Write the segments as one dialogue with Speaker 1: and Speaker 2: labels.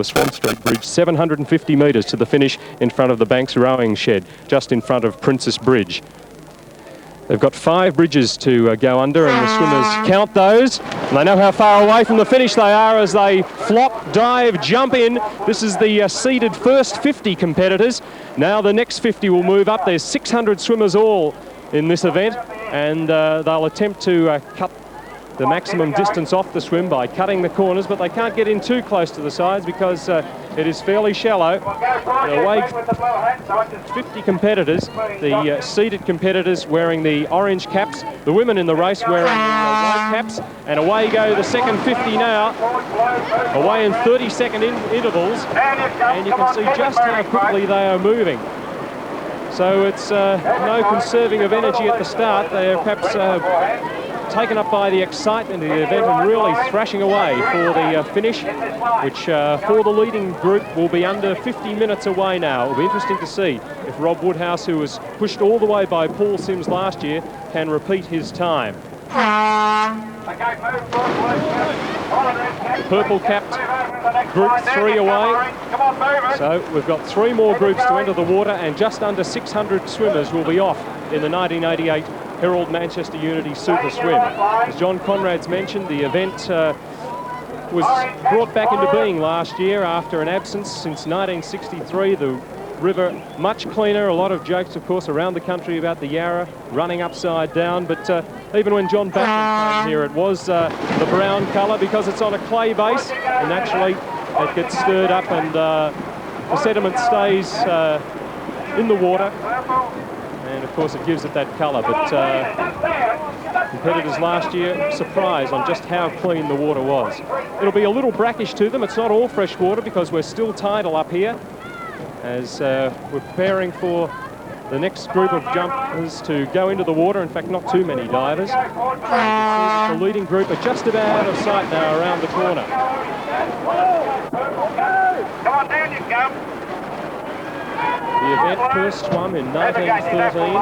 Speaker 1: the Swan Street Bridge, 750 metres to the finish in front of the Banks rowing shed, just in front of Princess Bridge. They've got 5 bridges to go under, and the swimmers count those. And they know how far away from the finish they are as they flop, dive, jump in. This is the seeded first 50 competitors. Now the next 50 will move up. There's 600 swimmers all in this event, and they'll attempt to cut the maximum distance off the swim by cutting the corners, but they can't get in too close to the sides because it is fairly shallow. There are 50 competitors, the seated competitors wearing the orange caps, the women in the race wearing the white caps, and away go the second 50 now, away in 30-second intervals, and you can see just how quickly they are moving. So it's no conserving of energy at the start. They're perhaps taken up by the excitement of the event and really thrashing away for the finish, which for the leading group will be under 50 minutes away now. It will be interesting to see if Rob Woodhouse, who was pushed all the way by Paul Sims last year, can repeat his time. Purple-capped group 3 away. So we've got 3 more groups to enter the water, and just under 600 swimmers will be off in the 1988 Herald Manchester Unity Super Swim. As John Conrad's mentioned, the event was brought back into being last year after an absence since 1963. The river much cleaner, a lot of jokes of course around the country about the Yarra running upside down, but even when John Bachman came here it was the brown colour because it's on a clay base, and naturally it gets stirred up and the sediment stays in the water. And of course it gives it that colour, but competitors last year surprised on just how clean the water was. It'll be a little brackish to them. It's not all fresh water because we're still tidal up here as we're preparing for the next group of jumpers to go into the water. In fact, not too many divers. The leading group are just about out of sight now around the corner.
Speaker 2: Come on, down you come.
Speaker 1: The event first swum in 1913,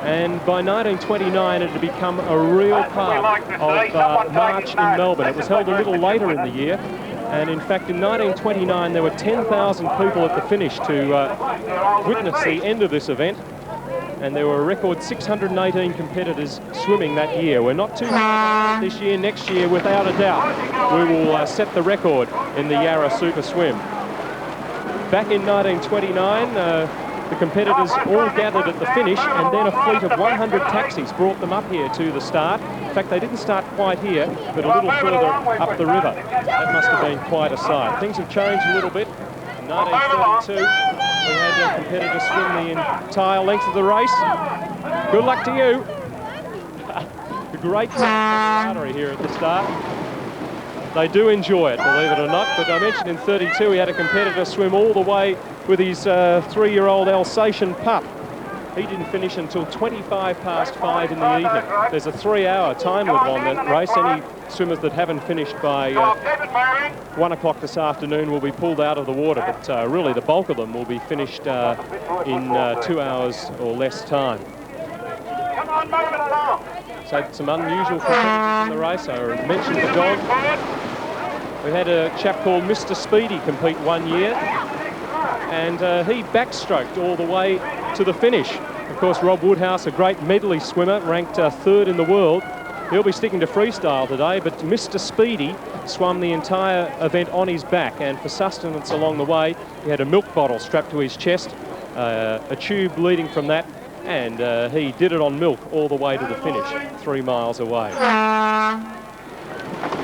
Speaker 1: and by 1929 it had become a real part of March in Melbourne. It was held a little later in the year, and in fact in 1929 there were 10,000 people at the finish to witness the end of this event, and there were a record 618 competitors swimming that year. We're not too far this year. Next year, without a doubt, we will set the record in the Yarra Super Swim. Back in 1929, the competitors all gathered at the finish, and then a fleet of 100 taxis brought them up here to the start. In fact, they didn't start quite here, but a little further up the river. That must have been quite a sight. Things have changed a little bit. In 1932, we had competitors swim the entire length of the race. Good luck to you. A great camaraderie here at the start. They do enjoy it, believe it or not, but I mentioned in 32 we had a competitor swim all the way with his 3-year-old Alsatian pup. He didn't finish until 25 past 5 in the evening. There's a 3-hour time limit on that race. Any swimmers that haven't finished by 1 o'clock this afternoon will be pulled out of the water, but really the bulk of them will be finished in 2 hours or less time. So some unusual competitors in the race. I mentioned the dog. We had a chap called Mr. Speedy compete one year, and he backstroked all the way to the finish. Of course, Rob Woodhouse, a great medley swimmer, ranked 3rd in the world. He'll be sticking to freestyle today, but Mr. Speedy swam the entire event on his back, and for sustenance along the way, he had a milk bottle strapped to his chest, a tube leading from that, and he did it on milk all the way to the finish, 3 miles away.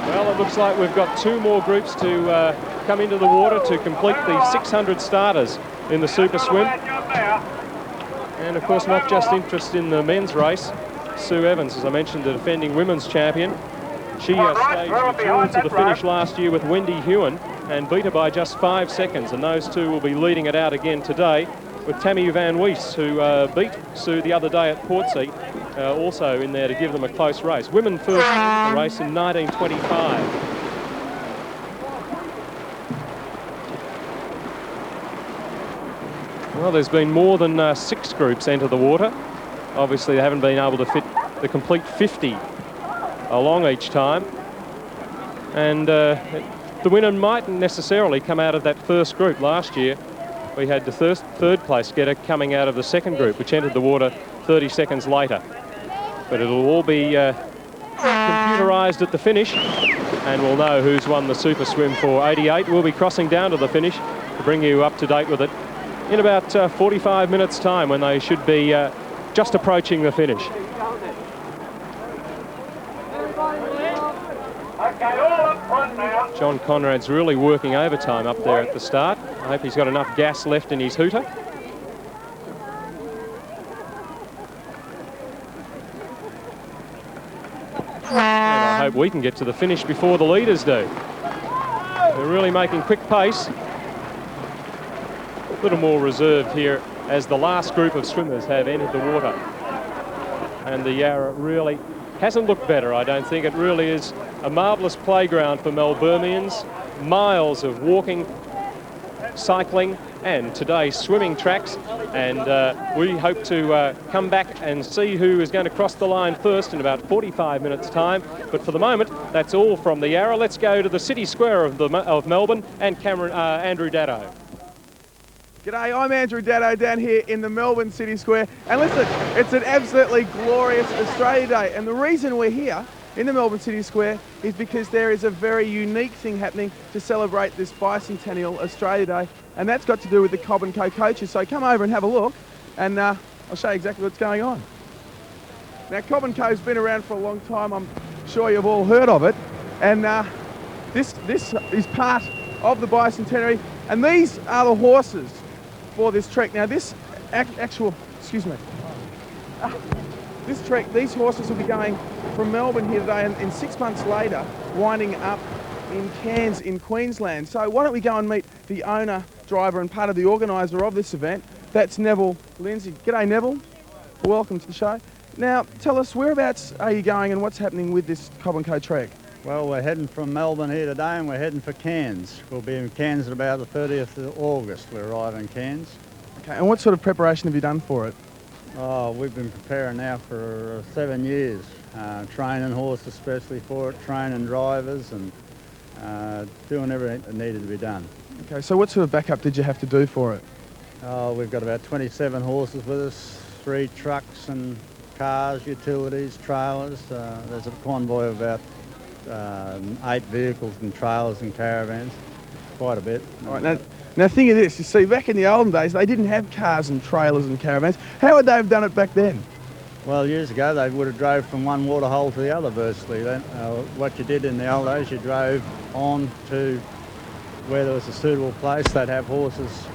Speaker 1: Well, it looks like we've got 2 more groups to come into the water to complete the 600 starters in the Super Swim. And of course, not just interest in the men's race. Sue Evans, as I mentioned, the defending women's champion. She staged the duel to the finish last year with Wendy Hewen and beat her by just 5 seconds, and those two will be leading it out again today with Tammy Van Wees, who beat Sue the other day at Portsea, also in there to give them a close race. Women first in the race in 1925. Well, there's been more than 6 groups enter the water. Obviously, they haven't been able to fit the complete 50 along each time. And the winner mightn't necessarily come out of that first group. Last year, we had the third place getter coming out of the second group, which entered the water 30 seconds later. But it'll all be computerised at the finish, and we'll know who's won the Super Swim for 88. We'll be crossing down to the finish to bring you up to date with it in about 45 minutes' time, when they should be just approaching the finish. John Conrad's really working overtime up there at the start. I hope he's got enough gas left in his hooter. And I hope we can get to the finish before the leaders do. They're really making quick pace. A little more reserved here as the last group of swimmers have entered the water. And the Yarra really hasn't looked better, I don't think. It really is a marvellous playground for Melburnians. Miles of walking, cycling, and today's swimming tracks. And we hope to come back and see who is going to cross the line first in about 45 minutes' time. But for the moment, that's all from the Yarra. Let's go to the city square of Melbourne and Andrew Daddo.
Speaker 3: G'day, I'm Andrew Daddo down here in the Melbourne City Square. And listen, it's an absolutely glorious Australia Day. And the reason we're here in the Melbourne City Square is because there is a very unique thing happening to celebrate this Bicentennial Australia Day. And that's got to do with the Cobb & Co coaches. So come over and have a look, and I'll show you exactly what's going on. Now, Cobb & Co's been around for a long time. I'm sure you've all heard of it. And this is part of the Bicentenary. And these are the horses for this trek. Now this this trek, these horses will be going from Melbourne here today, and 6 months later winding up in Cairns in Queensland. So why don't we go and meet the owner, driver and part of the organiser of this event. That's Neville Lindsay. G'day Neville, welcome to the show. Now tell us, whereabouts are you going and what's happening with this Cobb & Co trek?
Speaker 4: Well, we're heading from Melbourne here today, and we're heading for Cairns. We'll be in Cairns at about the 30th of August. We arrive in Cairns.
Speaker 3: Okay, and what sort of preparation have you done for it?
Speaker 4: Oh, we've been preparing now for 7 years, training horses especially for it, training drivers, and doing everything that needed to be done.
Speaker 3: Okay, so what sort of backup did you have to do for it?
Speaker 4: Oh, we've got about 27 horses with us, 3 trucks and cars, utilities, trailers. There's a convoy of about 8 vehicles and trailers and caravans, quite a bit.
Speaker 3: All right, now think of this, you see, back in the olden days they didn't have cars and trailers and caravans. How would they have done it back then?
Speaker 4: Well, years ago they would have drove from one waterhole to the other virtually. What you did in the old days, you drove on to where there was a suitable place. They'd have horses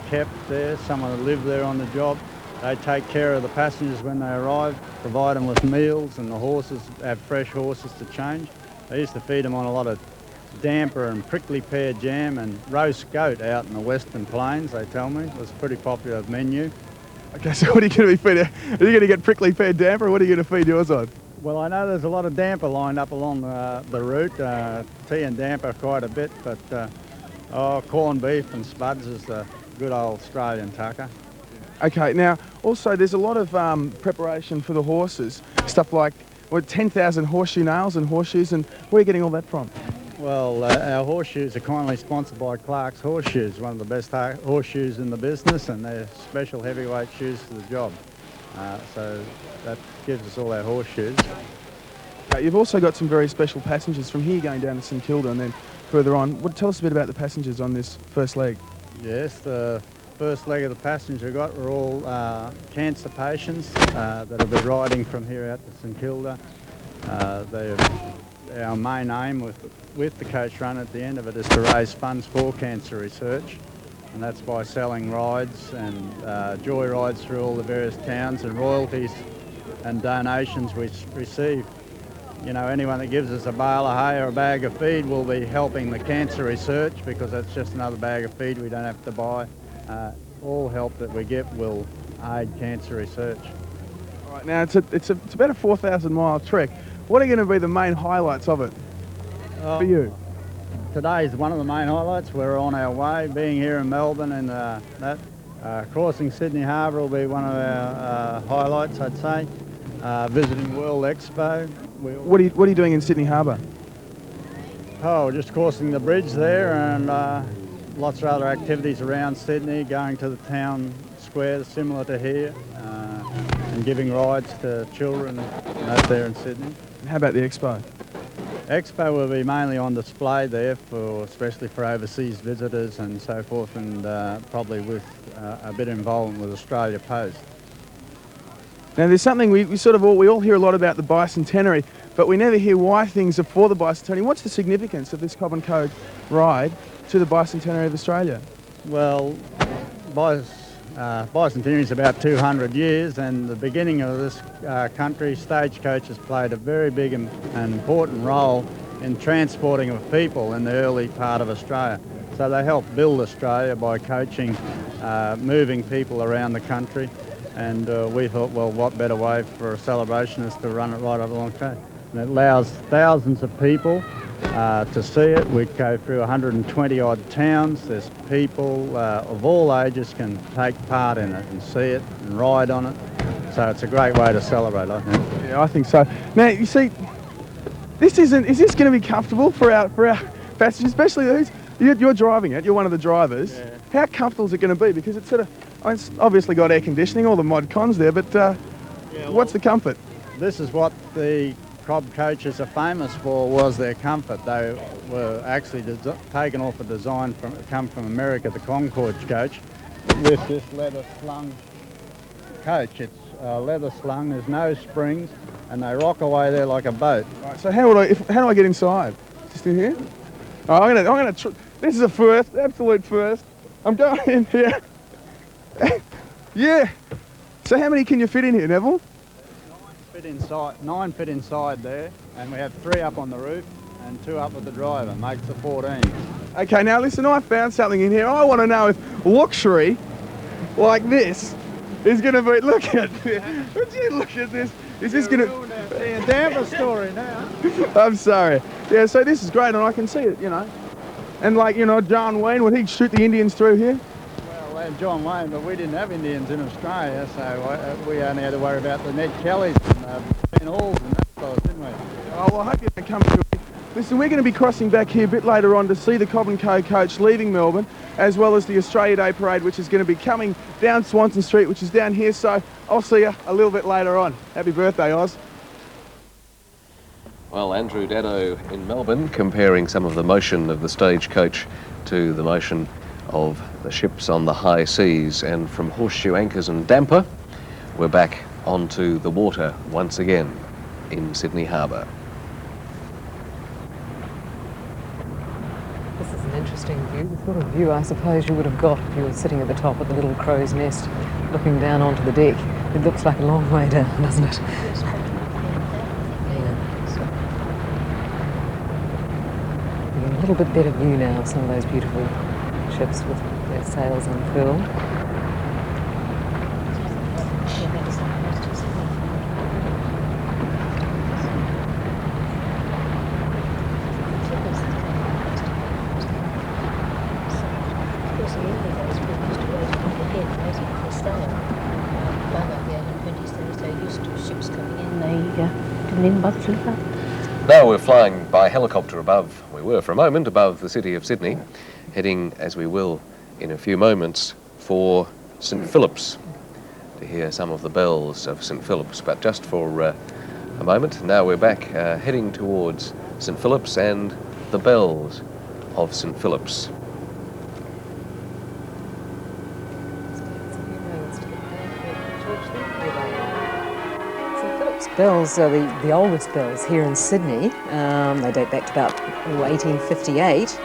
Speaker 4: kept there, someone would live there on the job. They take care of the passengers when they arrive, provide them with meals, and the horses have fresh horses to change. They used to feed them on a lot of damper and prickly pear jam and roast goat out in the Western Plains, they tell me. It was a pretty popular menu.
Speaker 3: Okay, so what are you going to be feeding? Are you going to get prickly pear damper, or what are you going to feed yours on?
Speaker 4: Well, I know there's a lot of damper lined up along the route. Tea and damper quite a bit, but corned beef and spuds is the good old Australian tucker.
Speaker 3: Okay, now also there's a lot of preparation for the horses, stuff like 10,000 horseshoe nails and horseshoes, and where are you getting all that from?
Speaker 4: Well, our horseshoes are kindly sponsored by Clark's Horseshoes, one of the best horseshoes in the business, and they're special heavyweight shoes for the job. So that gives us all our horseshoes.
Speaker 3: Okay, you've also got some very special passengers from here going down to St Kilda and then further on. Tell us a bit about the passengers on this first leg.
Speaker 4: Yes, the first leg of the passengers we got were all cancer patients that'll be riding from here out to St Kilda. Our main aim with the coach run at the end of it is to raise funds for cancer research, and that's by selling rides and joy rides through all the various towns, and royalties and donations we receive. You know, anyone that gives us a bale of hay or a bag of feed will be helping the cancer research, because that's just another bag of feed we don't have to buy. All help that we get will aid cancer research.
Speaker 3: All right, now it's about a 4,000-mile trek. What are going to be the main highlights of it for you?
Speaker 4: Today is one of the main highlights. We're on our way, being here in Melbourne, and crossing Sydney Harbour will be one of our highlights, I'd say. Visiting World Expo.
Speaker 3: What are you doing in Sydney Harbour?
Speaker 4: Oh, just crossing the bridge there, and lots of other activities around Sydney, going to the town square similar to here, and giving rides to children out there in Sydney.
Speaker 3: And how about the expo?
Speaker 4: Expo will be mainly on display there, especially for overseas visitors and so forth, and probably with a bit of involvement with Australia Post.
Speaker 3: Now there's something we all hear a lot about the Bicentenary, but we never hear why things are for the Bicentenary. What's the significance of this Cobb and Co ride to the Bicentenary of Australia?
Speaker 4: Well, Bicentenary is about 200 years, and the beginning of this country, stagecoaches played a very big and important role in transporting of people in the early part of Australia. So they helped build Australia by coaching, moving people around the country, and we thought, well, what better way for a celebration is to run it right up along the coast. And it allows thousands of people to see it. We go through 120 odd towns. There's people of all ages can take part in it and see it and ride on it. So it's a great way to celebrate, I think.
Speaker 3: Yeah, I think so. Now you see, is this going to be comfortable for our passengers, especially those? You're driving it. You're one of the drivers. Yeah. How comfortable is it going to be? Because it's it's obviously got air conditioning, all the mod cons there, but what's the comfort?
Speaker 4: This is what the Cobb coaches are famous for, was their comfort. They were actually taken off a design come from America, the Concorde coach, with this leather slung coach. It's leather slung, there's no springs, and they rock away there like a boat.
Speaker 3: Right, so how do I get inside? Just in here? Oh, this is a first, absolute first. I'm going in here. Yeah. So how many can you fit in here, Neville?
Speaker 4: 9 fit inside there, and we have 3 up on the roof and 2 up with the driver, makes the 14.
Speaker 3: Okay, now listen, I found something in here. I want to know if luxury like this is going to be, look at this. Would you look at this? Is this going to...
Speaker 4: a damper story now.
Speaker 3: I'm sorry. Yeah, so this is great, and I can see it, you know. And like, you know, John Wayne, would he shoot the Indians through here?
Speaker 4: Well, John Wayne, but we didn't have Indians in Australia, so we only had to worry about the Ned Kellys and Ben Halls and that sort, didn't we?
Speaker 3: Oh, well, I hope you don't come through. Listen, we're going to be crossing back here a bit later on to see the Cobb and Co coach leaving Melbourne, as well as the Australia Day Parade, which is going to be coming down Swanston Street, which is down here, so I'll see you a little bit later on. Happy birthday, Oz.
Speaker 5: Well, Andrew Daddo in Melbourne, comparing some of the motion of the stagecoach to the motion of the ships on the high seas. And from horseshoe anchors and damper, we're back onto the water once again in Sydney Harbour.
Speaker 6: This is an interesting view, the sort of view I suppose you would have got if you were sitting at the top of the little crow's nest looking down onto the deck. It looks like a long way down, doesn't it? A little bit better view now of some of those beautiful ships with their sails unfurled.
Speaker 5: Now we're flying by helicopter above, we were for a moment, above the city of Sydney, heading, as we will in a few moments, for St Philip's, to hear some of the bells of St Philip's. But just for a moment, now we're back heading towards St Philip's and the bells of St Philip's.
Speaker 6: Bells are the oldest bells here in Sydney. They date back to about 1858.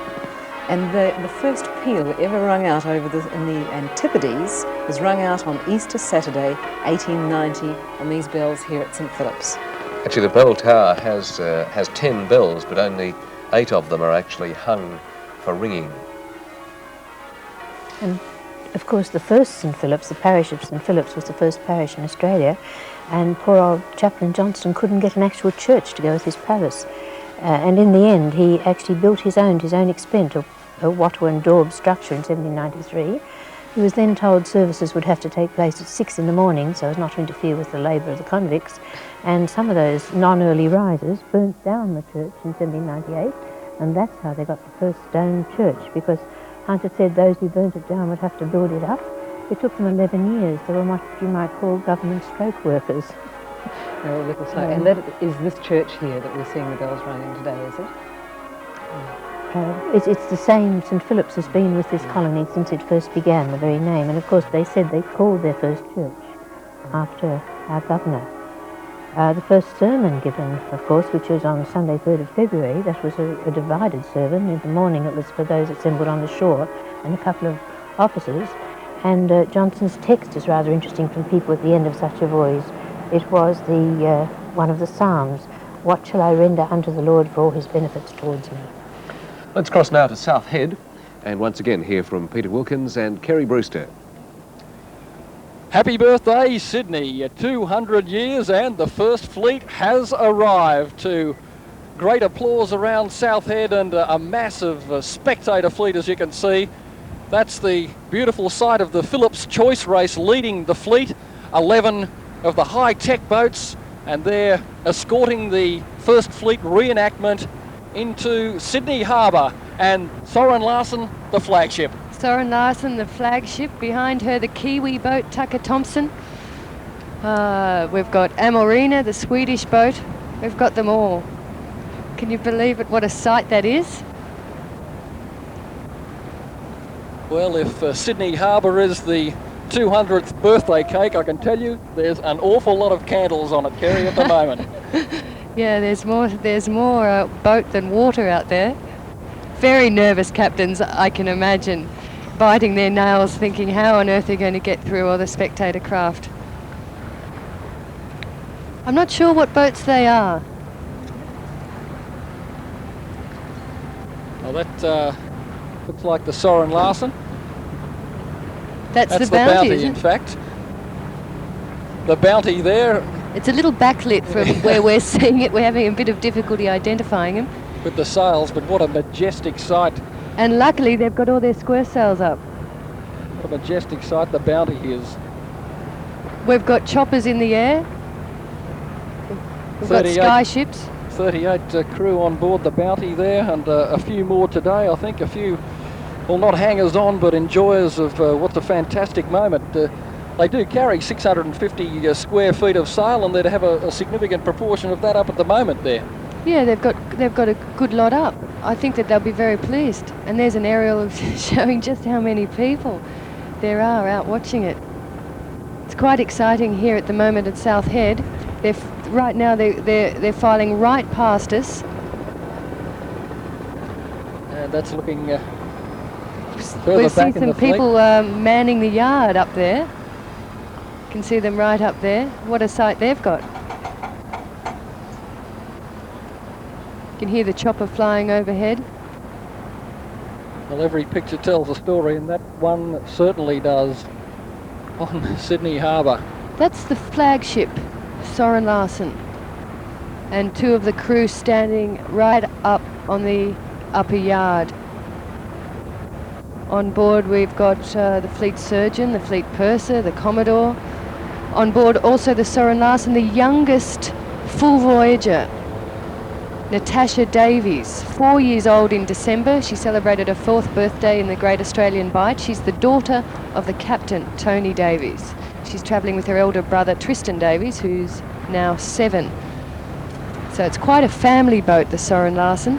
Speaker 6: And the first peal ever rung out in the Antipodes was rung out on Easter Saturday, 1890, on these bells here at St Philip's.
Speaker 5: Actually, the bell tower has 10 bells, but only 8 of them are actually hung for ringing.
Speaker 7: And of course, the first St Philip's, the parish of St Philip's, was the first parish in Australia, and poor old Chaplain Johnston couldn't get an actual church to go with his palace. And in the end, he actually built his own expense, a wattle and daub structure in 1793. He was then told services would have to take place at 6 in the morning so as not to interfere with the labour of the convicts, and some of those non-early risers burnt down the church in 1798, And that's how they got the first stone church, because Hunter said those who burnt it down would have to build it up. It took them 11 years. They were what you might call government stroke workers.
Speaker 6: Oh, little slow. And that is this church here that we're seeing the bells ringing today, is it?
Speaker 7: It's the same. St Philip's has been with this colony since it first began, the very name. And of course they said they called their first church after our governor. The first sermon given, of course, which was on Sunday 3rd of February, that was a divided sermon. In the morning it was for those assembled on the shore and a couple of officers. And Johnson's text is rather interesting from people at the end of such a voice. It was one of the Psalms, "What shall I render unto the Lord for all his benefits towards me?"
Speaker 5: Let's cross now to South Head and once again hear from Peter Wilkins and Kerry Brewster.
Speaker 8: Happy birthday, Sydney. 200 years and the first fleet has arrived. To great applause around South Head and a massive spectator fleet, as you can see. That's the beautiful sight of the Phillips Choice Race leading the fleet. 11 of the high-tech boats, and they're escorting the first fleet reenactment into Sydney Harbour, and Soren Larsen, the flagship.
Speaker 9: Soren Larsen, the flagship. Behind her, the Kiwi boat, Tucker Thompson. We've got Amorina, the Swedish boat. We've got them all. Can you believe it? What a sight that is.
Speaker 8: Well, if Sydney Harbour is the 200th birthday cake, I can tell you there's an awful lot of candles on it, Kerry, at the moment.
Speaker 9: Yeah, there's more boat than water out there. Very nervous captains, I can imagine, biting their nails thinking how on earth they're going to get through all the spectator craft. I'm not sure what boats they are.
Speaker 8: Well, that looks like the Soren Larsen.
Speaker 9: That's the Bounty,
Speaker 8: in fact. The Bounty there.
Speaker 9: It's a little backlit from where we're seeing it. We're having a bit of difficulty identifying him.
Speaker 8: With the sails, but what a majestic sight.
Speaker 9: And luckily they've got all their square sails up.
Speaker 8: What a majestic sight the Bounty is.
Speaker 9: We've got choppers in the air. We've got skyships.
Speaker 8: 38 crew on board the Bounty there, and a few more today. I think a few, well, not hangers on, but enjoyers of what's a fantastic moment. They do carry 650 square feet of sail, and they'd have a significant proportion of that up at the moment there.
Speaker 9: Yeah, they've got a good lot up. I think that they'll be very pleased. And there's an aerial showing just how many people there are out watching it. It's quite exciting here at the moment at South Head. Right now they're filing right past us.
Speaker 8: And that's looking
Speaker 9: we
Speaker 8: further
Speaker 9: see
Speaker 8: back in
Speaker 9: some
Speaker 8: the fleet.
Speaker 9: people manning the yard up there. You can see them right up there. What a sight they've got. You can hear the chopper flying overhead.
Speaker 8: Well, every picture tells a story, and that one certainly does on Sydney Harbour.
Speaker 9: That's the flagship, Soren Larsen, and two of the crew standing right up on the upper yard. On board we've got the fleet surgeon, the fleet purser, the commodore. On board also the Soren Larsen, the youngest full voyager, Natasha Davies, 4 years old in December. She celebrated her 4th birthday in the Great Australian Bight. She's the daughter of the captain, Tony Davies. She's travelling with her elder brother, Tristan Davies, who's now 7. So it's quite a family boat, the Soren Larsen.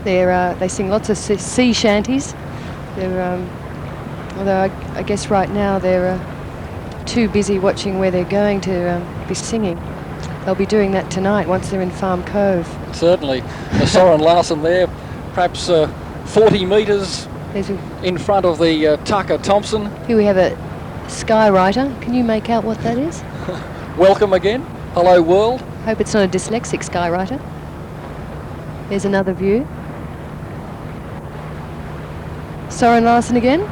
Speaker 9: They sing lots of sea shanties. Although I guess right now they're too busy watching where they're going to be singing. They'll be doing that tonight once they're in Farm Cove.
Speaker 8: Certainly. The Soren Larsen there, perhaps 40 metres in front of the Tucker Thompson.
Speaker 9: Here we have a skywriter. Can you make out what that is?
Speaker 8: Welcome again. Hello world.
Speaker 9: Hope it's not a dyslexic skywriter. There's another view. Soren Larsen again.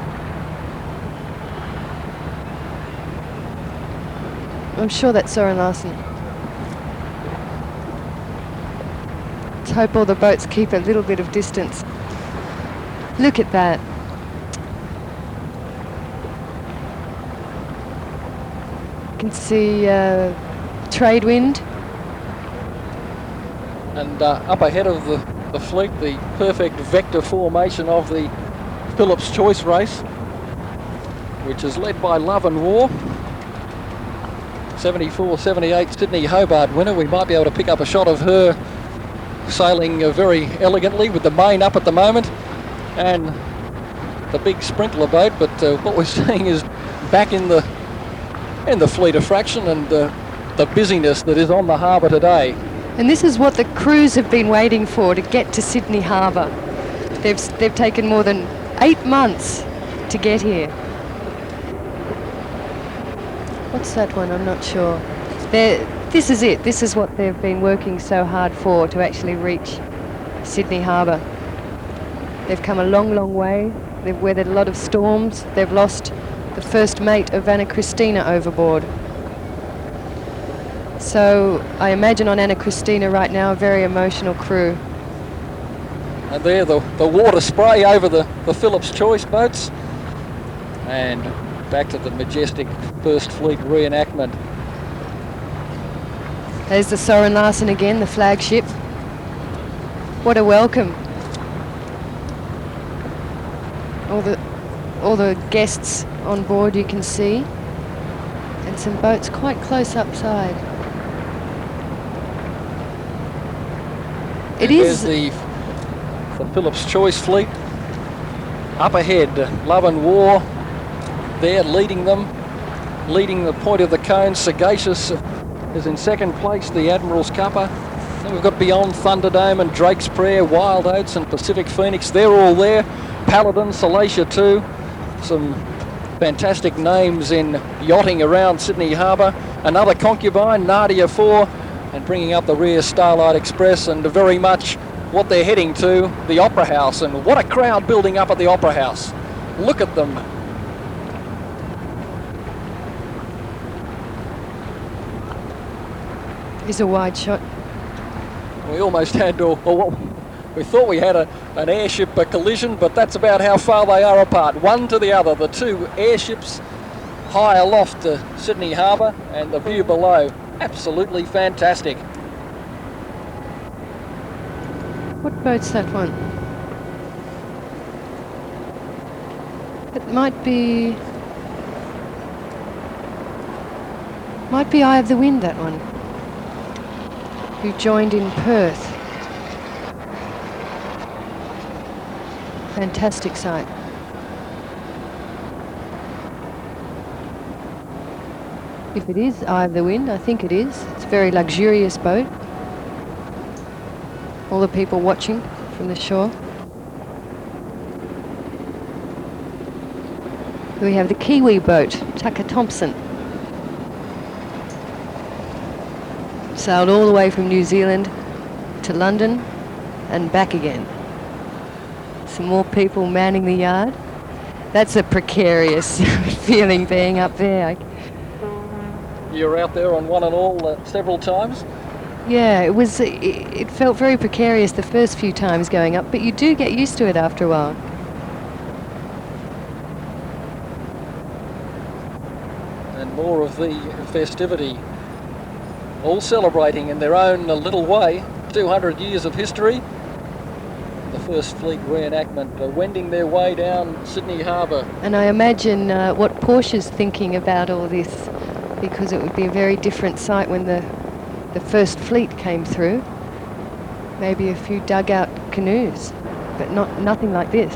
Speaker 9: I'm sure that's Soren Larsen. Let's hope all the boats keep a little bit of distance. Look at that. You can see trade wind.
Speaker 8: And up ahead of the the fleet, the perfect vector formation of the Phillips Choice race, which is led by Love and War. 74-78 Sydney Hobart winner. We might be able to pick up a shot of her sailing very elegantly with the main up at the moment and the big sprinkler boat, but what we're seeing is back in the fleet of fraction and the busyness that is on the harbour today.
Speaker 9: And this is what the crews have been waiting for, to get to Sydney Harbour. They've taken more than 8 months to get here. What's that one? I'm not sure. This is it. This is what they've been working so hard for, to actually reach Sydney Harbour. They've come a long, long way. They've weathered a lot of storms. They've lost the first mate of Anna Christina overboard. So I imagine on Anna Christina right now a very emotional crew.
Speaker 8: And there the water spray over the Phillips Choice boats. And back to the majestic First Fleet reenactment.
Speaker 9: There's the Soren Larsen again, the flagship. What a welcome. All the guests on board you can see. And some boats quite close upside. It is
Speaker 8: the Phillips Choice fleet up ahead. Love and War there leading them, leading the point of the cone. Sagacious is in second place, the Admiral's Cuppa. Then we've got Beyond Thunderdome and Drake's Prayer, Wild Oats and Pacific Phoenix. They're all there. Paladin, Salacia too. Some fantastic names in yachting around Sydney Harbour. Another Concubine, Nadia 4, and bringing up the rear Starlight Express, and very much what they're heading to, the Opera House. And what a crowd building up at the Opera House. Look at them.
Speaker 9: Here's a wide shot.
Speaker 8: We almost had to, we thought we had an airship collision, but that's about how far they are apart, one to the other. The two airships high aloft to Sydney Harbour, and the view below, absolutely fantastic.
Speaker 9: What boat's that one? It might be Eye of the Wind, that one, who joined in Perth. Fantastic sight. If it is Eye of the Wind, I think it is. It's a very luxurious boat. All the people watching from the shore. We have the Kiwi boat, Tucker Thompson. Sailed all the way from New Zealand to London and back again. Some more people manning the yard. That's a precarious feeling being up there.
Speaker 8: You were out there on One and All several times?
Speaker 9: Yeah, it felt very precarious the first few times going up, but you do get used to it after a while.
Speaker 8: And more of the festivity, all celebrating in their own little way, 200 years of history. The First Fleet reenactment wending their way down Sydney Harbour.
Speaker 9: And I imagine what Portia's thinking about all this, because it would be a very different sight when the First Fleet came through. Maybe a few dugout canoes, but nothing like this.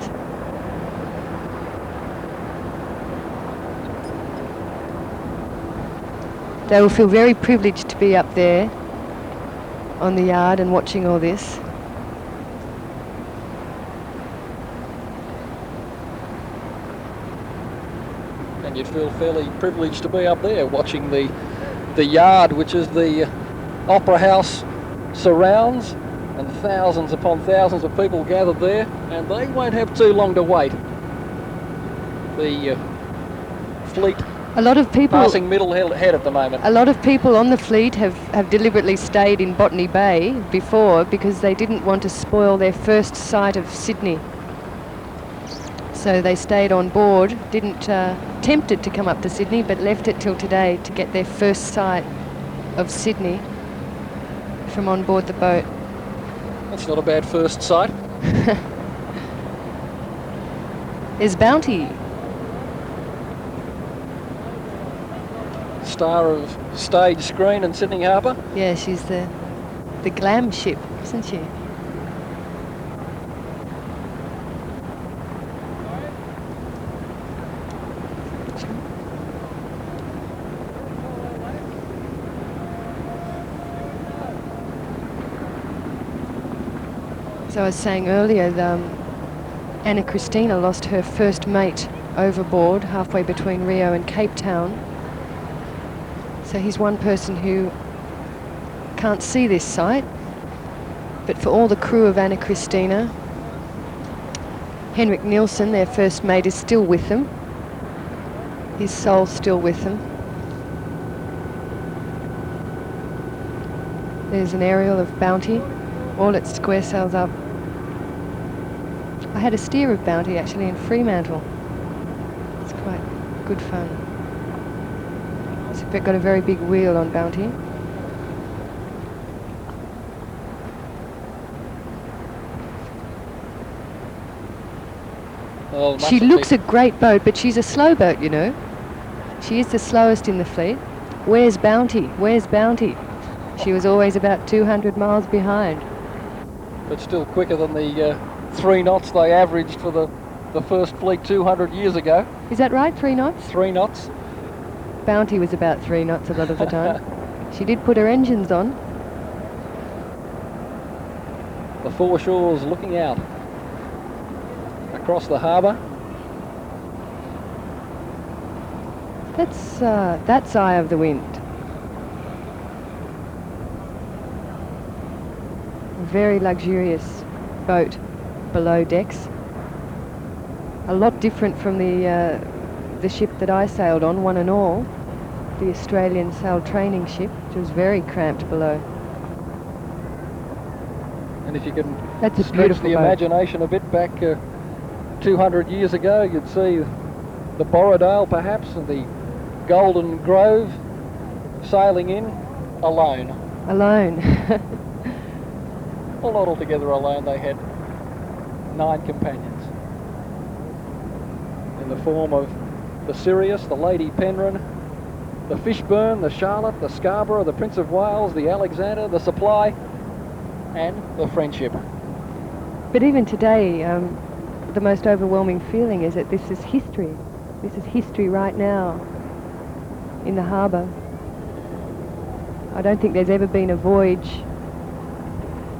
Speaker 9: They will feel very privileged to be up there on the yard and watching all this.
Speaker 8: And you'd feel fairly privileged to be up there watching the yard, which is the Opera House surrounds, and thousands upon thousands of people gathered there, and they won't have too long to wait. The fleet
Speaker 9: a lot of people
Speaker 8: passing middle head at the moment.
Speaker 9: A lot of people on the fleet have deliberately stayed in Botany Bay before because they didn't want to spoil their first sight of Sydney. So they stayed on board, didn't tempted to come up to Sydney, but left it till today to get their first sight of Sydney from on board the boat.
Speaker 8: That's not a bad first sight.
Speaker 9: Is Bounty.
Speaker 8: Star of stage screen in Sydney Harbour.
Speaker 9: Yeah, she's the glam ship, isn't she? As I was saying earlier, Anna Christina lost her first mate overboard halfway between Rio and Cape Town. So he's one person who can't see this sight, but for all the crew of Anna Christina, Henrik Nielsen, their first mate, is still with them. His soul's still with them. There's an aerial of Bounty, all its square sails up. I had a steer of Bounty actually in Fremantle. It's quite good fun. It's got a very big wheel on Bounty.
Speaker 8: Oh,
Speaker 9: She looks a great boat, but she's a slow boat, you know. She is the slowest in the fleet. Where's Bounty? Where's Bounty? She was always about 200 miles behind.
Speaker 8: But still quicker than the 3 knots they averaged for the first fleet 200 years ago.
Speaker 9: Is that right, 3 knots?
Speaker 8: 3 knots.
Speaker 9: Bounty was about 3 knots a lot of the time. She did put her engines on.
Speaker 8: The foreshores looking out across the harbour.
Speaker 9: That's Eye of the Wind. Very luxurious boat below decks. A lot different from the ship that I sailed on, one and all, the Australian sail training ship, which was very cramped below.
Speaker 8: And if you can
Speaker 9: That's a
Speaker 8: stretch
Speaker 9: beautiful
Speaker 8: the
Speaker 9: boat.
Speaker 8: imagination a bit back 200 years ago, you'd see the Borrowdale perhaps and the Golden Grove sailing in alone.
Speaker 9: Alone.
Speaker 8: Well, not altogether alone, they had 9 companions. In the form of the Sirius, the Lady Penrhyn, the Fishburne, the Charlotte, the Scarborough, the Prince of Wales, the Alexander, the Supply, and the Friendship.
Speaker 9: But even today, the most overwhelming feeling is that this is history. This is history right now in the harbour. I don't think there's ever been a voyage,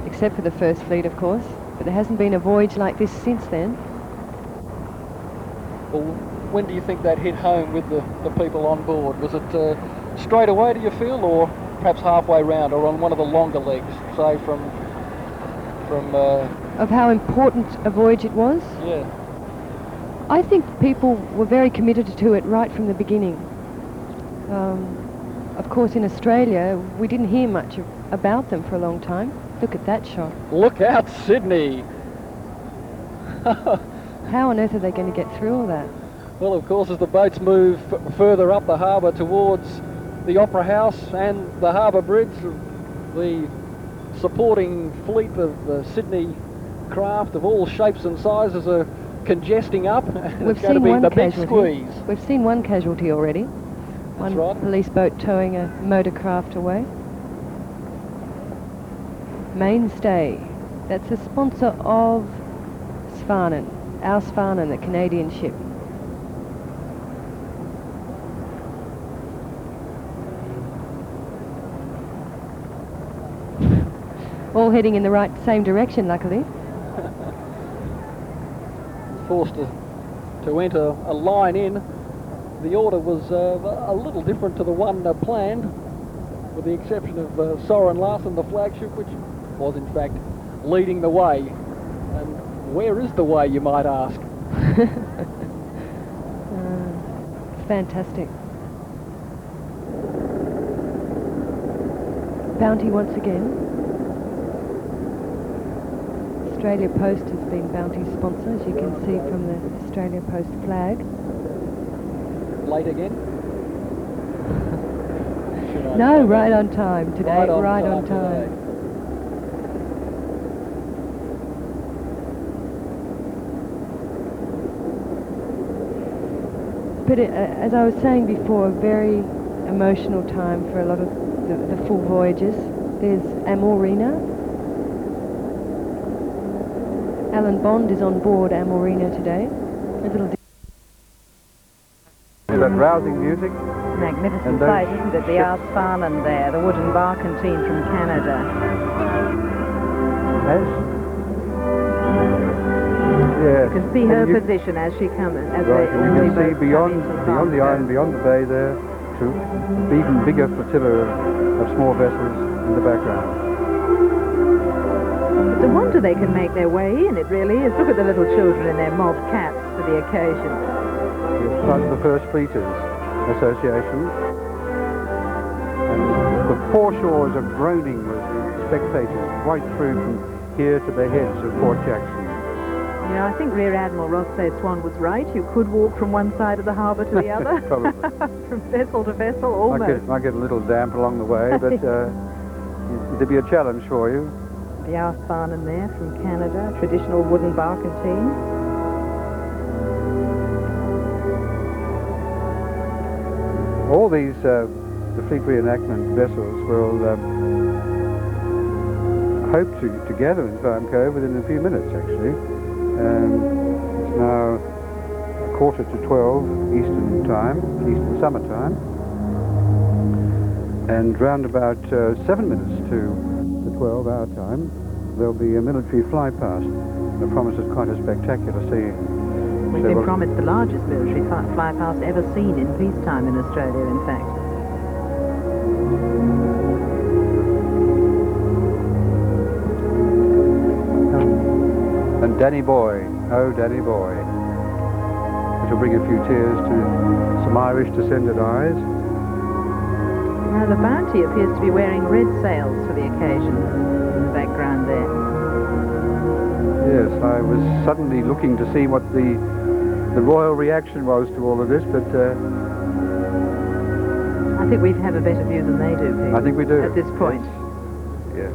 Speaker 9: except for the First Fleet, of course, but there hasn't been a voyage like this since then.
Speaker 8: Well, when do you think that hit home with the people on board? Was it straight away, do you feel, or perhaps halfway round, or on one of the longer legs, say from
Speaker 9: Of how important a voyage it was?
Speaker 8: yeah.
Speaker 9: I think people were very committed to it right from the beginning. Of course, in Australia, we didn't hear much about them for a long time. Look at that shot.
Speaker 8: Look out, Sydney!
Speaker 9: How on earth are they going to get through all that?
Speaker 8: Well, of course, as the boats move further up the harbour towards the Opera House and the Harbour Bridge, the supporting fleet of the Sydney craft of all shapes and sizes are congesting up.
Speaker 9: We've
Speaker 8: It's going to
Speaker 9: seen
Speaker 8: be
Speaker 9: one
Speaker 8: the big
Speaker 9: casualty.
Speaker 8: squeeze.
Speaker 9: We've seen one casualty already. One
Speaker 8: right.
Speaker 9: police boat towing a motor craft away. Mainstay. That's the sponsor of Svanen, our Svanen, the Canadian ship. All heading in the same direction, luckily.
Speaker 8: Forced to enter a line in. The order was a little different to the one planned, with the exception of Soren Larsen, the flagship, which was in fact leading the way. And where is the way, you might ask?
Speaker 9: It's fantastic. Bounty once again. Australia Post has been Bounty's sponsor, as you can see from the Australia Post flag.
Speaker 8: Late again?
Speaker 9: No, right on time today, right on time.
Speaker 8: Today.
Speaker 9: But as I was saying before, a very emotional time for a lot of the full voyages. There's Amorina. Alan Bond is on board Amorina today. A little
Speaker 10: that rousing music.
Speaker 11: Magnificent sight, isn't it? The Arsfanen there, the wooden barkentine from Canada.
Speaker 10: Yes.
Speaker 11: You can see her position as she comes. As
Speaker 10: right,
Speaker 11: they,
Speaker 10: and you can see beyond the island, beyond the bay there, to even bigger flotilla of small vessels in the background.
Speaker 11: It's a wonder they can make their way in, it really is. Look at the little children in their mob caps for the occasion.
Speaker 10: It's part of the First Fleeters Association. And the foreshores are groaning with spectators right through from here to the heads of Port Jackson.
Speaker 11: You know, I think Rear Admiral Rothsay Swan was right. You could walk from one side of the harbour to the other.
Speaker 10: Probably.
Speaker 11: From vessel to vessel, almost.
Speaker 10: Might get a little damp along the way, but there'd be a challenge for you.
Speaker 11: The Arsfanen there from Canada, traditional wooden barkentine.
Speaker 10: All these, the fleet reenactment vessels will hope to gather in Farm Cove within a few minutes, actually. It's now 11:45 Eastern time, Eastern Summer Time. And round about 7 minutes to 12 our time, there'll be a military flypast that promises quite a spectacular scene.
Speaker 11: We've been promised the largest military flypast ever seen in peacetime in Australia, in fact.
Speaker 10: And Danny Boy, oh Danny Boy, which will bring a few tears to some Irish descended eyes.
Speaker 11: Now the Bounty appears to be wearing red sails for the occasion in the background there.
Speaker 10: Yes, I was suddenly looking to see what the royal reaction was to all of this, but
Speaker 11: I think we have a better view than they do, Pete.
Speaker 10: I think we do.
Speaker 11: At this point.
Speaker 10: Yes.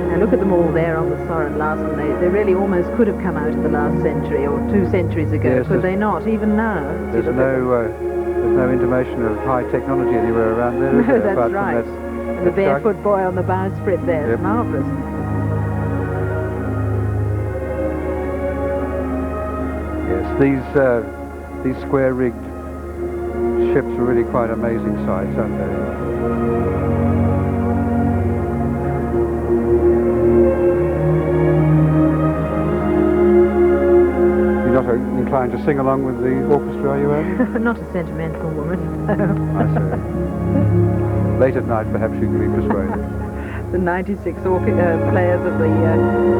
Speaker 11: Now look at them all there on the Soren Larsen. They really almost could have come out in the last century or 2 centuries ago,
Speaker 10: yes,
Speaker 11: could they not? Even now.
Speaker 10: There's no intimation of high technology anywhere around there.
Speaker 11: No,
Speaker 10: that's
Speaker 11: that's right. And the barefoot boy on the bowsprit there,
Speaker 10: yep.
Speaker 11: Marvellous.
Speaker 10: Yes, these square-rigged ships are really quite amazing sights, aren't they? You're not inclined to sing along with the orchestra, are you, Anne?
Speaker 11: Not a sentimental woman, no.
Speaker 10: I see. Late at night, perhaps you can be persuaded.
Speaker 11: The 96 players of the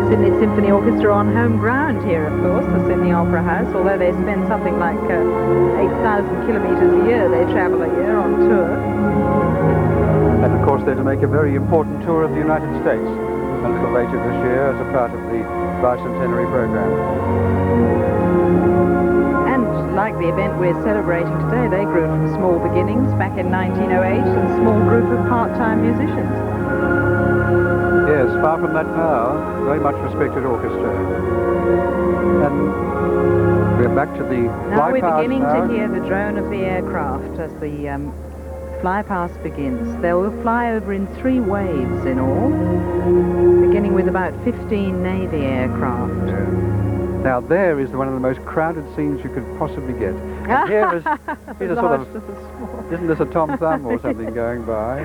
Speaker 11: Sydney Symphony Orchestra on home ground here, of course, the Sydney Opera House. Although they spend something like 8,000 kilometres a year, they travel a year on tour.
Speaker 10: And of course they're to make a very important tour of the United States a little later this year as a part of the Bicentennial program.
Speaker 11: And like the event we're celebrating today, they grew from small beginnings back in 1908 and a small group of part-time musicians.
Speaker 10: Yes, far from that now, very much respected orchestra. And we're back to the
Speaker 11: now we're beginning
Speaker 10: now.
Speaker 11: to hear the drone of the aircraft as the flypast begins. They will fly over in 3 waves in all, beginning with about 15 Navy aircraft.
Speaker 10: Yeah. Now there is one of the most crowded scenes you could possibly get. And here's a sort of, isn't this a Tom Thumb or something going by?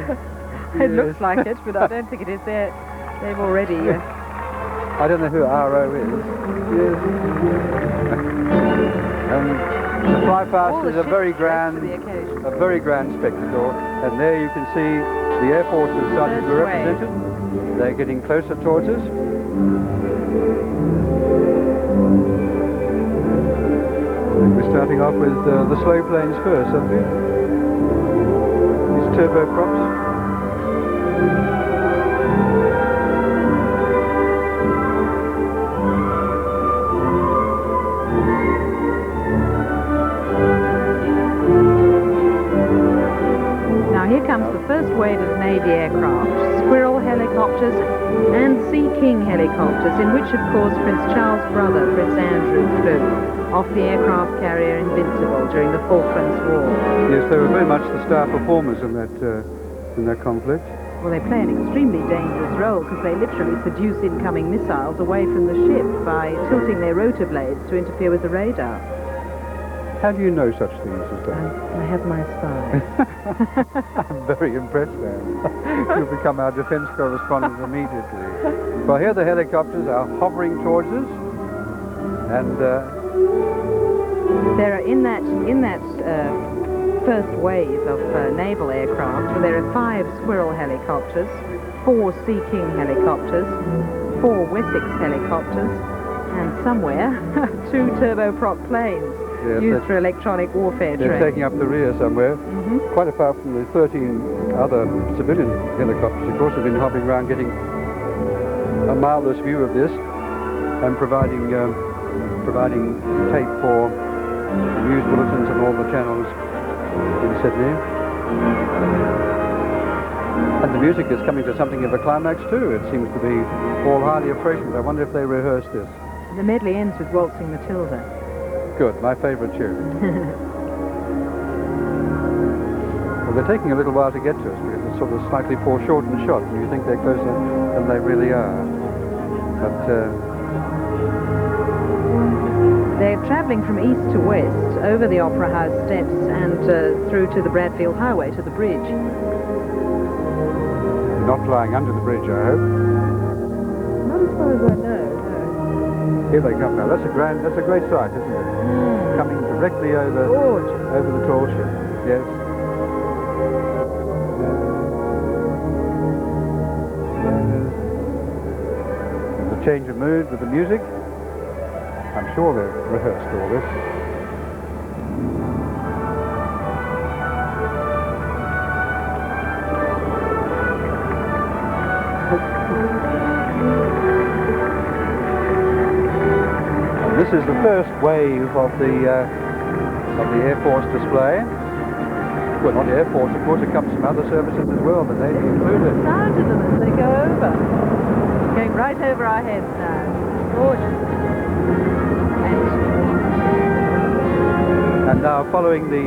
Speaker 11: It looks like it, but I don't think it is. They've already...
Speaker 10: I don't know who RO is. Yes. The flypast is a very grand spectacle. And there you can see the Air Force is starting to be represented. They're getting closer towards us. We're starting off with the slow planes first, aren't we? These turboprops.
Speaker 11: Now here comes the first wave of Navy aircraft. Squirrel helicopters, and Sea King helicopters, in which, of course, Prince Charles' brother, Prince Andrew, flew off the aircraft carrier Invincible during the Falklands War.
Speaker 10: Yes, they were very much the star performers in that conflict.
Speaker 11: Well, they play an extremely dangerous role because they literally seduce incoming missiles away from the ship by tilting their rotor blades to interfere with the radar.
Speaker 10: How do you know such things as that?
Speaker 11: I have my spy.
Speaker 10: I'm very impressed now. You'll become our defence correspondent immediately. Well, here the helicopters are hovering towards us, and
Speaker 11: there are in that first wave of naval aircraft, well, there are 5 Squirrel helicopters, 4 Sea King helicopters, 4 Wessex helicopters, and somewhere 2 turboprop planes.
Speaker 10: Yes,
Speaker 11: used for electronic warfare
Speaker 10: they're
Speaker 11: training.
Speaker 10: taking up the rear somewhere. Quite apart from the 13 other civilian helicopters, of course, have been hopping around getting a marvellous view of this and providing tape for news bulletins on all the channels in Sydney. And the music is coming to something of a climax too. It seems to be all highly appropriate. I wonder if they rehearsed this.
Speaker 11: The medley ends with Waltzing Matilda.
Speaker 10: Good, my favourite tune. Well, they're taking a little while to get to us because it's sort of slightly foreshortened shot, and you think they're closer than they really are. But
Speaker 11: they're travelling from east to west over the Opera House steps and through to the Bradfield Highway to the bridge.
Speaker 10: They're not flying under the bridge, I hope.
Speaker 11: Not as far as I know.
Speaker 10: Here they come now. That's a great sight, isn't it? Coming directly over the tall ship. Yes. There's a change of mood with the music. I'm sure they've rehearsed all this. This is the first wave of the Air Force display. Well, not Air Force, of course, it comes from other services as well, but Navy included.
Speaker 11: The sound of them as they go over. Going right over our heads now. Gorgeous.
Speaker 10: And now following the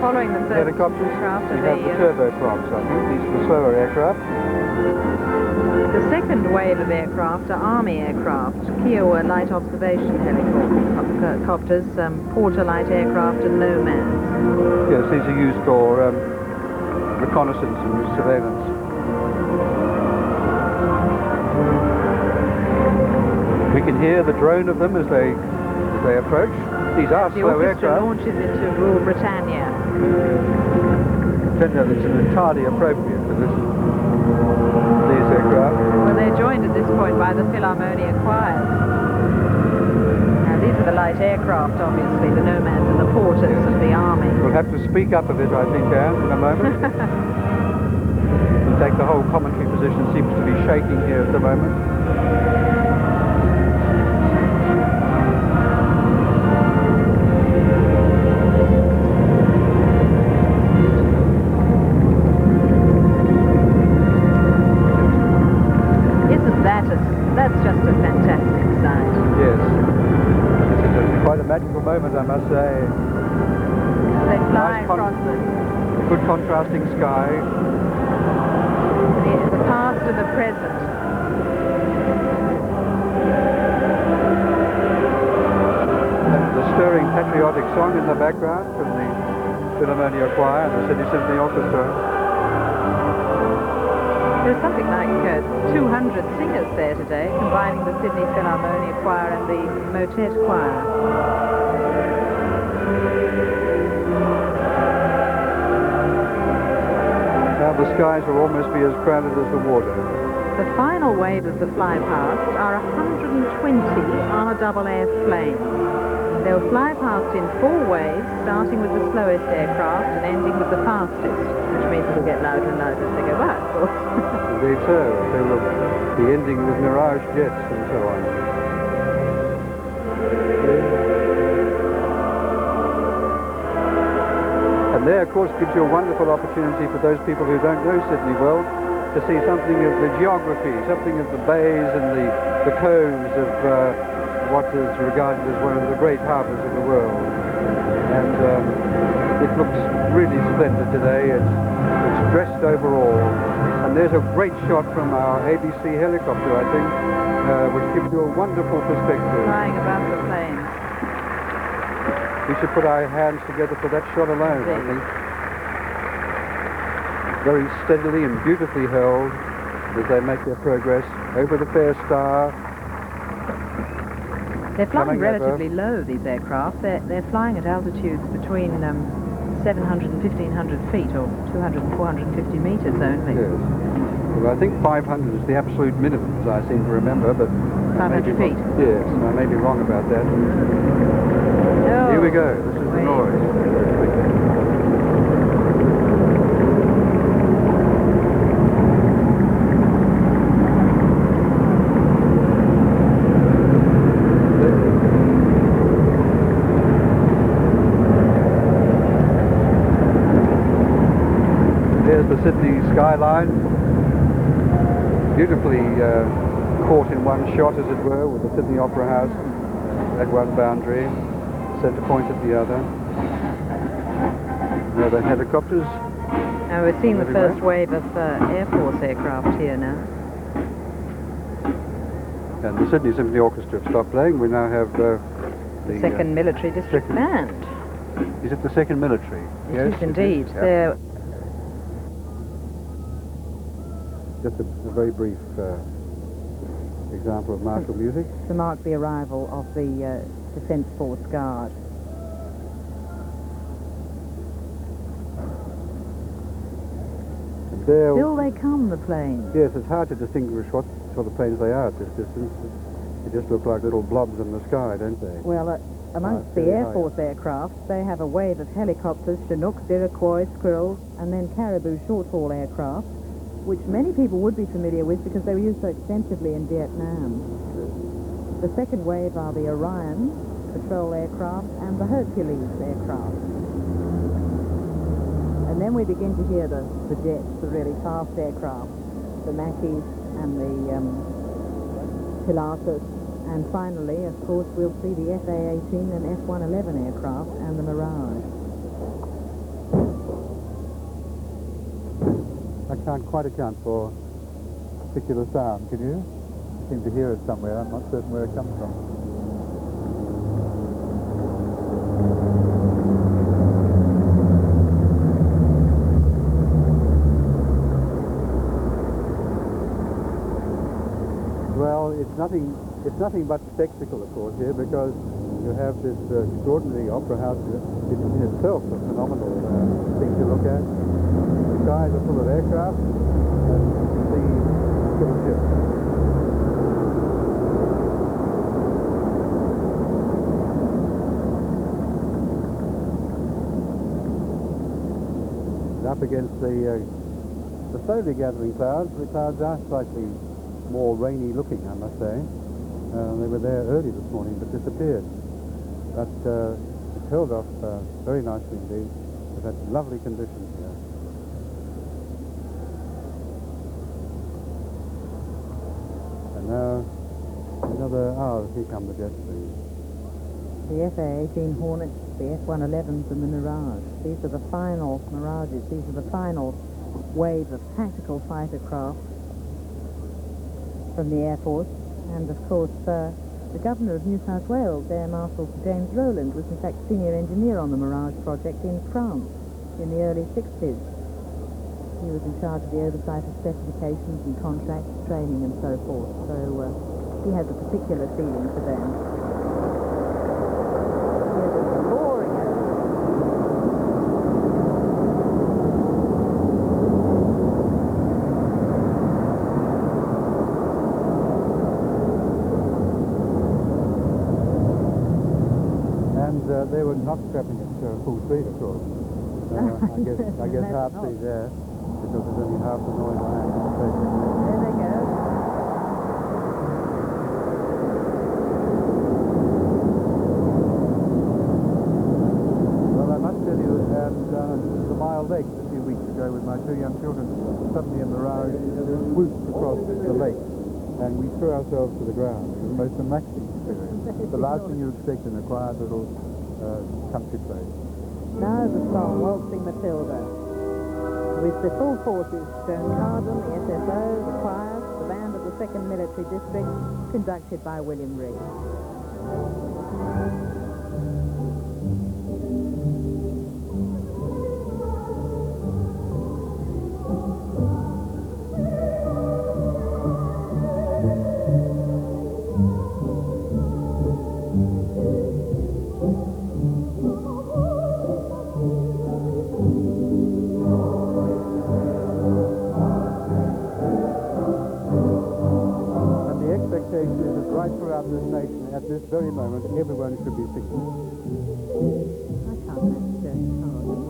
Speaker 11: first
Speaker 10: helicopters,
Speaker 11: aircraft
Speaker 10: we have the turboprops, I think. These are the slower aircraft.
Speaker 11: The second wave of aircraft are Army aircraft, Kiowa light observation helicopters, Porter light aircraft and Nomads.
Speaker 10: Yes, these are used for reconnaissance and surveillance. We can hear the drone of them as they approach. These are slow aircraft.
Speaker 11: The launches into Rule Britannia.
Speaker 10: That's entirely appropriate for these aircraft.
Speaker 11: Well, they're joined at this point by the Philharmonia choirs. Now, these are the light aircraft, obviously, the Nomads and the Porters of the Army.
Speaker 10: We'll have to speak up a bit, I think, Anne, in a moment. In fact, the whole commentary position seems to be shaking here at the moment.
Speaker 11: That's just a fantastic sight.
Speaker 10: Yes. This is quite a magical moment, I must say.
Speaker 11: They fly across the
Speaker 10: good contrasting sky.
Speaker 11: The past and the present.
Speaker 10: And the stirring patriotic song in the background from the Philharmonia Choir and the Sydney Symphony Orchestra.
Speaker 11: There's something like 200 singers there today, combining the Sydney Philharmonia Choir and the Motet Choir.
Speaker 10: Now the skies will almost be as crowded as the water.
Speaker 11: The final wave of the fly past are 120 RAAF planes. They'll fly past in 4 waves, starting with the slowest aircraft and ending with the fastest, which means it'll get louder and louder as they go by, of course.
Speaker 10: Indeed so. They will be ending with Mirage jets and so on. And there, of course, gives you a wonderful opportunity for those people who don't know Sydney well to see something of the geography, something of the bays and the coves of what is regarded as one of the great harbours of the world. And it looks really splendid today. It's dressed overall. And there's a great shot from our ABC helicopter, I think, which gives you a wonderful perspective.
Speaker 11: Flying above the planes.
Speaker 10: We should put our hands together for that shot alone, I think. Very steadily and beautifully held as they make their progress over the fair star.
Speaker 11: They're flying relatively low, these aircraft. They're flying at altitudes between 700 and 1,500 feet, or 200 and 450 meters only.
Speaker 10: Yes. Well, I think 500 is the absolute minimum, as I seem to remember, but...
Speaker 11: 500 feet?
Speaker 10: Yes, I may be wrong about that.
Speaker 11: No.
Speaker 10: Here we go. This is the noise. The Sydney skyline, beautifully caught in one shot, as it were, with the Sydney Opera House at one boundary, centre point at the other. There are the helicopters.
Speaker 11: Now we're seeing the first wave of Air Force aircraft here now.
Speaker 10: And the Sydney Symphony Orchestra have stopped playing. We now have the
Speaker 11: second military district band.
Speaker 10: Is it the second military?
Speaker 11: Yes, indeed. They're
Speaker 10: just a very brief example of martial music.
Speaker 11: To mark the arrival of the Defence Force Guard. Still they come, the planes.
Speaker 10: Yes, it's hard to distinguish what sort of planes they are at this distance. They just look like little blobs in the sky, don't they?
Speaker 11: Well, amongst the Air Force aircraft, they have a wave of helicopters, Chinooks, Iroquois, Squirrels, and then Caribou short-haul aircraft, which many people would be familiar with because they were used so extensively in Vietnam. The second wave are the Orion patrol aircraft and the Hercules aircraft. And then we begin to hear the jets, the really fast aircraft, the Mackeys and the Pilatus. And finally, of course, we'll see the FA-18 and F-111 aircraft and the Mirage.
Speaker 10: I can't quite account for particular sound, can you? I seem to hear it somewhere. I'm not certain where it comes from. Well, it's nothing but spectacle, of course, here, because you have this extraordinary opera house. It's in itself a phenomenal thing to look at. The skies are full of aircraft and the sea full of ships. And up against the slowly gathering clouds, the clouds are slightly more rainy looking, I must say. They were there early this morning but disappeared. But it's held off very nicely indeed. We've had lovely conditions here. And now another, here come the jets.
Speaker 11: The FA-18 Hornets, the F-111s and the Mirage. These are the final Mirages. These are the final wave of tactical fighter craft from the Air Force. And of course, the Governor of New South Wales, Air Marshal James Rowland, was in fact senior engineer on the Mirage project in France in the early 60s. He was in charge of the oversight of specifications and contracts, training and so forth. So he has a particular feeling for them. Here's a roaring
Speaker 10: they were not scrapping at full speed, of course. I guess half speed there, because there's only half the noise I anticipate.
Speaker 11: There they go.
Speaker 10: Well, I must tell you, the Mile Lake a few weeks ago with my two young children, suddenly a Mirage threw ourselves to the ground. It was the most amazing experience. The last thing you expect in a quiet little country place.
Speaker 11: Now the song, Waltzing Matilda, with the full forces, Joan Carden, the SSO, the choirs, the band of the 2nd Military District, conducted by William Riggs.
Speaker 10: Right throughout this nation, at this very moment, everyone should be singing.
Speaker 11: I can't match Joan Carden.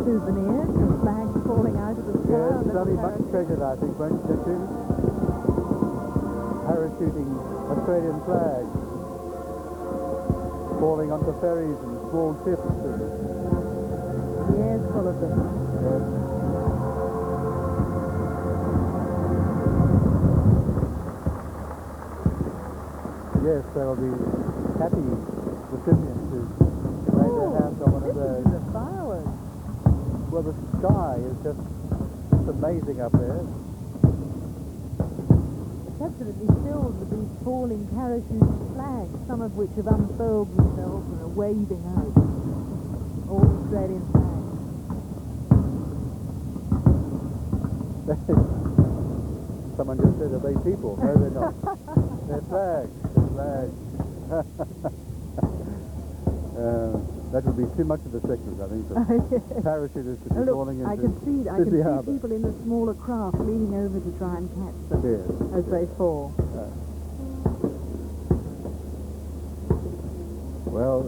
Speaker 11: Souvenirs and flags falling out of the sky.
Speaker 10: Yes, they'll be much treasured, I think, won't they, too? Parachuting Australian flags, falling onto ferries and small ships.
Speaker 11: Yes, full of them.
Speaker 10: Yes. Yes, they'll be happy recipients who made their hands on one of those.
Speaker 11: The fireworks.
Speaker 10: Well, the sky is just amazing up there.
Speaker 11: It's absolutely filled with these falling parachute flags, some of which have unfurled themselves and are waving out. All Australian flags.
Speaker 10: Someone just said, are they people? No, they're not. They're flags. They're flags. That would be too much of a second, I think. The parachuters to be falling into
Speaker 11: I can see people in the smaller craft leaning over to try and catch them as they fall.
Speaker 10: Well,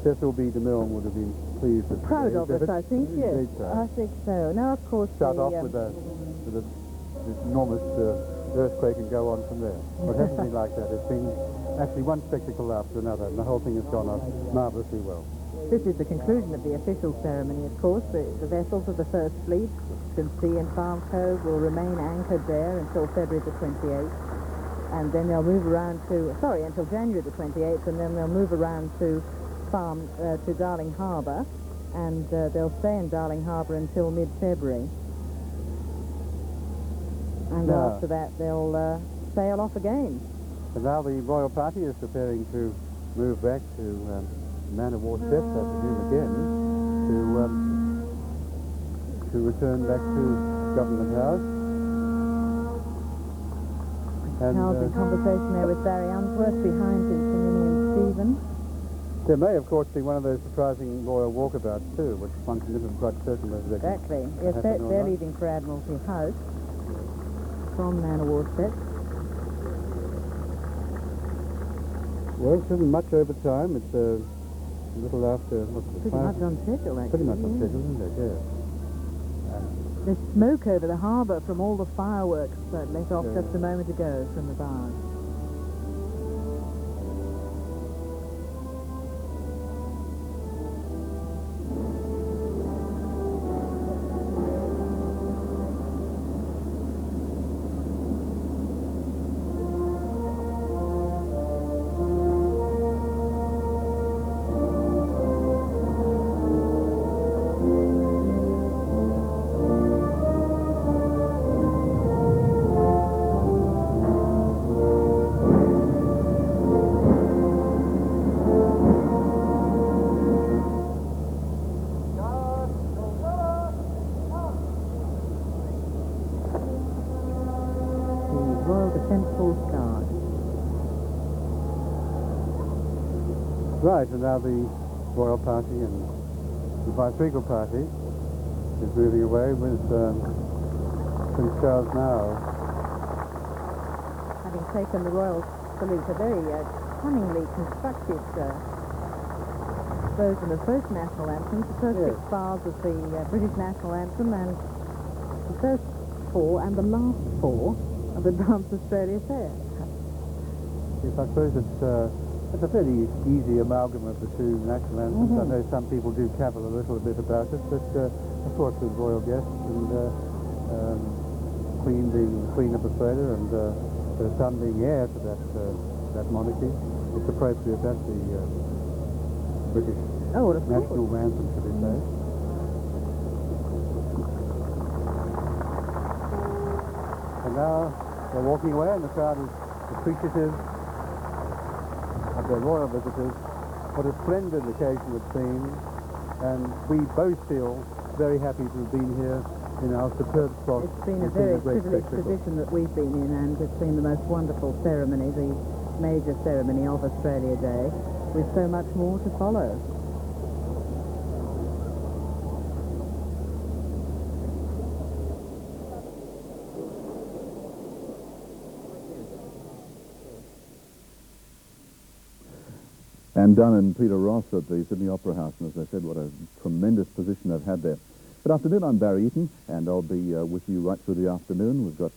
Speaker 10: Cecil B. DeMille would have been pleased.
Speaker 11: Proud of us, I think, yes. I think so. Now, of course,
Speaker 10: start off with an enormous earthquake and go on from there. But it hasn't been like that. It's been actually one spectacle after another, and the whole thing has gone off marvellously well.
Speaker 11: This is the conclusion of the official ceremony, of course. The vessels of the First Fleet, Sea and Farm Cove, will remain anchored there until February the 28th. And then they'll move around to, until January the 28th, and then they'll move around to Darling Harbour, and they'll stay in Darling Harbour until mid-February. And after that, they'll sail off again.
Speaker 10: And now the royal party is preparing to move back to Man of War Steps, I presume again, to return back to Government House.
Speaker 11: And Charles in conversation there with Barry Unsworth behind his Dominion Stephen.
Speaker 10: There may, of course, be one of those surprising royal walkabouts too, which one can never be quite certain whether they
Speaker 11: exactly. Yes, they're leaving for Admiralty House from Man of War Steps.
Speaker 10: Well, it isn't much over time. It's a little after...
Speaker 11: Pretty much on schedule, actually.
Speaker 10: Pretty much on schedule, isn't it? Yes.
Speaker 11: There's smoke over the harbour from all the fireworks that let off just a moment ago from the barge.
Speaker 10: Right, and now the royal party and the vice-regal party is moving away with Prince Charles now.
Speaker 11: Having taken the royal salute, a very cunningly constructed version of both national anthems, the first 6 bars of the British national anthem and the first 4 and the last 4 of Advance Australia Fair.
Speaker 10: Yes, I suppose it's a fairly easy amalgam of the two national anthems. I know some people do cavil a little bit about it, but of course with royal guests and Queen being Queen of Australia and her son being heir to that monarchy, it's appropriate that the British national anthem should be played. And now they're walking away and the crowd is appreciative of their royal visitors. What a splendid occasion it's been, and we both feel very happy to have been here in our superb spot.
Speaker 11: It's been a very privileged position that we've been in, and it's been the most wonderful ceremony, the major ceremony of Australia Day, with so much more to follow.
Speaker 12: And Dunn and Peter Ross at the Sydney Opera House, and as I said, what a tremendous position they've had there. Good afternoon, I'm Barry Eaton, and I'll be with you right through the afternoon. We've got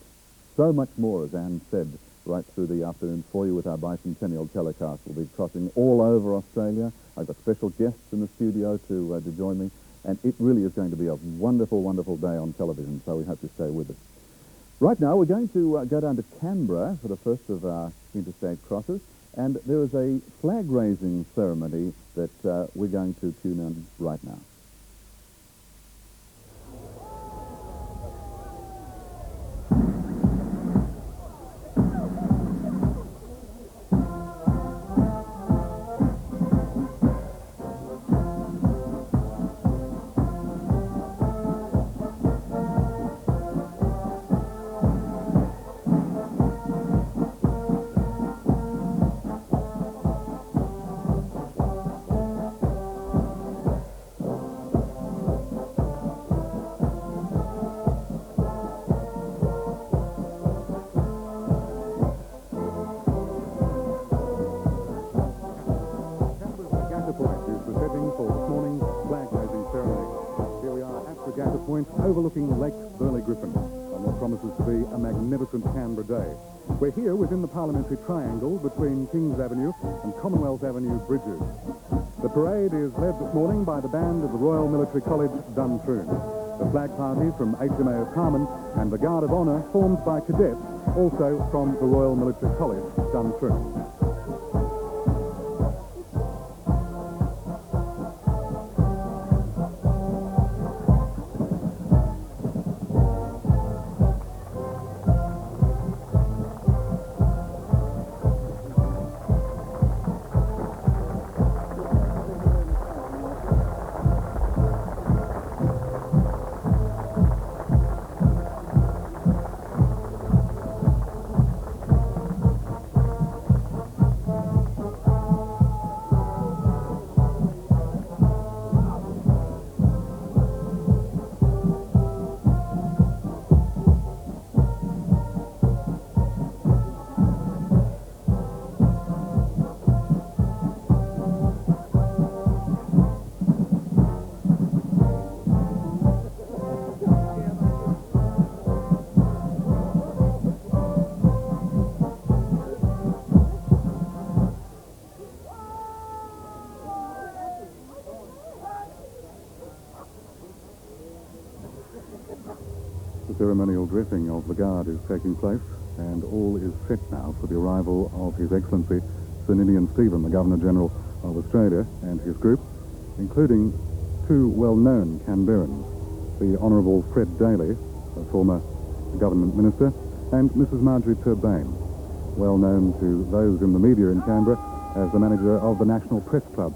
Speaker 12: so much more, as Anne said, right through the afternoon for you with our Bicentennial telecast. We'll be crossing all over Australia. I've got special guests in the studio to join me, and it really is going to be a wonderful, wonderful day on television, so we hope you stay with us. Right now, we're going to go down to Canberra for the first of our interstate crosses. And there is a flag-raising ceremony that we're going to tune in right now. point overlooking Lake Burley Griffin on what promises to be a magnificent Canberra day. We're here within the Parliamentary Triangle between Kings Avenue and Commonwealth Avenue bridges. The parade is led this morning by the band of the Royal Military College, Duntroon, the flag party from HMAS Carman, and the Guard of Honour formed by cadets, also from the Royal Military College, Duntroon. The ceremonial dressing of the Guard is taking place, and all is set now for the arrival of His Excellency Sir Ninian Stephen, the Governor-General of Australia, and his group, including two well-known Canberrans, the Honourable Fred Daly, a former government minister, and Mrs. Marjorie Turbain, well known to those in the media in Canberra as the manager of the National Press Club.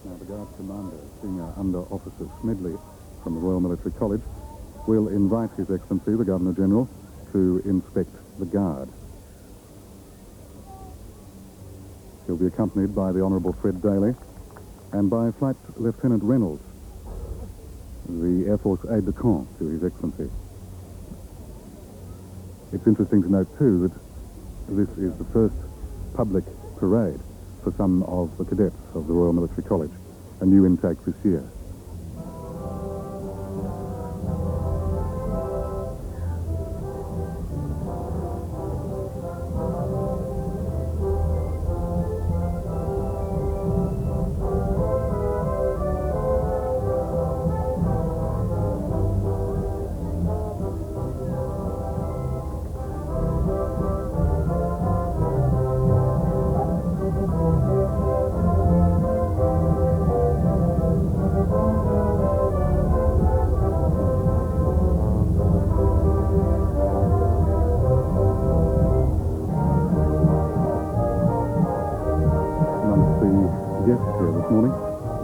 Speaker 12: Now, the Guard Commander, Senior Under Officer Smedley from the Royal Military College, will invite His Excellency, the Governor-General, to inspect the Guard. He'll be accompanied by the Honourable Fred Daly and by Flight Lieutenant Reynolds, the Air Force aide-de-camp to His Excellency. It's interesting to note, too, that this is the first public parade for some of the cadets of the Royal Military College, a new intake this year.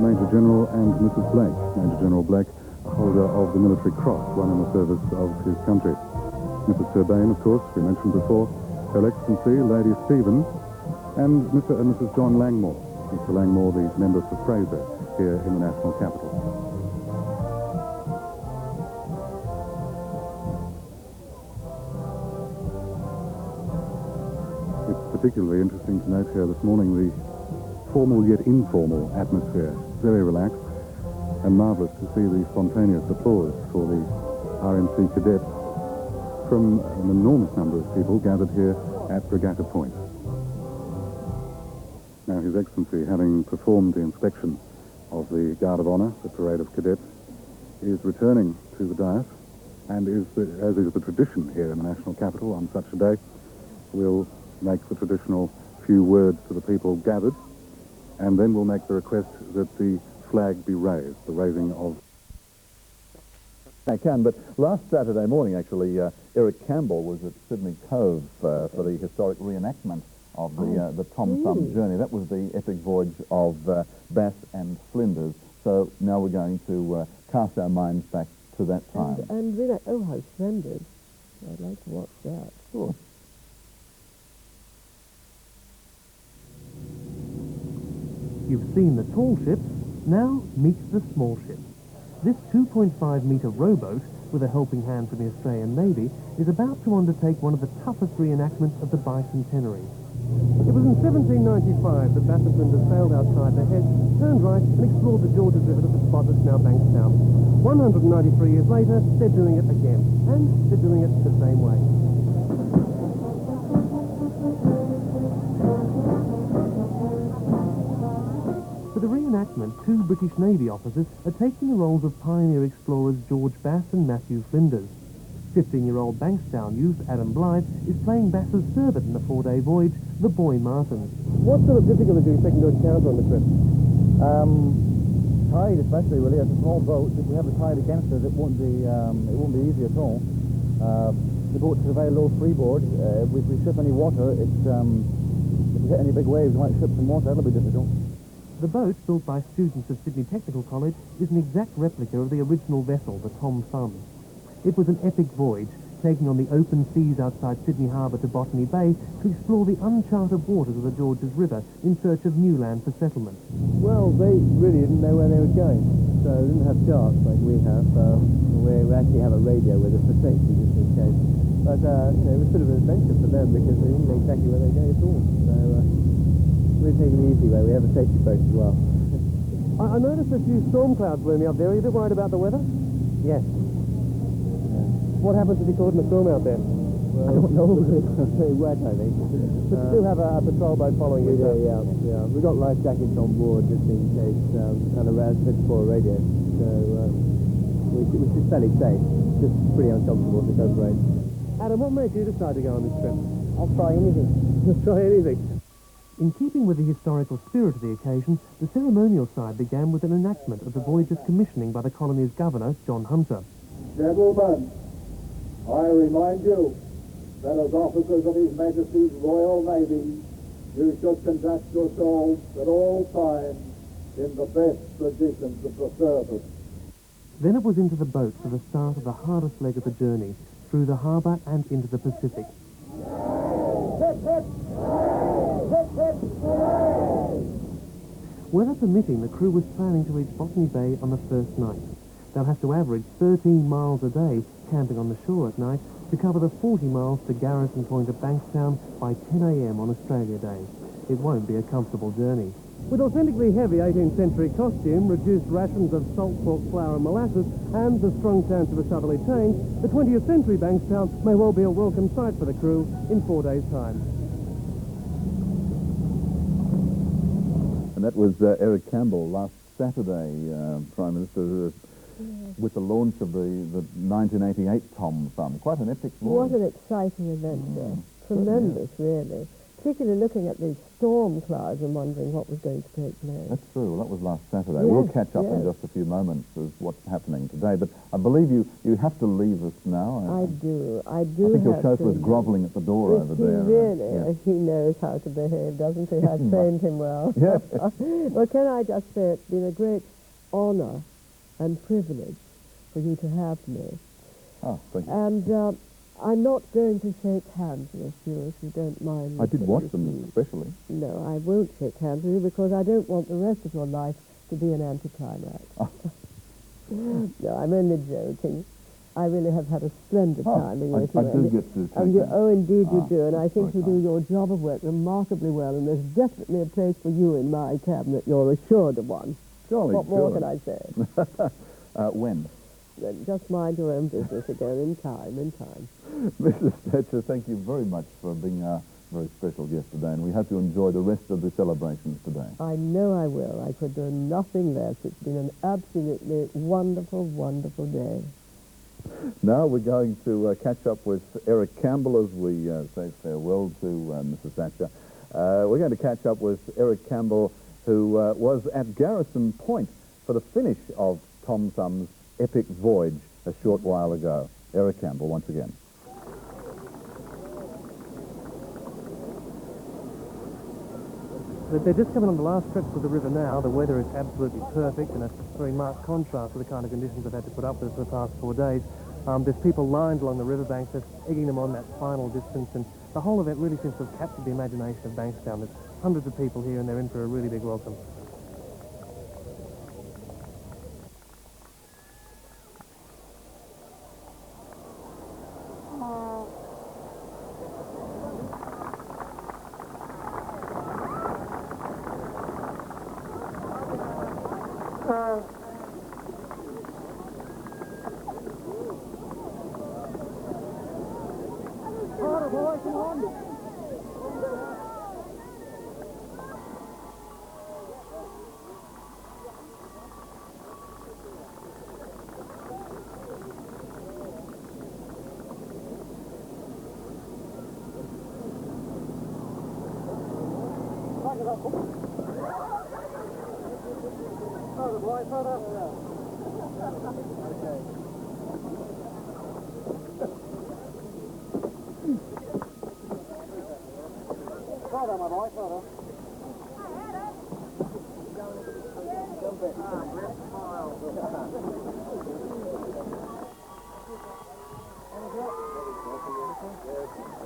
Speaker 12: Major General and Mrs. Blake. Major General Blake, a holder of the Military Cross, won in the service of his country. Mrs. Turbain, of course, we mentioned before, Her Excellency, Lady Stephen, and Mr. and Mrs. John Langmore. Mr. Langmore, the member for Fraser, here in the National Capital. It's particularly interesting to note here this morning the formal yet informal atmosphere, very relaxed, and marvellous to see the spontaneous applause for the RMC cadets from an enormous number of people gathered here at Regatta Point. Now, His Excellency, having performed the inspection of the Guard of Honour, the parade of cadets, is returning to the dais
Speaker 10: And as is the tradition here in the National Capital on such a day, we'll make the traditional few words to the people gathered, and then we'll make the request that the flag be raised, the raising of...
Speaker 12: I can, but last Saturday morning, actually, Eric Campbell was at Sydney Cove for the historic reenactment of the Tom Thumb journey. That was the epic voyage of Bass and Flinders. So now we're going to cast our minds back to that time.
Speaker 13: And really, oh, how splendid. I'd like to watch that.
Speaker 12: Sure.
Speaker 14: You've seen the tall ships, now meet the small ships. This 2.5-metre rowboat, with a helping hand from the Australian Navy, is about to undertake one of the toughest reenactments of the Bicentenary. It was in 1795 that Bass and Flinders sailed outside the head, turned right and explored the Georges River to the spot that's now Bankstown. 193 years later, they're doing it again, and they're doing it the same way. For the reenactment, two British Navy officers are taking the roles of pioneer explorers George Bass and Matthew Flinders. 15-year-old Bankstown youth Adam Blythe is playing Bass's servant in the 4-day voyage, the Boy Martin. What sort of difficulty do you think you'd encounter on the trip?
Speaker 15: Tide, especially, really. It's a small boat. If we have the tide against us, it won't be easy at all. The boat's a very low freeboard. If we ship any water, if we hit any big waves, we might ship some water. That'll be difficult.
Speaker 14: The boat, built by students of Sydney Technical College, is an exact replica of the original vessel, the Tom Thumb. It was an epic voyage, taking on the open seas outside Sydney Harbour to Botany Bay to explore the uncharted waters of the Georges River in search of new land for settlement.
Speaker 15: Well, they really didn't know where they were going, so they didn't have charts like we have. We actually have a radio with us for safety, just in case. But, it was sort of an adventure for them because they didn't know exactly where they were going at all. So, we're taking the easy way. We have a safety boat as well.
Speaker 14: I noticed a few storm clouds looming up there. Are you a bit worried about the weather?
Speaker 15: Yes.
Speaker 14: What happens if you're caught in a storm out there?
Speaker 15: Well, I don't know. It's very wet, I think.
Speaker 14: But you do have a patrol boat following you.
Speaker 15: Yeah. We've got life jackets on board just in case, and a for a radio. So which is fairly safe. Just pretty uncomfortable if it does rain.
Speaker 14: Adam, what made you decide to go on this trip?
Speaker 15: I'll try anything.
Speaker 14: Try anything. In keeping with the historical spirit of the occasion, the ceremonial side began with an enactment of the voyage's commissioning by the colony's governor, John Hunter.
Speaker 16: Gentlemen, I remind you that as officers of His Majesty's Royal Navy, you should conduct yourselves at all times in the best traditions of the service.
Speaker 14: Then it was into the boat for the start of the hardest leg of the journey, through the harbour and into the Pacific. Weather permitting, the crew was planning to reach Botany Bay on the first night. They'll have to average 13 miles a day, camping on the shore at night, to cover the 40 miles to Garrison Point at Bankstown by 10 a.m. on Australia Day. It won't be a comfortable journey. With authentically heavy 18th century costume, reduced rations of salt pork flour and molasses, and the strong chance of a southerly change, the 20th century Bankstown may well be a welcome sight for the crew in 4 days' time.
Speaker 12: And that was Eric Campbell last Saturday, Prime Minister, with the launch of the 1988 Tom Thumb. Quite an epic voyage.
Speaker 13: What an exciting adventure. Tremendous, really. Particularly looking at these storm clouds and wondering what was going to take place.
Speaker 12: That's true. Well, that was last Saturday.
Speaker 13: Yes,
Speaker 12: We'll catch up in just a few moments as what's happening today. But I believe you have to leave us now.
Speaker 13: I do.
Speaker 12: I think your chauffeur is grovelling at the door over there.
Speaker 13: Really?
Speaker 12: Yes.
Speaker 13: He knows how to behave, doesn't he? I've trained him well.
Speaker 12: Yes.
Speaker 13: Well, can I just say it's been a great honour and privilege for you to have me.
Speaker 12: Oh, thank you.
Speaker 13: And I'm not going to shake hands with you, if you don't mind.
Speaker 12: I did watch them, especially.
Speaker 13: No, I won't shake hands with you because I don't want the rest of your life to be an anticlimax.
Speaker 12: Oh.
Speaker 13: No, I'm only joking. I really have had a splendid time being with you.
Speaker 12: I do get to
Speaker 13: and indeed you do, and I think you do your job of work remarkably well, and there's definitely a place for you in my cabinet. You're assured of one.
Speaker 12: Jolly
Speaker 13: what more can I say?
Speaker 12: When?
Speaker 13: Then just mind your own business again, in time.
Speaker 12: Mrs. Thatcher, thank you very much for being a very special guest today, and we hope you enjoy the rest of the celebrations today.
Speaker 13: I know I will. I could do nothing less. It's been an absolutely wonderful, wonderful day.
Speaker 12: Now we're going to catch up with Eric Campbell as we say farewell to Mrs. Thatcher. We're going to catch up with Eric Campbell, who was at Garrison Point for the finish of Tom Thumb's epic voyage a short while ago. Eric Campbell once again.
Speaker 14: They're just coming on the last stretch of the river now. The weather is absolutely perfect and a very marked contrast to the kind of conditions they've had to put up with for the past 4 days. There's people lined along the riverbanks, just egging them on that final distance, and the whole event really seems to have captured the imagination of Bankstown. There's hundreds of people here and they're in for a really big welcome.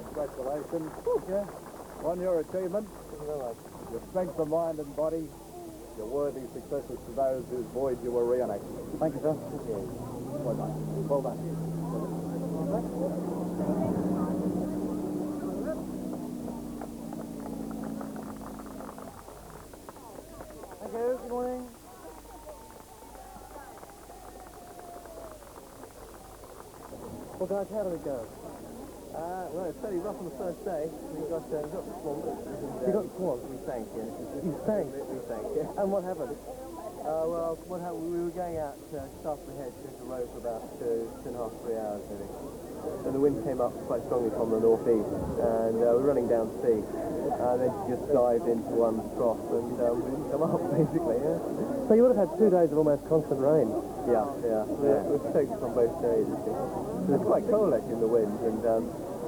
Speaker 16: Congratulations on your achievement. Your strength of mind and body, your worthy successors to those whose voyage you were reenacting. Thank you, sir. Well done. Well done. Thank you. Good morning.
Speaker 14: Well, guys, how did it go? Well, it's fairly rough on the first day. We got swamped. You got swamped? We sank, yeah. You sank? We sank, yeah. And what happened? Well, what happened? We were going out just off the head, just a row for about 2.5, 3 hours, maybe. And the wind came up quite strongly from the northeast, and we were running down sea. And then she just dived into one trough, and we didn't come up, basically, yeah. So you would have had 2 days of almost constant rain? Yeah. It was soaked on both days, you see. It was quite cold, actually, in the wind, and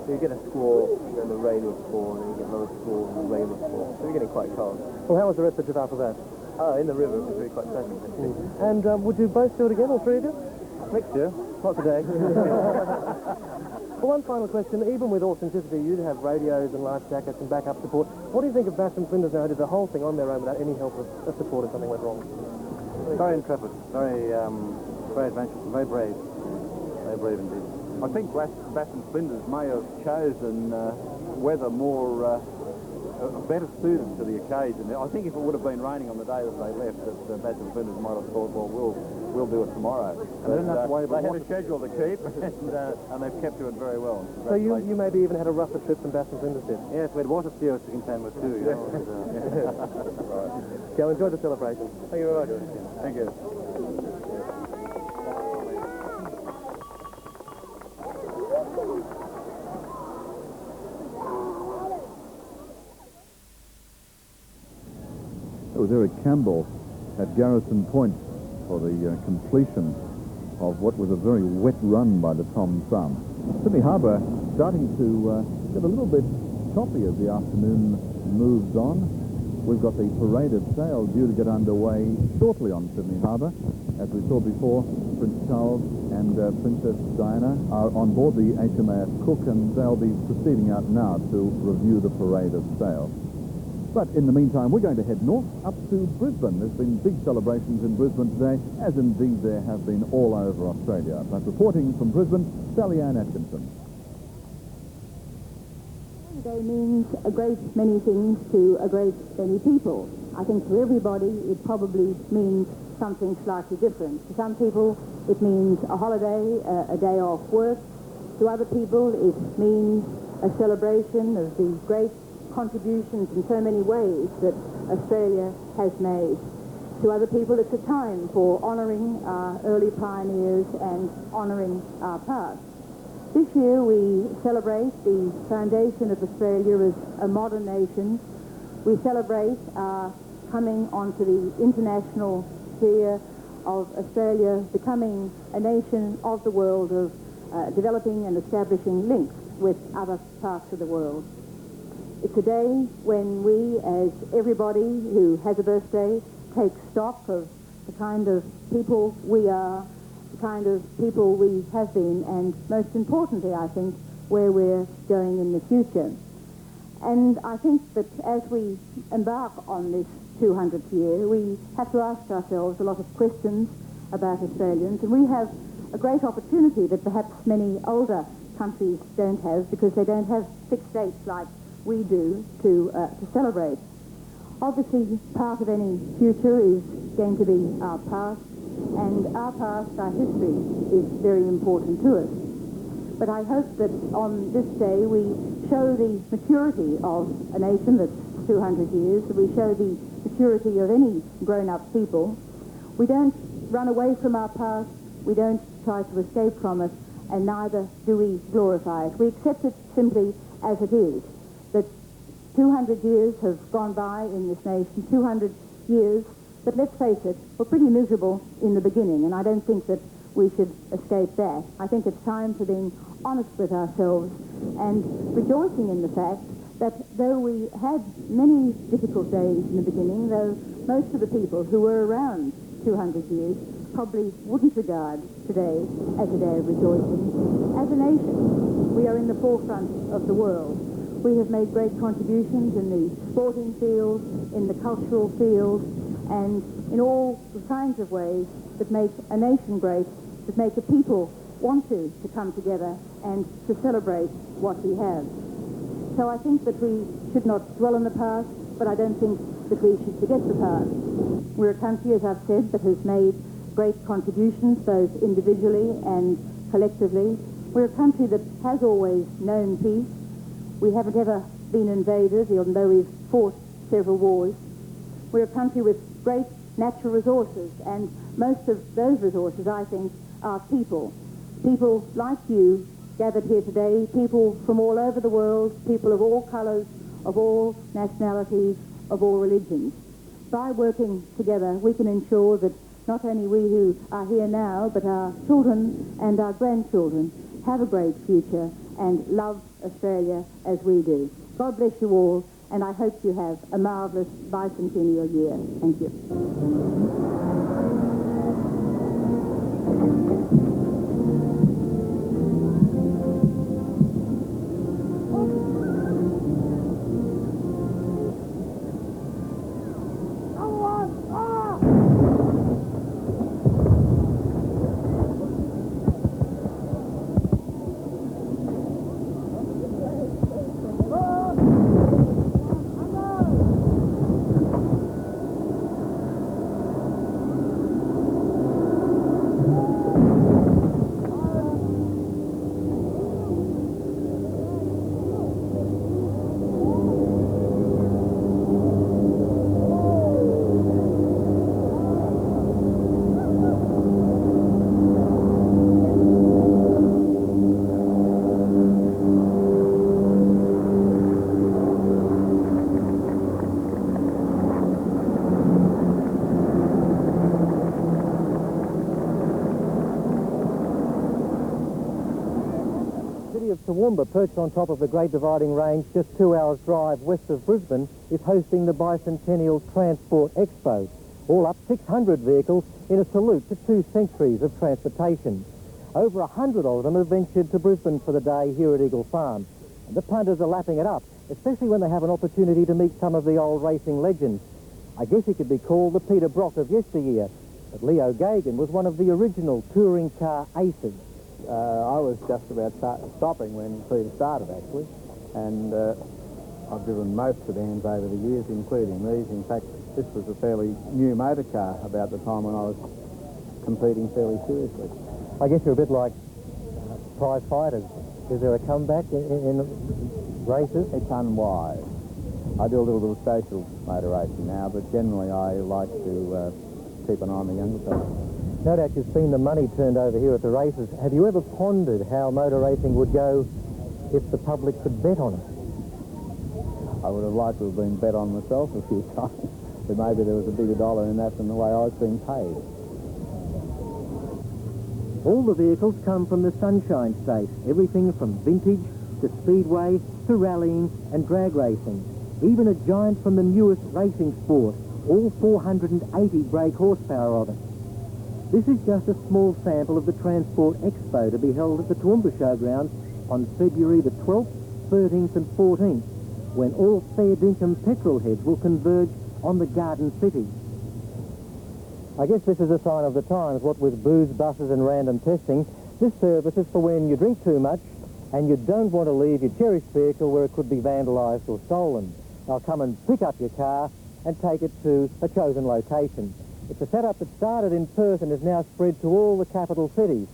Speaker 14: you get a squall, and then the rain would fall, and you get another squall, and the rain would fall. So you're getting quite cold. Well, how was the rest of the trip after that? In the river, it was really quite pleasant, actually. And would you both do it again, all 3 of you? Next year. Not today. Well, one final question. Even with authenticity, you'd have radios and life jackets and backup support. What do you think of Bass and Flinders now, who did the whole thing on their own without any help of support if something went wrong?
Speaker 10: Very intrepid, very adventurous, very brave. Very brave indeed. I think Bass and Flinders may have chosen weather more better suited to the occasion. I think if it would have been raining on the day that they left, that Bass and Flinders might have thought, well, we'll do it tomorrow. And they didn't have to worry about they had a schedule to keep, and they've kept to it very well.
Speaker 14: So you maybe even had a rougher trip than Bass and Flinders did?
Speaker 10: Yes, we had water steers to contend with too. You know,
Speaker 14: Go enjoy the celebration. Thank you very much.
Speaker 10: Thank you.
Speaker 12: It was Eric Campbell at Garrison Point for the completion of what was a very wet run by the Tom Thumb. Sydney Harbour starting to get a little bit choppy as the afternoon moves on. We've got the parade of sail due to get underway shortly on Sydney Harbour. As we saw before, Prince Charles and Princess Diana are on board the HMAS Cook, and they'll be proceeding out now to review the parade of sail. But in the meantime, we're going to head north up to Brisbane. There's been big celebrations in Brisbane today, as indeed there have been all over Australia. But reporting from Brisbane, Sally Ann Atkinson.
Speaker 17: Day means a great many things to a great many people. I think for everybody it probably means something slightly different. To some people it means a holiday, a day off work. To other people it means a celebration of the great contributions in so many ways that Australia has made. To other people, it's a time for honouring our early pioneers and honouring our past. This year we celebrate the foundation of Australia as a modern nation. We celebrate our coming onto the international sphere of Australia becoming a nation of the world, of developing and establishing links with other parts of the world. It's a day when we, as everybody who has a birthday, take stock of the kind of people we are, the kind of people we have been, and most importantly, I think, where we're going in the future. And I think that as we embark on this 200th year, we have to ask ourselves a lot of questions about Australians, and we have a great opportunity that perhaps many older countries don't have, because they don't have fixed dates like we do to celebrate. Obviously, part of any future is going to be our past, and our past, our history, is very important to us. But I hope that on this day we show the maturity of a nation that's 200 years, that we show the maturity of any grown-up people. We don't run away from our past, we don't try to escape from it, and neither do we glorify it. We accept it simply as it is, that 200 years have gone by in this nation, 200 years, but let's face it, we're pretty miserable in the beginning, and I don't think that we should escape that. I think it's time for being honest with ourselves and rejoicing in the fact that though we had many difficult days in the beginning, though most of the people who were around 200 years probably wouldn't regard today as a day of rejoicing, as a nation, we are in the forefront of the world. We have made great contributions in the sporting field, in the cultural field, and in all the kinds of ways that make a nation great, that make a people want to come together and to celebrate what we have. So I think that we should not dwell on the past, but I don't think that we should forget the past. We're a country, as I've said, that has made great contributions, both individually and collectively. We're a country that has always known peace. We haven't ever been invaded, even though we've fought several wars. We're a country with great natural resources, and most of those resources, I think, are people. People like you gathered here today, people from all over the world, people of all colours, of all nationalities, of all religions. By working together, we can ensure that not only we who are here now, but our children and our grandchildren have a great future and love Australia as we do. God bless you all, and I hope you have a marvellous bicentennial year. Thank you.
Speaker 14: Toowoomba, perched on top of the Great Dividing Range, just 2 hours' drive west of Brisbane, is hosting the Bicentennial Transport Expo. All up 600 vehicles in a salute to 2 centuries of transportation. Over 100 of them have ventured to Brisbane for the day here at Eagle Farm. And the punters are lapping it up, especially when they have an opportunity to meet some of the old racing legends. I guess he could be called the Peter Brock of yesteryear, but Leo Gagan was one of the original touring car aces.
Speaker 4: I was just about stopping when Peter started, actually, and I've driven most sedans over the years, including these. In fact, this was a fairly new motor car about the time when I was competing fairly seriously.
Speaker 14: I guess you're a bit like prize fighters. Is there a comeback in races?
Speaker 4: It's unwise. I do a little bit of social motor racing now, but generally I like to
Speaker 15: keep an eye on the younger fellas. No doubt you've seen the money turned over here at the races. Have you ever pondered how motor racing would go if the public could bet on it?
Speaker 4: I would have liked to have been bet on myself a few times, but maybe there was a bigger dollar in that than the way I was being paid.
Speaker 15: All the vehicles come from the Sunshine State, everything from vintage to speedway to rallying and drag racing. Even a giant from the newest racing sport, all 480 brake horsepower of it. This is just a small sample of the Transport Expo to be held at the Toowoomba Showgrounds on February the 12th, 13th and 14th, when all fair dinkum petrol heads will converge on the Garden City. I guess this is a sign of the times, what with booze, buses and random testing. This service is for when you drink too much and you don't want to leave your cherished vehicle where it could be vandalised or stolen. They'll come and pick up your car and take it to a chosen location. It's a setup that started in Perth and is now spread to all the capital cities.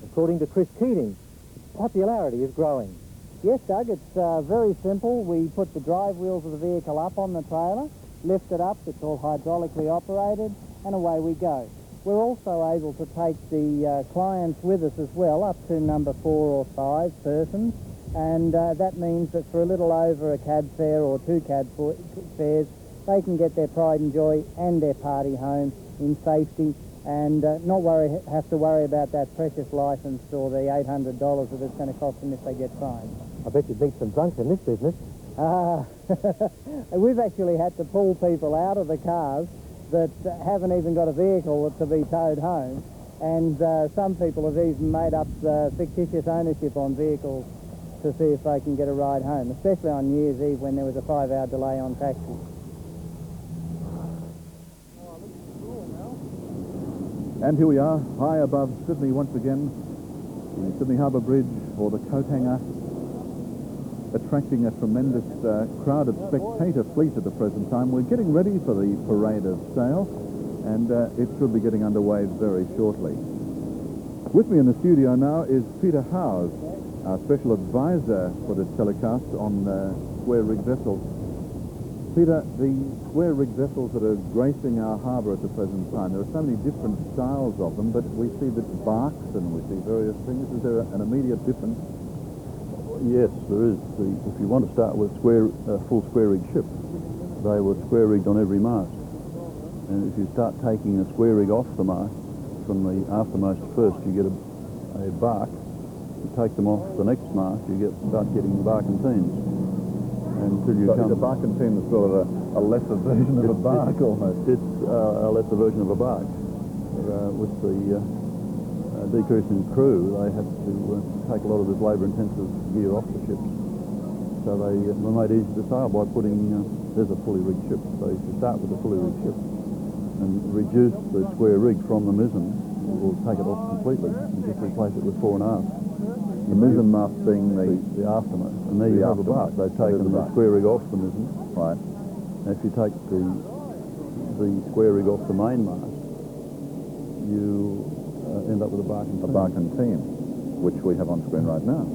Speaker 15: According to Chris Keating, its popularity is growing.
Speaker 18: Yes, Doug, it's very simple. We put the drive wheels of the vehicle up on the trailer, lift it up, it's all hydraulically operated, and away we go. We're also able to take the clients with us as well, up to number 4 or 5 persons, and that means that for a little over a cab fare or 2 cab fares, they can get their pride and joy and their party home in safety and not have to worry about that precious licence or the $800 that it's going to cost them if they get fined.
Speaker 15: I bet you'd meet some drunks in this business.
Speaker 18: We've actually had to pull people out of the cars that haven't even got a vehicle to be towed home, and some people have even made up fictitious ownership on vehicles to see if they can get a ride home, especially on New Year's Eve when there was a 5-hour delay on taxis.
Speaker 12: And here we are, high above Sydney once again, the Sydney Harbour Bridge, or the coat hanger, attracting a tremendous crowd of spectator fleet at the present time. We're getting ready for the parade of sail, and it should be getting underway very shortly. With me in the studio now is Peter Howes, our special advisor for this telecast on square rig vessels. Peter, the square rig vessels that are gracing our harbour at the present time, there are so many different styles of them, but we see that barks and we see various things. Is there an immediate difference?
Speaker 19: Yes, there is. If you want to start with full square rig ships, they were square rigged on every mast. And if you start taking a square rig off the mast, from the aftermost first, you get a bark. You take them off the next mast, you start getting barkentines. Until you come...
Speaker 12: The barkentine is sort of a lesser version of a bark, almost.
Speaker 19: It's a lesser version of a bark. With the decrease in crew, they had to take a lot of this labour-intensive gear off the ships. So they were made easy to sail by putting, there's a fully rigged ship, so you start with a fully rigged ship and reduce the square rig from the mizzen, or take it off completely and just replace it with fore and aft.
Speaker 12: The mizzen mast being
Speaker 19: the aftermost. And there you have a bark. They've taken the square rig off the mizzen.
Speaker 12: Right.
Speaker 19: And if you take the square rig off the main mast, you end up with a barkentine.
Speaker 12: A barkentine, which we have on screen right now.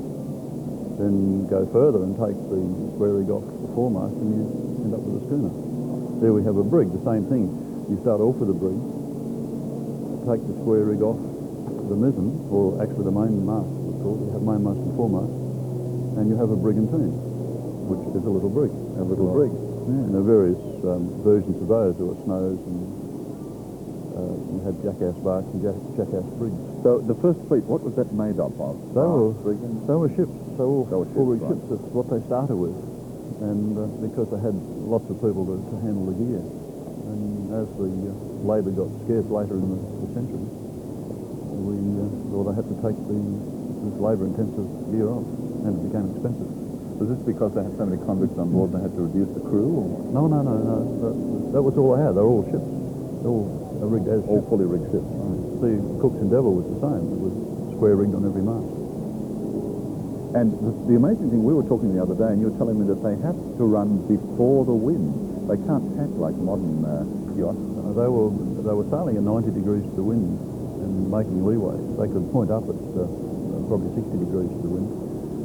Speaker 19: Then go further and take the square rig off the foremast and you end up with a schooner. There we have a brig, the same thing. You start off with a brig, take the square rig off the mizzen, or actually the main mast, it's called. You have main mast and foremast, and you have a brigantine, which is a little brig.
Speaker 12: A little brig.
Speaker 19: Yeah, and there are various versions of those. There were snows, and you had jackass barks and jackass brigs.
Speaker 12: So the first fleet, what was that made up of?
Speaker 19: They were ships. All rigged ships. That's what they started with. And because they had lots of people to handle the gear. And as the labour got scarce later in the century, they had to take this labour-intensive gear off, and it became expensive.
Speaker 12: Was this because they had so many convicts on board they had to reduce the crew? Or?
Speaker 19: No. That was all they had. They were all ships. All rigged as
Speaker 12: all
Speaker 19: ships.
Speaker 12: Fully rigged ships.
Speaker 19: Right. The Cook's Endeavour was the same. It was square rigged on every mast.
Speaker 12: And the amazing thing, we were talking the other day, and you were telling me that they have to run before the wind. They can't tack like modern yachts.
Speaker 19: They were sailing at 90 degrees to the wind and making leeway. They could point up at probably 60 degrees to the wind,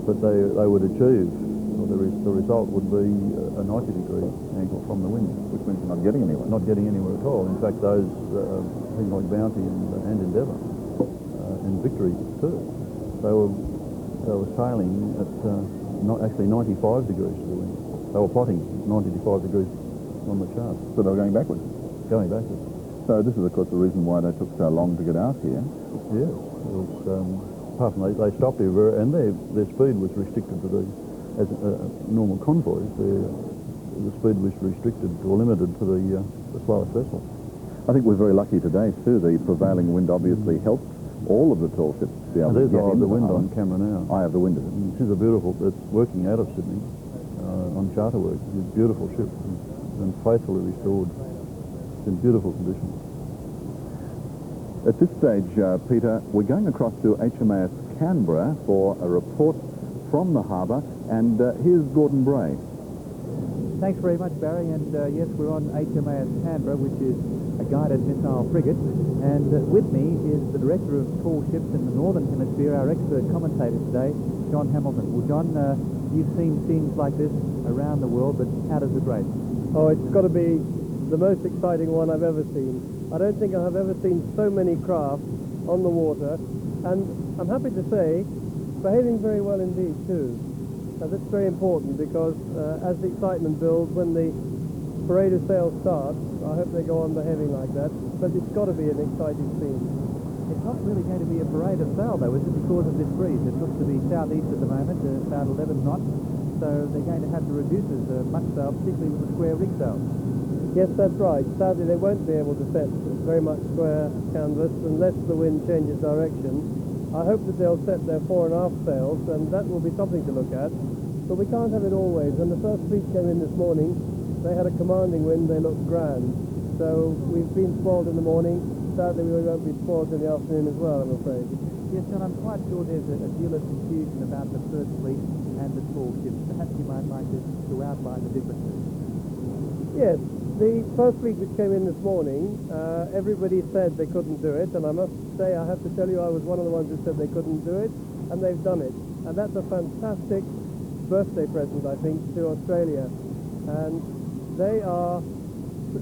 Speaker 19: but they would achieve Well, the result would be a 90-degree angle from the wind, which means you're not getting anywhere. Not getting anywhere at all. In fact, those things like Bounty and Endeavour, and Victory too, they were sailing at actually 95 degrees to the wind. They were plotting 95 degrees on the chart.
Speaker 12: So they were going backwards?
Speaker 19: Going backwards.
Speaker 12: So this is, of course, the reason why they took so long to get out here.
Speaker 19: Yes. It was, apart from they stopped here, and their speed was restricted to as normal convoys. The speed was restricted or limited to the slowest vessel.
Speaker 12: I think we're very lucky today, too. The prevailing wind obviously helped all of the tall ships to be able to get into
Speaker 19: the wind on camera now.
Speaker 12: I have the wind.
Speaker 19: This is a beautiful, it's working out of Sydney on charter work. It's a beautiful ship and faithfully restored. It's in beautiful condition.
Speaker 12: At this stage, Peter, we're going across to HMAS Canberra for a report from the harbour, and here's Gordon Bray.
Speaker 20: Thanks very much, Barry, and yes, we're on HMAS Canberra, which is a guided missile frigate, and with me is the director of tall ships in the Northern Hemisphere, our expert commentator today, John Hamilton. Well, John, you've seen scenes like this around the world, but how does it rate?
Speaker 21: Oh, it's got to be the most exciting one I've ever seen. I don't think I have ever seen so many craft on the water, and I'm happy to say, behaving very well indeed too. That's very important because as the excitement builds, when the parade of sails starts, I hope they go on behaving like that, but it's got to be an exciting scene.
Speaker 20: It's not really going to be a parade of sail though, is it, because of this breeze? It looks to be southeast at the moment, about 11 knots, so they're going to have to reduce as much sail, particularly with the square rig sail.
Speaker 21: Yes, that's right. Sadly, they won't be able to set very much square canvas unless the wind changes direction. I hope that they'll set their fore and aft sails, and that will be something to look at. But we can't have it always. When the first fleet came in this morning, they had a commanding wind, they looked grand. So we've been spoiled in the morning. Sadly, we won't be spoiled in the afternoon as well, I'm afraid.
Speaker 20: Yes, John, I'm quite sure there's a deal of confusion about the first fleet and the tall ships. Perhaps you might like to outline the differences.
Speaker 21: Yes, the first fleet which came in this morning, everybody said they couldn't do it, and I must say, I have to tell you, I was one of the ones who said they couldn't do it, and they've done it. And that's a fantastic birthday present, I think, to Australia. And they are,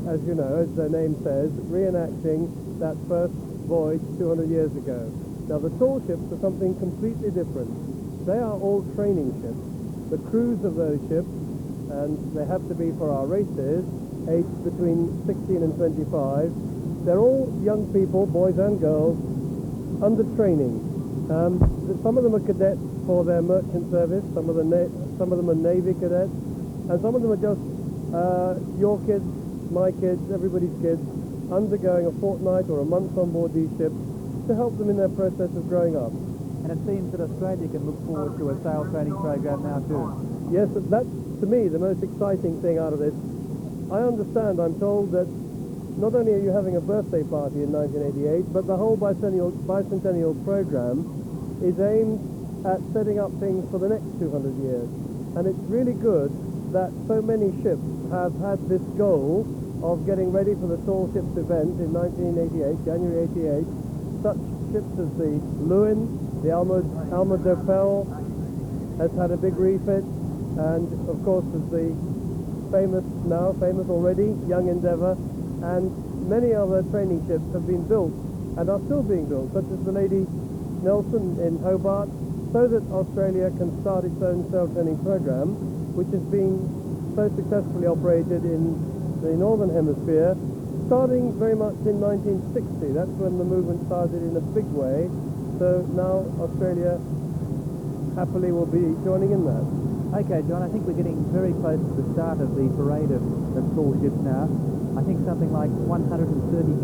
Speaker 21: as you know, as their name says, reenacting that first voyage 200 years ago. Now, the tall ships are something completely different. They are all training ships. The crews of those ships, and they have to be for our races, aged between 16 and 25. They're all young people, boys and girls, under training. Some of them are cadets for their merchant service, some of them are Navy cadets, and some of them are just your kids, my kids, everybody's kids, undergoing a fortnight or a month on board these ships to help them in their process of growing up.
Speaker 20: And it seems that Australia can look forward to a sail training program now too.
Speaker 21: Yes, that's, to me, the most exciting thing out of this. I understand, I'm told that not only are you having a birthday party in 1988, but the whole bicentennial program is aimed at setting up things for the next 200 years. And it's really good that so many ships have had this goal of getting ready for the Tall Ships event in 1988, January 88. Such ships as the Lewin, the Alma d'Opel has had a big refit, and of course there's the famous already, Young Endeavour, and many other training ships have been built and are still being built, such as the Lady Nelson in Hobart, so that Australia can start its own sail training program, which has been so successfully operated in the Northern Hemisphere, starting very much in 1960. That's when the movement started in a big way. So now Australia happily will be joining in that.
Speaker 20: Okay, John, I think we're getting very close to the start of the parade of tall ships now. I think something like 130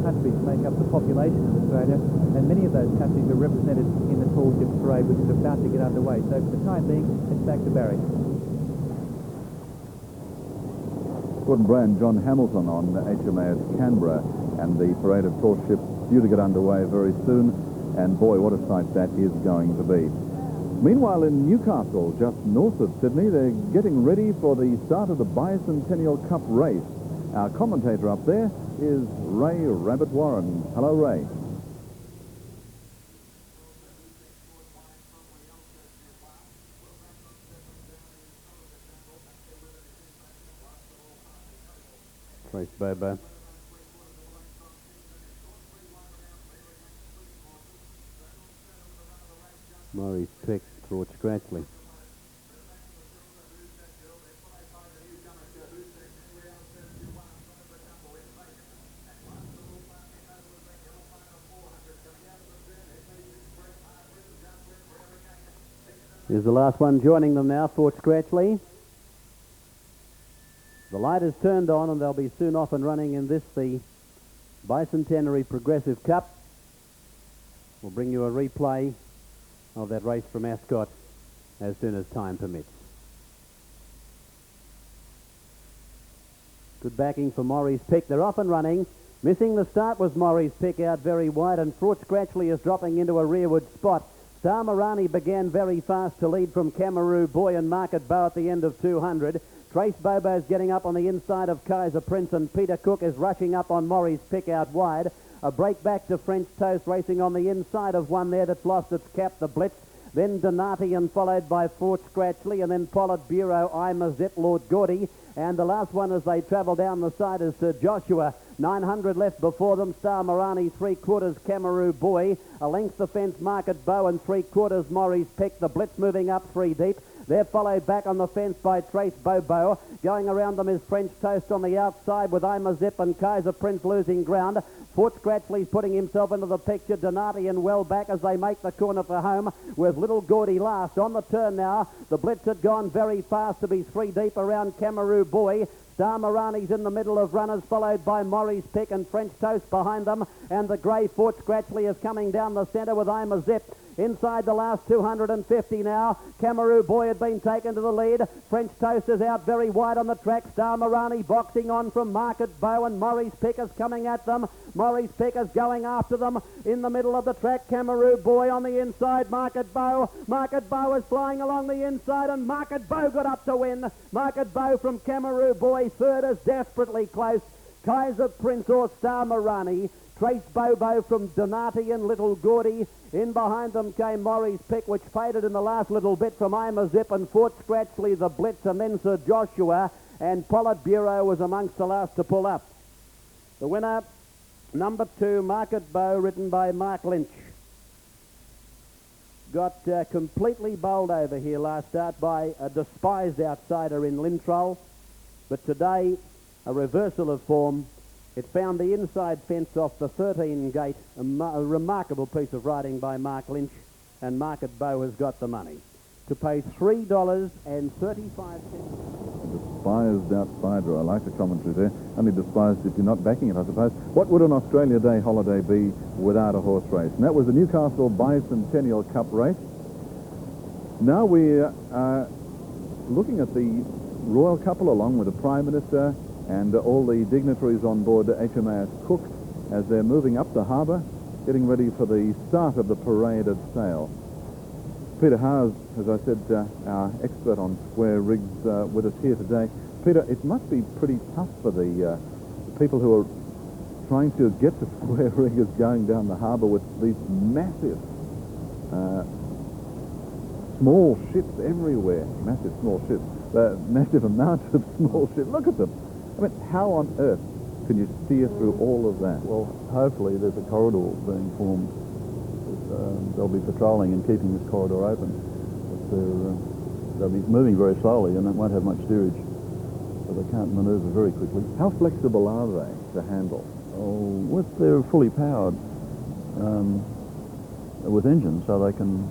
Speaker 20: countries make up the population of Australia, and many of those countries are represented in the tall ships parade, which is about to get underway. So for the time being, it's back to Barry.
Speaker 12: Gordon Bray and John Hamilton on HMAS Canberra, and the parade of tall ships due to get underway very soon, and boy, what a sight that is going to be. Meanwhile, in Newcastle, just north of Sydney, they're getting ready for the start of the Bicentennial Cup race. Our commentator up there is Ray Rabbit Warren. Hello, Ray.
Speaker 10: Trace Bobo. Maurice Pick, George Scratchley. Here's the last one joining them now, Fort Scratchley. The light is turned on and they'll be soon off and running in this, the Bicentenary Progressive Cup. We'll bring you a replay of that race from Ascot as soon as time permits. Good backing for Maurice Pick. They're off and running. Missing the start was Maurice Pick out very wide, and Fort Scratchley is dropping into a rearward spot. Star Marani began very fast to lead from Camaroo Boy and Market Bow at the end of 200. Trace Bobo's getting up on the inside of Kaiser Prince, and Peter Cook is rushing up on Maurice Pick out wide. A break back to French Toast racing on the inside of one there that's lost its cap, the Blitz. Then Donatian followed by Fort Scratchley, and then Pollard Bureau, Ima Zip, Lord Gordy. And the last one as they travel down the side is Sir Joshua. 900 left before them. Star Marani, 3/4 Camaroo Boy. A length the fence, Market Bow, and 3/4 Maurice Pick. The Blitz moving up 3 deep. They're followed back on the fence by Trace Bobo. Going around them is French Toast on the outside with Ima Zip and Kaiser Prince losing ground. Fort Scratchley's putting himself into the picture. Donatian well back as they make the corner for home with Little Gordy last. On the turn now, the Blitz had gone very fast to be 3 deep around Camaroo Boy. Star Marani's in the middle of runners, followed by Maurice Pick and French Toast behind them. And the grey Fort Scratchley is coming down the centre with Ima Zip. Inside the last 250 now. Camaroo Boy had been taken to the lead. French Toast is out very wide on the track. Star Marani boxing on from Market Bow, and Maurice Pick is coming at them. Maurice Pick is going after them in the middle of the track. Camaroo Boy on the inside. Market Bow. Market Bow is flying along the inside, and Market Bow got up to win. Market Bow from Camaroo Boy. Third is desperately close. Kaiser Prince or Star Marani. Trace Bobo from Donati and Little Gordy. In behind them came Maurice Pick, which faded in the last little bit from Ima Zip and Fort Scratchley, the Blitz, and then Sir Joshua. And Pollard Bureau was amongst the last to pull up. The winner, number 2, Market Bow, ridden by Mark Lynch. Got completely bowled over here last start by a despised outsider in Lintroll. But today, a reversal of form. It found the inside fence off the 13 gate, a remarkable piece of riding by Mark Lynch, and Market Bow has got the money to pay $3.35.
Speaker 12: Despised outsider. I like the commentary there. Only despised if you're not backing it, I suppose. What would an Australia Day holiday be without a horse race? And that was the Newcastle Bicentennial Cup race. Now we are looking at the royal couple along with the Prime Minister and all the dignitaries on board HMAS Cook as they're moving up the harbour, getting ready for the start of the parade of sail. Peter Howes, as I said, our expert on square rigs, with us here today. Peter, it must be pretty tough for the people who are trying to get the square riggers going down the harbour with these massive small ships everywhere. Massive small ships. Massive amounts of small ships. Look at them. I mean, how on earth can you steer through all of that?
Speaker 19: Well, hopefully there's a corridor being formed. They'll be patrolling and keeping this corridor open. But they'll be moving very slowly and it won't have much steerage, so they can't manoeuvre very quickly.
Speaker 12: How flexible are they to handle?
Speaker 19: Oh, they're fully powered with engines, so they can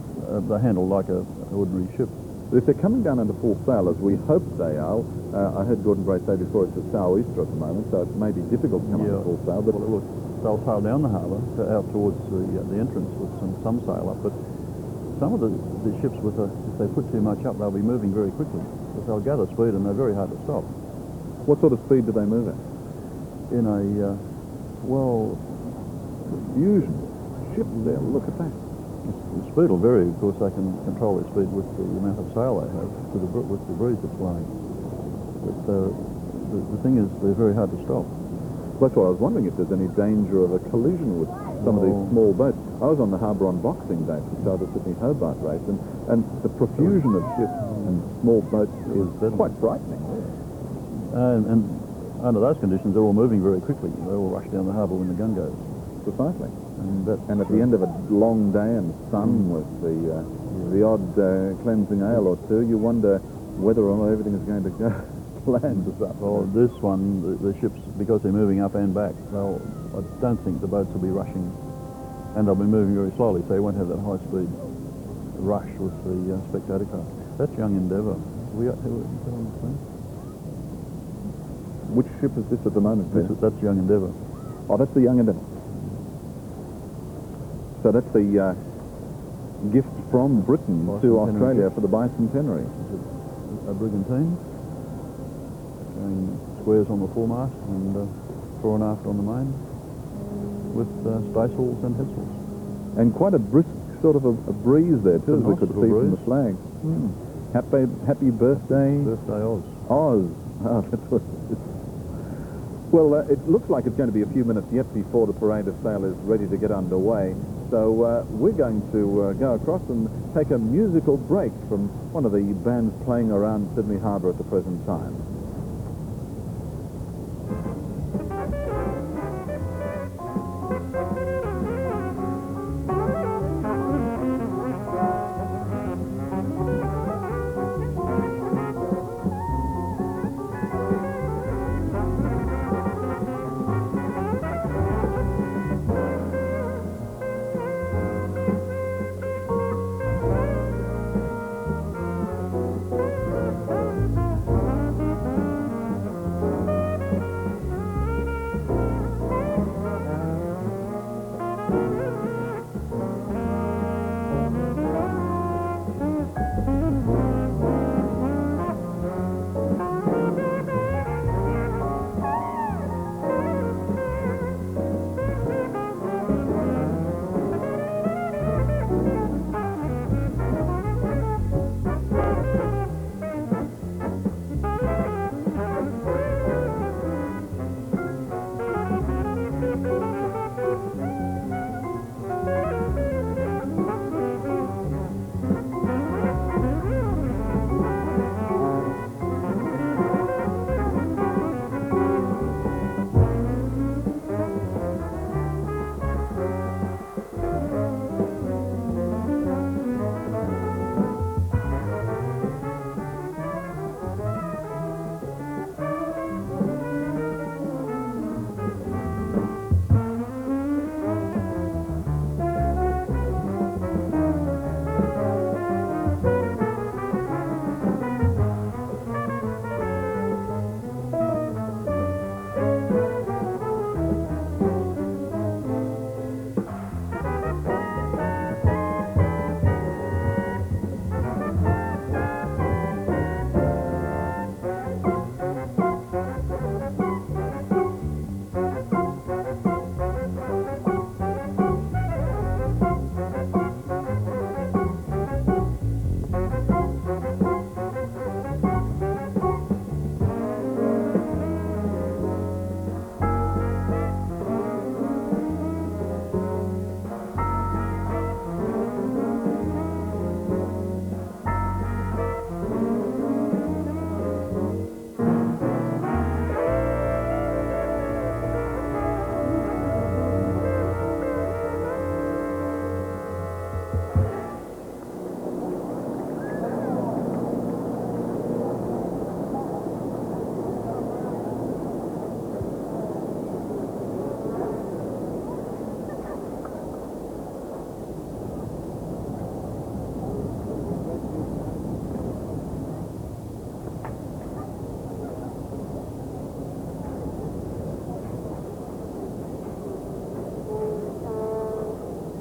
Speaker 19: they handle like an ordinary ship.
Speaker 12: But if they're coming down under full sail, as we hope they are, I heard Gordon Bray say before it's a sou'easter at the moment, so it may be difficult to come under full sail. But
Speaker 19: well, they'll sail down the harbour out towards the entrance with some sail up. But some of the ships, if they put too much up, they'll be moving very quickly. Because they'll gather speed and they're very hard to stop.
Speaker 12: What sort of speed do they move at?
Speaker 19: In a
Speaker 12: fusion ship there. Look at that.
Speaker 19: The speed will vary. Of course, they can control their speed with the amount of sail they have, with the breeze that's blowing. But the thing is, they're very hard to stop.
Speaker 12: That's why I was wondering if there's any danger of a collision with some of these small boats. I was on the harbour on Boxing Day to start the Sydney Hobart race, and the profusion of ships and small boats is quite frightening.
Speaker 19: And under those conditions, they're all moving very quickly. They all rush down the harbour when the gun goes.
Speaker 12: Precisely. And at the end of a long day and sun with the odd cleansing ale or two, you wonder whether or not everything is going to go land this afternoon.
Speaker 19: Well, this one, the ships, because they're moving up and back, well, I don't think the boats will be rushing, and they'll be moving very slowly, so you won't have that high-speed rush with the spectator craft. That's Young Endeavour. We are on the screen.
Speaker 12: Which ship is this at the moment?
Speaker 19: That's Young Endeavour.
Speaker 12: Oh, that's the Young Endeavour. So that's the gift from Britain to Australia for the Bicentennial.
Speaker 19: A brigantine, showing squares on the foremast and fore and aft on the main, with staysails and headsails.
Speaker 12: And quite a brisk sort of a breeze there too, as we could see from the flag. Happy birthday.
Speaker 19: Birthday Oz.
Speaker 12: Oz. Oh, that's what it is. Well, it looks like it's going to be a few minutes yet before the parade of sail is ready to get underway. So we're going to go across and take a musical break from one of the bands playing around Sydney Harbour at the present time.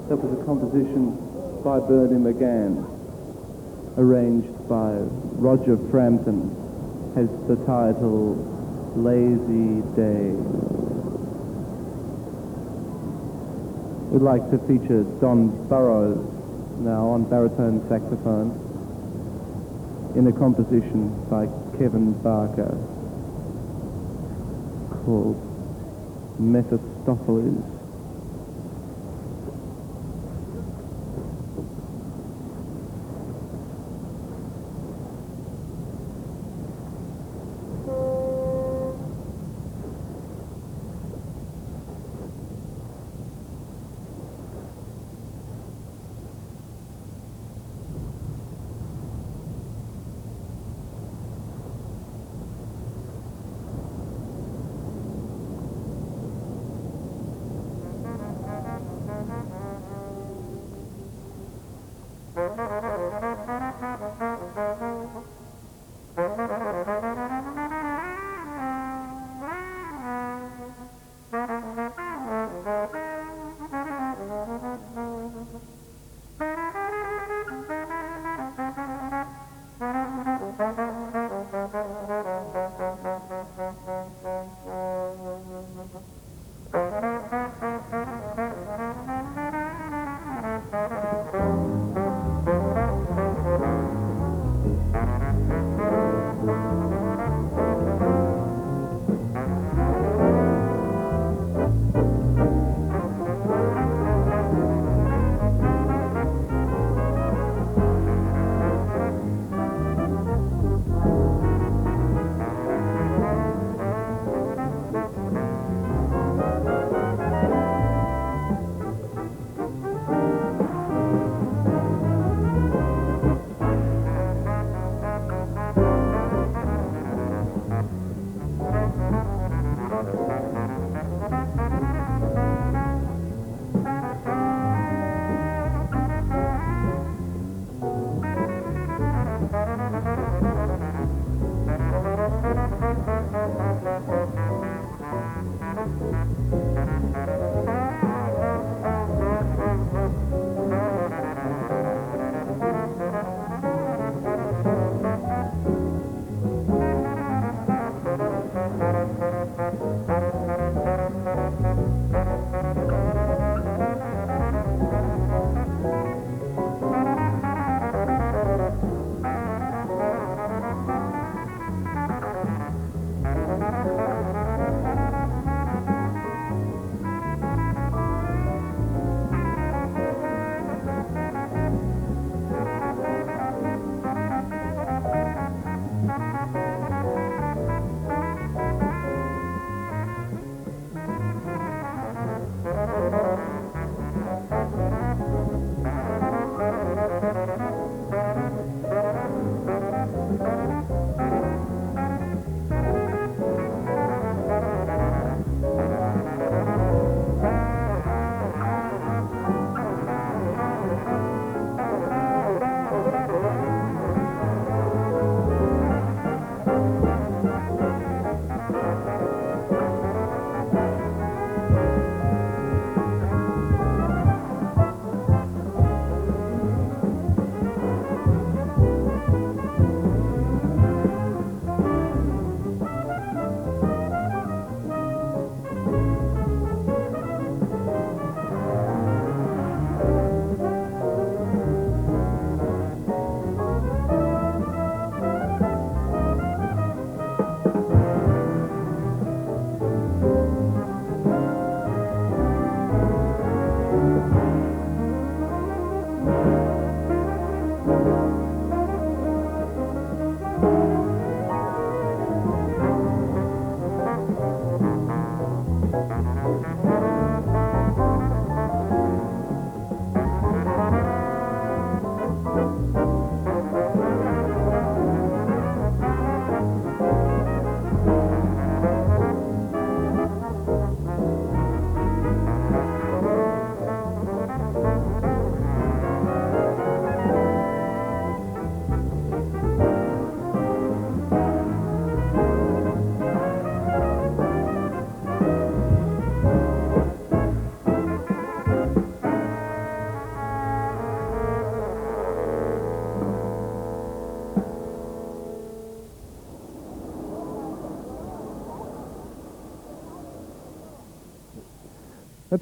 Speaker 21: That was a composition by Bernie McGann, arranged by Roger Frampton, has the title Lazy Day. We'd like to feature Don Burrows now on baritone saxophone in a composition by Kevin Barker called Mephistopheles.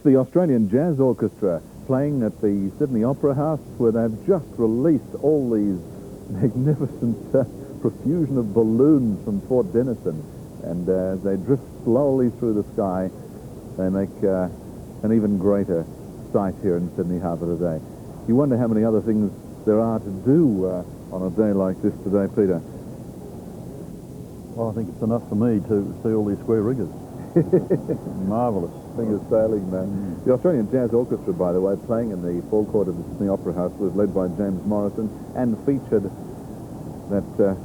Speaker 12: the Australian Jazz Orchestra playing at the Sydney Opera House, where they've just released all these magnificent profusion of balloons from Fort Denison. And as they drift slowly through the sky, they make an even greater sight here in Sydney Harbour today. You wonder how many other things there are to do on a day like this today, Peter.
Speaker 19: Well, I think it's enough for me to see all these square riggers.
Speaker 12: Marvellous. Fingers sailing, man. The Australian Jazz Orchestra, by the way, playing in the forecourt of the Sydney Opera House, was led by James Morrison and featured that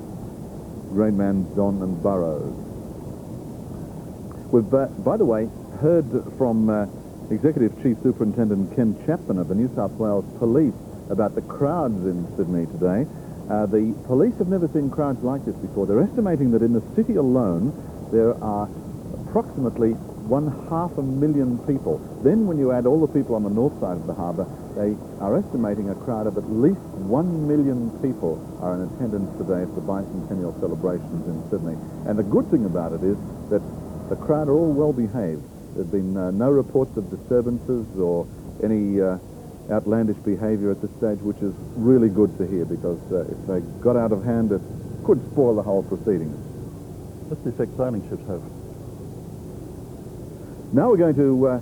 Speaker 12: great man, Don and Burroughs. We've, by the way, heard from Executive Chief Superintendent Ken Chapman of the New South Wales Police about the crowds in Sydney today. The police have never seen crowds like this before. They're estimating that in the city alone there are approximately 500,000 people. Then when you add all the people on the north side of the harbour, they are estimating a crowd of at least 1 million people are in attendance today for the Bicentennial celebrations in Sydney. And the good thing about it is that the crowd are all well behaved. There have been no reports of disturbances or any outlandish behaviour at this stage, which is really good to hear, because if they got out of hand, it could spoil the whole proceedings.
Speaker 19: What's the effect sailing ships have?
Speaker 12: Now we're going to...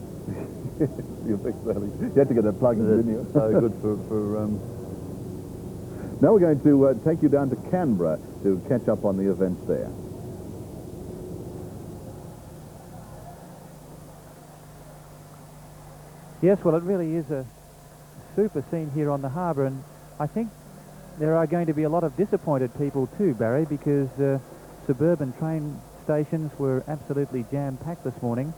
Speaker 12: the effect sailing... You had to get that plugged in, didn't you?
Speaker 19: So good for
Speaker 12: Now we're going to take you down to Canberra to catch up on the events there.
Speaker 20: Yes, well, it really is a super scene here on the harbour, and I think there are going to be a lot of disappointed people too, Barry, because suburban train stations were absolutely jam-packed this morning,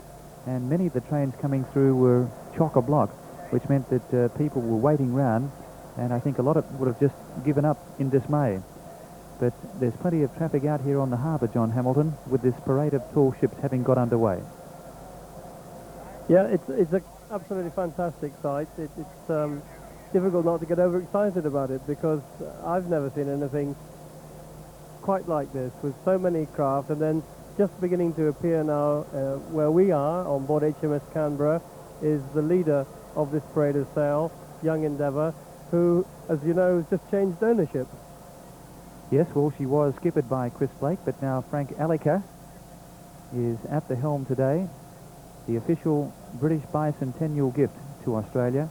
Speaker 20: and many of the trains coming through were chock-a-block, which meant that people were waiting round, and I think a lot of would have just given up in dismay. But there's plenty of traffic out here on the harbour, John Hamilton, with this parade of tall ships having got underway.
Speaker 21: Yeah, it's an absolutely fantastic sight. It's difficult not to get overexcited about it, because I've never seen anything quite like this, with so many craft, and then just beginning to appear now where we are on board HMS Canberra is the leader of this parade of sail, Young Endeavour, who, as you know, has just changed ownership.
Speaker 20: Yes, well, she was skippered by Chris Blake, but now Frank Alliker is at the helm today, the official British Bicentennial gift to Australia,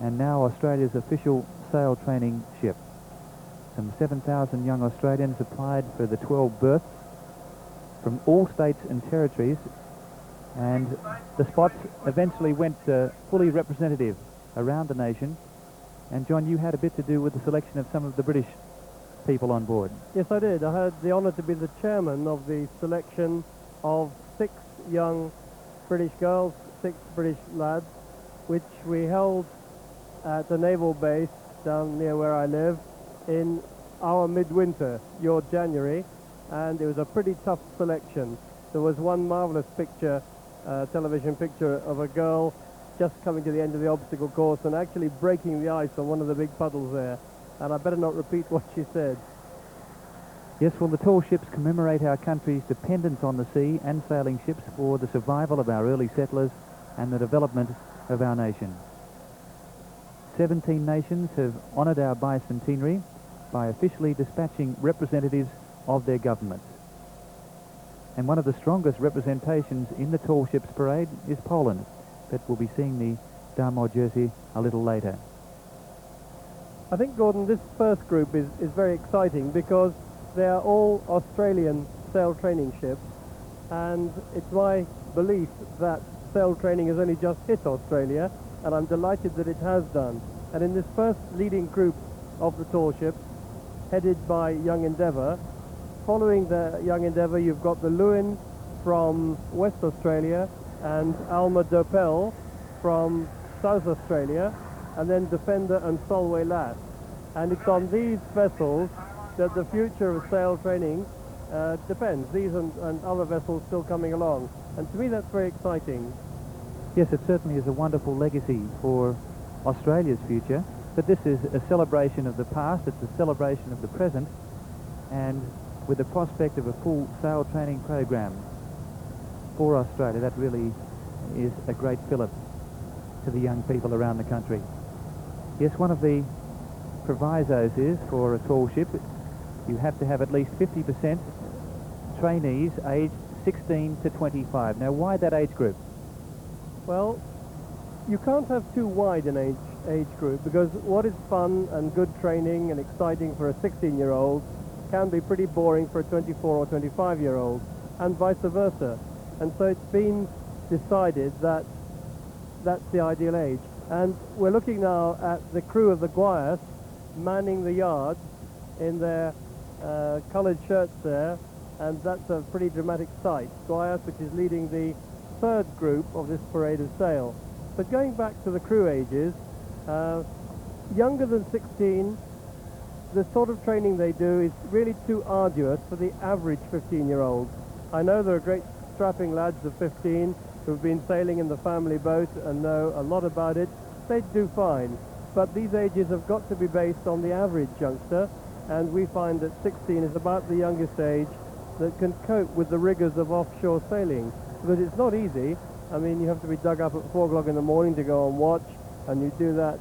Speaker 20: and now Australia's official sail training ship. Some 7,000 young Australians applied for the 12 berths from all states and territories, and the spots eventually went fully representative around the nation. And John, you had a bit to do with the selection of some of the British people on board.
Speaker 21: Yes, I did. I had the honour to be the chairman of the selection of 6 young British girls, 6 British lads, which we held at the naval base down near where I live in our midwinter, your January, and it was a pretty tough selection. There was one marvellous picture, television picture, of a girl just coming to the end of the obstacle course and actually breaking the ice on one of the big puddles there, and I better not repeat what she said.
Speaker 20: Yes, well, the tall ships commemorate our country's dependence on the sea and sailing ships for the survival of our early settlers and the development of our nation. 17 nations have honoured our bicentenary by officially dispatching representatives of their governments. And one of the strongest representations in the tall ships parade is Poland, but we'll be seeing the Dartmoor jersey a little later.
Speaker 21: I think, Gordon, this first group is very exciting because they are all Australian sail training ships, and it's my belief that sail training has only just hit Australia, and I'm delighted that it has done. And in this first leading group of the tall ships, headed by Young Endeavour, following the Young Endeavour you've got the Lewin from West Australia and Alma Dopel from South Australia, and then Defender and Solway last. And it's on these vessels that the future of sail training depends. These and other vessels still coming along. And to me that's very exciting.
Speaker 20: Yes, it certainly is a wonderful legacy for Australia's future, but this is a celebration of the past, it's a celebration of the present, and with the prospect of a full sail training program for Australia, that really
Speaker 14: is a great fillip to the young people around the country. Yes, one of the provisos is for a tall ship, you have to have at least 50% trainees aged 16 to 25. Now, why that age group?
Speaker 21: Well, you can't have too wide an age group, because what is fun and good training and exciting for a 16-year-old can be pretty boring for a 24 or 25-year-old, and vice versa. And so it's been decided that that's the ideal age. And we're looking now at the crew of the Guayas manning the yards in their coloured shirts there, and that's a pretty dramatic sight. Guayas, which is leading the third group of this parade of sail. But going back to the crew ages, younger than 16, the sort of training they do is really too arduous for the average 15-year-old. I know there are great strapping lads of 15 who've been sailing in the family boat and know a lot about it. They do fine, but these ages have got to be based on the average youngster, and we find that 16 is about the youngest age that can cope with the rigors of offshore sailing, because it's not easy. I mean, you have to be dug up at 4 o'clock in the morning to go on watch, and you do that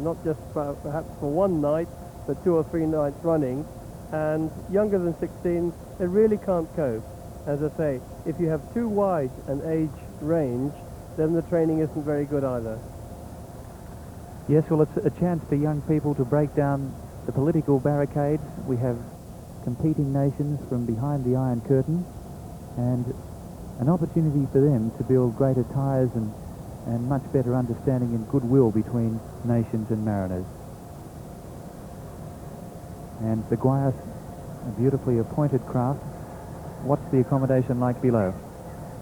Speaker 21: not just perhaps for one night, but 2 or 3 nights running. And younger than 16, they really can't cope. As I say, if you have too wide an age range, then the training isn't very good either.
Speaker 14: Yes, well, it's a chance for young people to break down the political barricades. We have competing nations from behind the Iron Curtain, and an opportunity for them to build greater ties and much better understanding and goodwill between nations and mariners. And the Guayas, a beautifully appointed craft. What's the accommodation like below?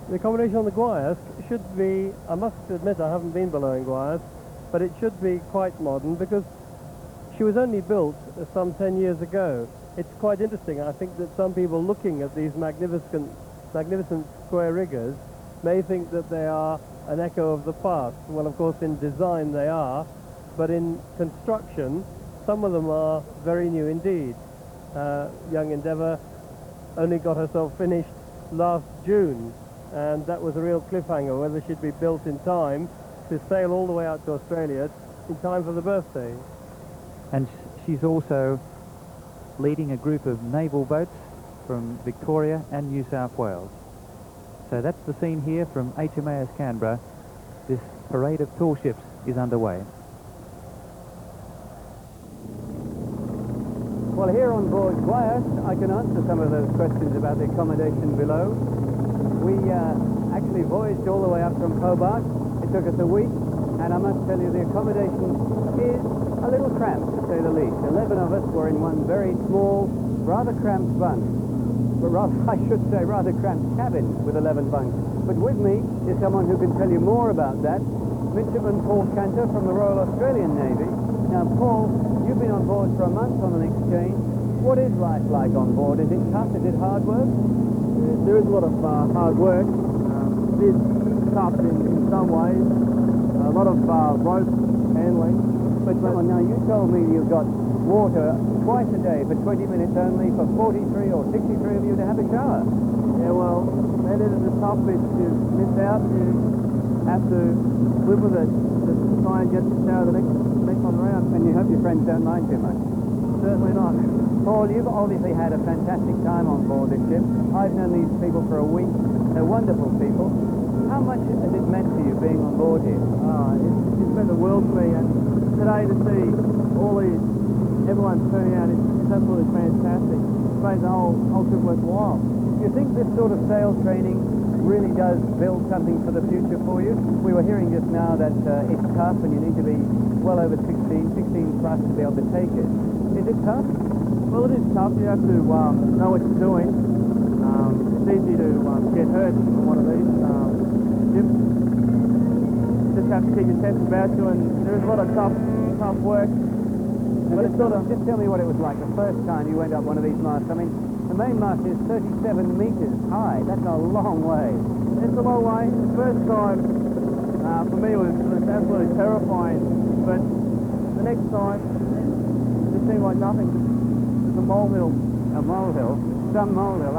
Speaker 21: The accommodation on the Guayas should be, I must admit I haven't been below in Guayas, but it should be quite modern, because she was only built some 10 years ago. It's quite interesting. I think that some people looking at these magnificent square riggers may think that they are an echo of the past. Well, of course, in design they are, but in construction, some of them are very new indeed. Young Endeavour only got herself finished last June, and that was a real cliffhanger, whether she'd be built in time to sail all the way out to Australia in time for the birthday.
Speaker 14: And she's also leading a group of naval boats from Victoria and New South Wales. So that's the scene here from HMAS Canberra. This parade of tall ships is underway.
Speaker 2: Well, here on board Guayas, I can answer some of those questions about the accommodation below. We actually voyaged all the way up from Hobart. It took us a week, and I must tell you the accommodation is a little cramped, to say the least. 11 of us were in one very small, rather cramped bunk. But rather, I should say, rather cramped cabin with 11 bunks. But with me is someone who can tell you more about that, Midshipman Paul Cantor from the Royal Australian Navy. Now, Paul, you've been on board for a month on an exchange. What is life like on board? Is it tough? Is it hard work?
Speaker 22: There is a lot of hard work. It is tough in some ways. A lot of rope handling.
Speaker 2: But now you told me you've got water twice a day for 20 minutes only for 43 or 63 of you to have a shower.
Speaker 22: Yeah, well, that is the tough bit. You miss out, you have to live with it. Just try and get the shower the next one round.
Speaker 2: And you hope your friends don't mind too much.
Speaker 22: Certainly not.
Speaker 2: Paul, you've obviously had a fantastic time on board this ship. I've known these people for a week. They're wonderful people. How much has it meant to you being on board here?
Speaker 22: It's meant the world to me, and today to see everyone turning out is absolutely fantastic. It made the whole trip worthwhile.
Speaker 2: Do you think this sort of sail training really does build something for the future for you? We were hearing just now that it's tough and you need to be well over 16 plus to be able to take it. Is it tough?
Speaker 22: Well, it is tough. You have to know what you're doing. It's easy to get hurt on one of these ships. You just have to keep your senses about you, and there is a lot of tough work.
Speaker 2: But it's just tell me what it was like the first time you went up one of these masts. I mean, the main mast is 37 meters high. That's a long way.
Speaker 22: It's a long way. The first time, for me, was absolutely terrifying. But the next time, it seemed like nothing. Just a molehill.
Speaker 2: A molehill? Some molehill.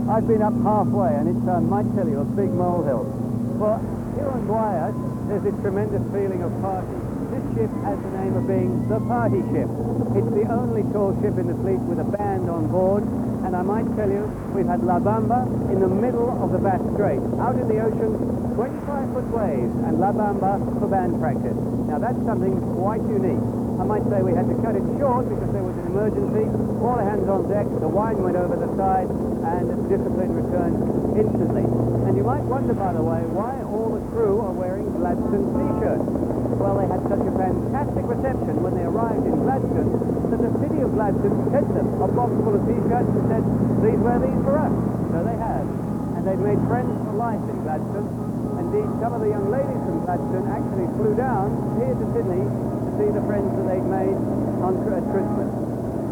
Speaker 2: I've been up halfway, and it's, I might tell you, a big molehill. Well, here on Guayas, there's this tremendous feeling of party. This ship has the name of being the party ship. It's the only tall ship in the fleet with a band on board, and I might tell you, we've had La Bamba in the middle of the Bass Strait. Out in the ocean, 25-foot waves, and La Bamba for band practice. Now that's something quite unique. I might say we had to cut it short because there was an emergency. All hands on deck, the wine went over the side, and discipline returned instantly. And you might wonder, by the way, why all the crew are wearing Gladstone t-shirts. Well, they had such a fantastic reception when they arrived in Gladstone that the city of Gladstone sent them a box full of t-shirts and said, please wear these for us. So they have. And they've made friends for life in Gladstone. Indeed, some of the young ladies from Gladstone actually flew down here to Sydney to see the friends that they'd made at Christmas.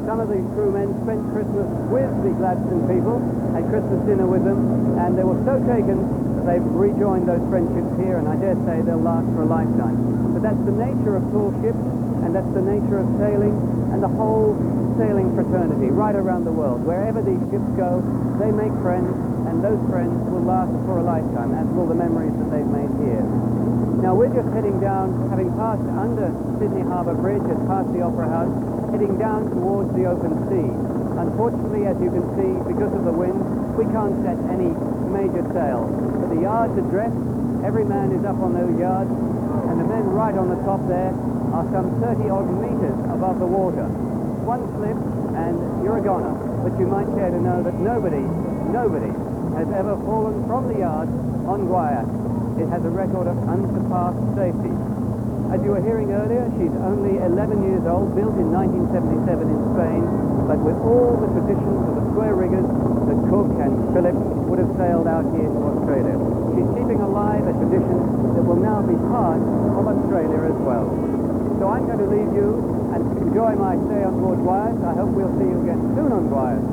Speaker 2: Some of these crewmen spent Christmas with the Gladstone people, had Christmas dinner with them, and they were so taken that they've rejoined those friendships here, and I dare say they'll last for a lifetime. But that's the nature of tall ships, and that's the nature of sailing, and the whole sailing fraternity right around the world. Wherever these ships go, they make friends, and those friends will last for a lifetime, as will the memories that they've made here. Now we're just heading down, having passed under Sydney Harbour Bridge and past the Opera House, heading down towards the open sea. Unfortunately, as you can see, because of the wind, we can't set any major sail. But the yards are dressed, every man is up on those yards, and the men right on the top there are some 30-odd meters above the water. One slip and you're a goner. But you might care to know that nobody has ever fallen from the yard on Guayas. It has a record of unsurpassed safety. As you were hearing earlier, she's only 11 years old, built in 1977 in Spain, but with all the traditions of the square riggers that Cook and Phillips would have sailed out here to Australia. She's keeping alive a tradition that will now be part of Australia as well. So I'm going to leave you and enjoy my stay on board Guayas. I hope we'll see you again soon on Guayas.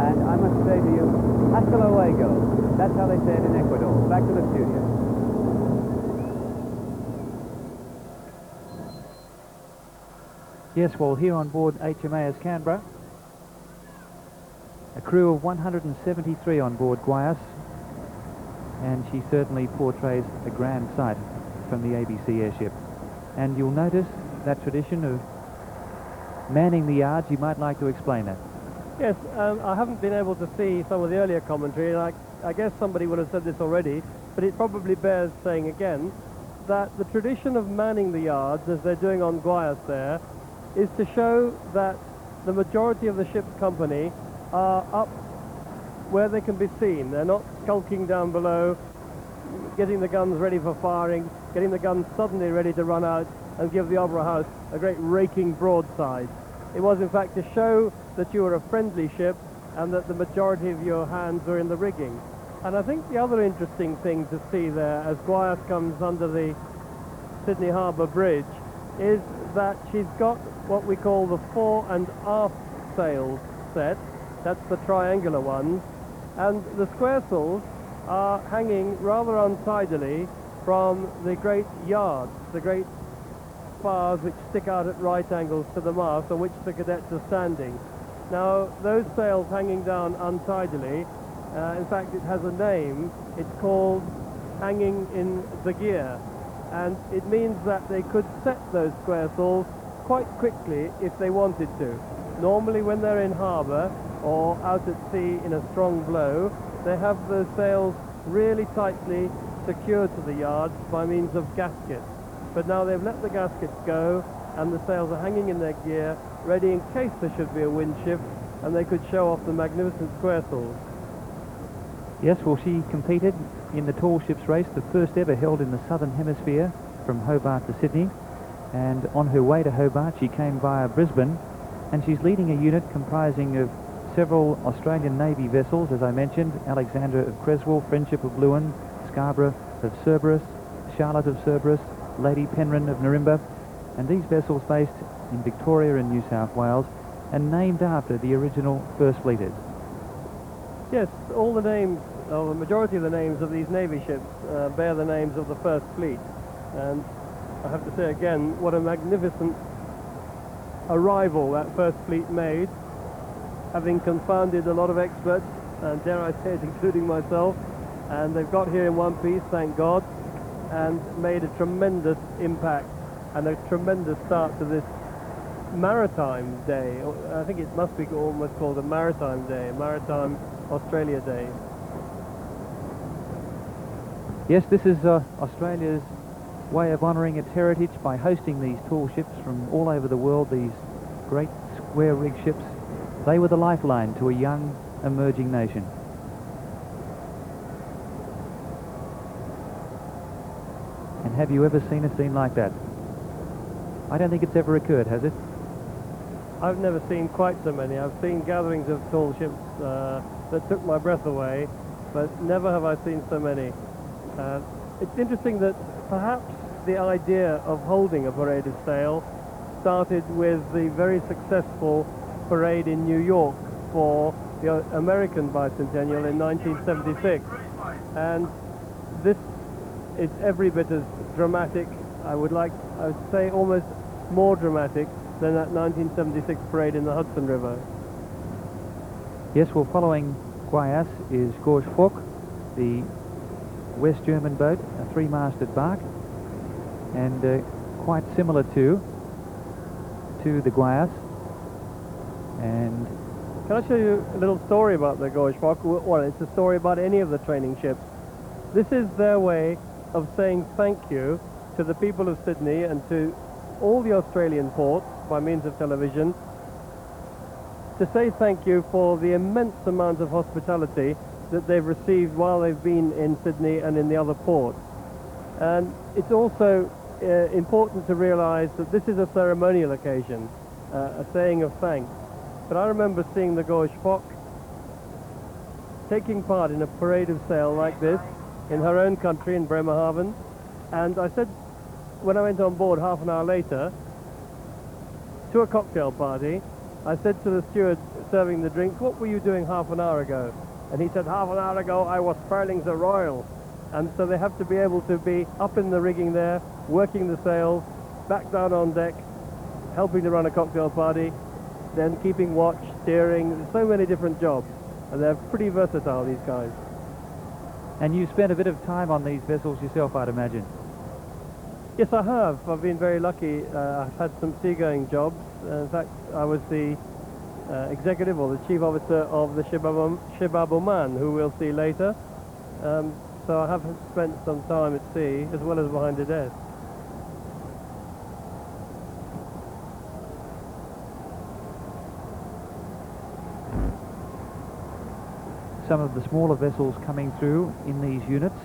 Speaker 2: And I must say to you, hasta luego. That's how they say it in Ecuador. Back to the studio.
Speaker 20: Yes, well, here on board HMAS Canberra, a crew of 173 on board Guayas, and she certainly portrays a grand sight from the ABC airship. And you'll notice that tradition of manning the yards. You might like to explain that.
Speaker 21: Yes, I haven't been able to see some of the earlier commentary, and I guess somebody would have said this already, but it probably bears saying again, that the tradition of manning the yards, as they're doing on Guayas there, is to show that the majority of the ship's company are up where they can be seen. They're not skulking down below, getting the guns ready for firing, getting the guns suddenly ready to run out and give the Opera House a great raking broadside. It was in fact to show that you were a friendly ship and that the majority of your hands were in the rigging. And I think the other interesting thing to see there as Guayas comes under the Sydney Harbour Bridge is that she's got what we call the fore and aft sails set. That's the triangular ones. And the squaresails are hanging rather untidily from the great yards, the great spars which stick out at right angles to the mast on which the cadets are standing. Now, those sails hanging down untidily, in fact, it has a name. It's called hanging in the gear. And it means that they could set those squaresails quite quickly if they wanted to. Normally when they're in harbour or out at sea in a strong blow, they have those sails really tightly secured to the yards by means of gaskets. But now they've let the gaskets go and the sails are hanging in their gear, ready in case there should be a wind shift, and they could show off the magnificent squaresails.
Speaker 20: Yes, well, she competed in the tall ships race, the first ever held in the southern hemisphere from Hobart to Sydney. And on her way to Hobart, she came via Brisbane, and she's leading a unit comprising of several Australian Navy vessels, as I mentioned, Alexandra of Creswell, Friendship of Lewin, Scarborough of Cerberus, Charlotte of Cerberus, Lady Penryn of Narimba, and these vessels based in Victoria and New South Wales and named after the original First Fleeters.
Speaker 21: Yes, all the names, or the majority of the names of these Navy ships bear the names of the First Fleet. And I have to say again, what a magnificent arrival that First Fleet made, having confounded a lot of experts, and dare I say it, including myself, and they've got here in one piece, thank God. and made a tremendous impact and a tremendous start to this Maritime Day. I think it must be almost called a Maritime Day, Maritime Australia Day.
Speaker 20: Yes, this is Australia's way of honouring its heritage by hosting these tall ships from all over the world, these great square rig ships. They were the lifeline to a young, emerging nation. And have you ever seen a scene like that? I don't think it's ever occurred, has it?
Speaker 21: I've never seen quite so many. I've seen gatherings of tall ships that took my breath away, but never have I seen so many. It's interesting that perhaps the idea of holding a parade of sail started with the very successful parade in New York for the American Bicentennial in 1976. And this is every bit as dramatic, I would say almost more dramatic than that 1976 parade in the Hudson River.
Speaker 20: Yes, well, following Guayas is Gorge Fock, the West German boat, a three-masted bark, and quite similar to the Guayas. And
Speaker 21: can I show you a little story about the Gorge Fock? Well, it's a story about any of the training ships. This is their way of saying thank you to the people of Sydney and to all the Australian ports by means of television, to say thank you for the immense amount of hospitality that they've received while they've been in Sydney and in the other ports. And it's also important to realize that this is a ceremonial occasion, a saying of thanks. But I remember seeing the Gorge Fock taking part in a parade of sail like this in her own country in Bremerhaven, and I said, when I went on board half an hour later to a cocktail party, I said to the steward serving the drinks, what were you doing half an hour ago? And he said, half an hour ago I was furling the royal. And so they have to be able to be up in the rigging there, working the sails, back down on deck, helping to run a cocktail party, then keeping watch, steering, so many different jobs. And they're pretty versatile, these guys.
Speaker 20: And you spent a bit of time on these vessels yourself, I'd imagine.
Speaker 21: Yes, I have. I've been very lucky. I've had some seagoing jobs. In fact, I was the executive or the chief officer of the Shibab Oman, who we'll see later. So I have spent some time at sea as well as behind the desk.
Speaker 20: Some of the smaller vessels coming through in these units.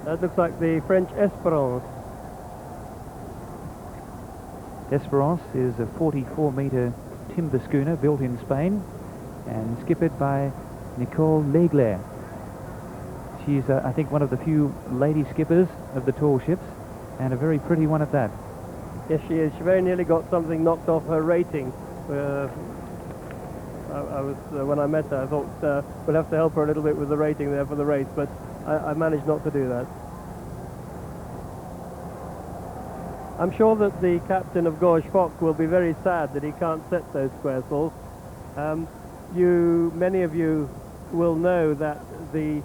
Speaker 21: That looks like the French Esperance.
Speaker 20: Esperance is a 44-metre timber schooner built in Spain and skippered by Nicole Legler. She's, I think, one of the few lady skippers of the tall ships, and a very pretty one at that.
Speaker 21: Yes, she is. She very nearly got something knocked off her rating. When I met her, I thought we'll have to help her a little bit with the rating there for the race, but I managed not to do that. I'm sure that the captain of Gorge Fock will be very sad that he can't set those square sails. Many of you will know that the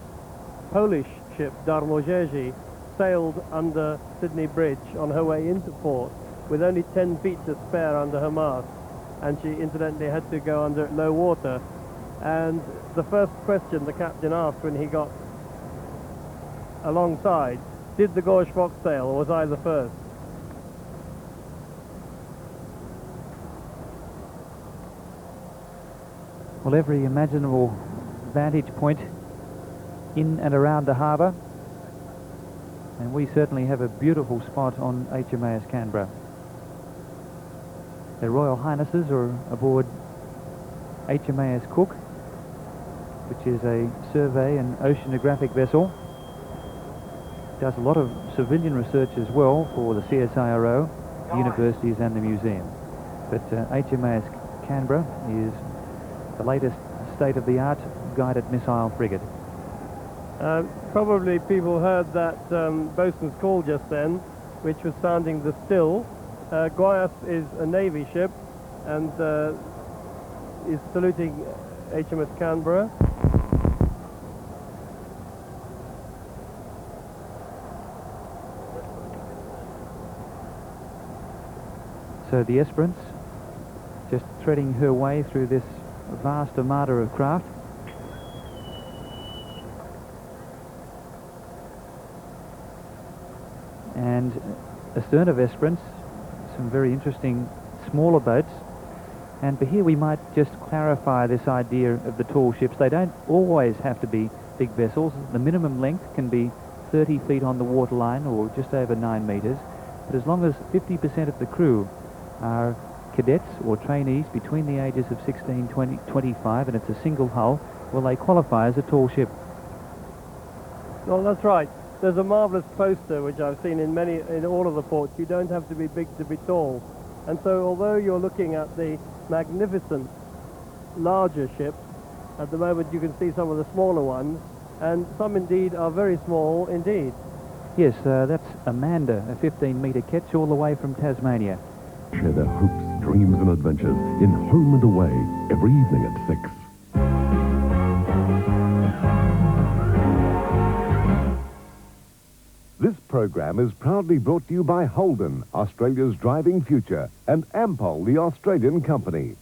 Speaker 21: Polish ship Darmojerzy sailed under Sydney Bridge on her way into port with only 10 feet to spare under her mast, and she incidentally had to go under low water. And the first question the captain asked when he got alongside, did the Gorge Fock sail, or was I the first?
Speaker 20: Well, every imaginable vantage point in and around the harbour, and we certainly have a beautiful spot on HMAS Canberra. Their Royal Highnesses are aboard HMAS Cook, which is a survey and oceanographic vessel. Does a lot of civilian research as well for the CSIRO, the universities and the museum. But HMAS Canberra is the latest state-of-the-art guided missile frigate.
Speaker 21: Probably people heard that boatswain's call just then, which was sounding the still. Guayas is a Navy ship and is saluting HMS Canberra.
Speaker 20: So the Esperance just threading her way through this vast armada of craft. And astern of Esperance, some very interesting smaller boats. And for here we might just clarify this idea of the tall ships. They don't always have to be big vessels. The minimum length can be 30 feet on the waterline, or just over 9 metres. But as long as 50% of the crew are cadets or trainees between the ages of 16, 20, 25, and it's a single hull, well, they qualify as a tall ship.
Speaker 21: Well, that's right. There's a marvellous poster which I've seen in all of the ports. You don't have to be big to be tall. And so although you're looking at the magnificent larger ships, at the moment you can see some of the smaller ones, and some indeed are very small indeed.
Speaker 20: Yes, that's Amanda, a 15-metre ketch all the way from Tasmania.
Speaker 1: Share their hopes, dreams and adventures in Home and Away every evening at 6. This programme is proudly brought to you by Holden, Australia's driving future, and Ampol, the Australian company.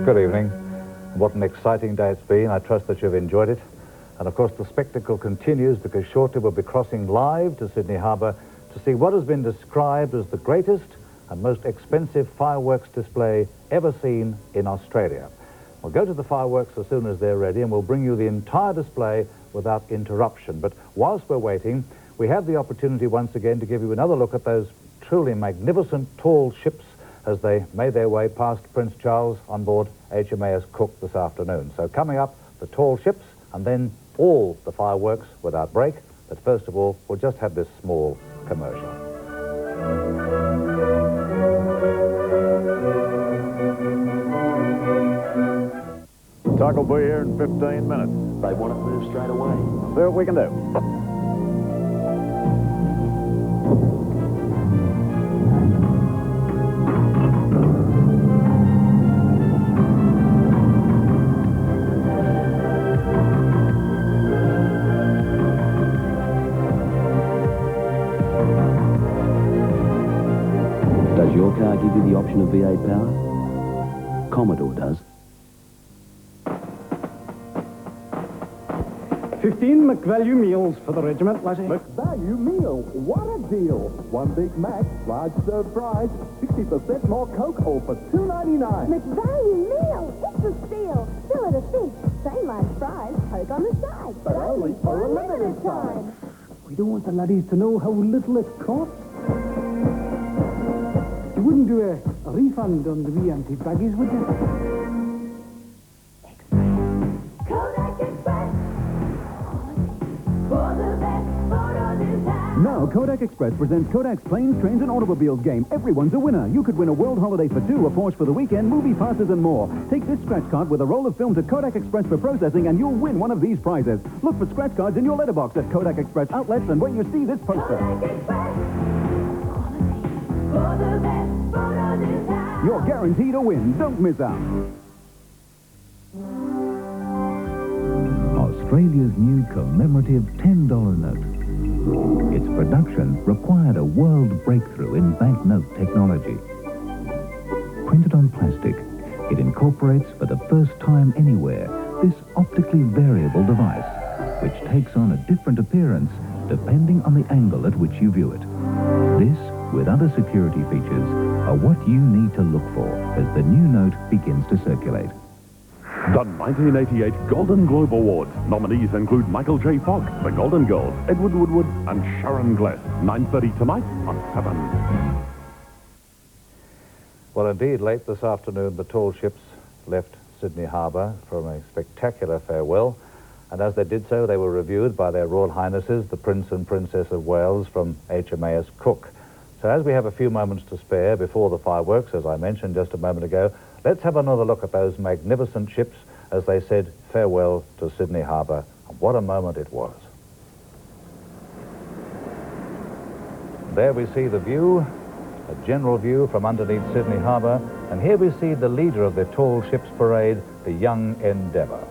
Speaker 3: Good evening. What an exciting day it's been. I trust that you've enjoyed it. And of course the spectacle continues, because shortly we'll be crossing live to Sydney Harbour to see what has been described as the greatest and most expensive fireworks display ever seen in Australia. We'll go to the fireworks as soon as they're ready, and we'll bring you the entire display without interruption. But whilst we're waiting, we have the opportunity once again to give you another look at those truly magnificent tall ships as they made their way past Prince Charles on board HMAS Cook this afternoon. So coming up, the tall ships, and then all the fireworks without break. But first of all, we'll just have this small commercial.
Speaker 23: Tuck will be here in 15 minutes. They want it moved straight away. See what we can do.
Speaker 24: Does your car give you the option of V8 power? Commodore does.
Speaker 25: 15 McValue meals for the regiment, lassie.
Speaker 26: McValue meal? What a deal! One Big Mac, large served fries, 60% more Coke, all for $2.99.
Speaker 27: McValue meal! It's a steal! Fillet of fish, same like fries, Coke on the side.
Speaker 26: But only for a limited time.
Speaker 25: We don't want the laddies to know how little it costs. You wouldn't do a refund on the wee empty baggies, would you?
Speaker 27: Kodak Express! For the best photos in town!
Speaker 28: Now, Kodak Express presents Kodak's Planes, Trains and Automobiles game. Everyone's a winner. You could win a world holiday for two, a Porsche for the weekend, movie passes and more. Take this scratch card with a roll of film to Kodak Express for processing and you'll win one of these prizes. Look for scratch cards in your letterbox at Kodak Express outlets and when you see this poster.
Speaker 27: Kodak Express! For the best photos in town!
Speaker 28: You're guaranteed a win. Don't miss out.
Speaker 29: Australia's new commemorative $10 note. Its production required a world breakthrough in banknote technology. Printed on plastic, it incorporates for the first time anywhere this optically variable device, which takes on a different appearance depending on the angle at which you view it. This, with other security features, are what you need to look for as the new note begins to circulate.
Speaker 1: The 1988 Golden Globe Awards. Nominees include Michael J. Fogg, The Golden Girls, Edward Woodward, and Sharon Gless. 9:30 tonight on 7.
Speaker 3: Well, indeed, late this afternoon, the tall ships left Sydney Harbour from a spectacular farewell. And as they did so, they were reviewed by their Royal Highnesses, the Prince and Princess of Wales from HMAS Cook. So as we have a few moments to spare before the fireworks, as I mentioned just a moment ago, let's have another look at those magnificent ships as they said farewell to Sydney Harbour. And what a moment it was. There we see the view, a general view from underneath Sydney Harbour, and here we see the leader of the tall ships parade, the Young Endeavour.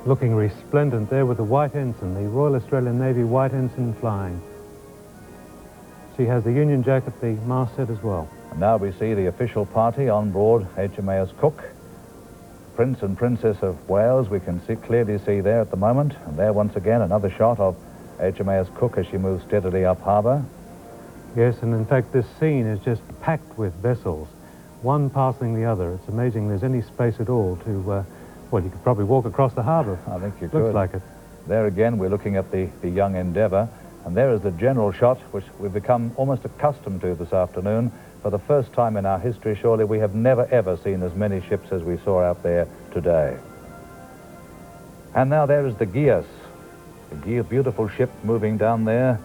Speaker 5: Looking resplendent there with the white ensign, the Royal Australian Navy white ensign flying. She has the Union Jack at the masthead as well.
Speaker 3: And now we see the official party on board HMAS Cook. Prince and Princess of Wales we can clearly see there at the moment. And there once again another shot of HMAS Cook as she moves steadily up harbour.
Speaker 5: Yes, and in fact this scene is just packed with vessels, one passing the other. It's amazing there's any space at all to, well, you could probably walk across the harbour.
Speaker 3: I think you could.
Speaker 5: Looks like it.
Speaker 3: There again we're looking at the Young Endeavour, and there is the general shot which we've become almost accustomed to this afternoon. For the first time in our history, surely, we have never ever seen as many ships as we saw out there today. And now there is the Guias, the beautiful ship moving down there,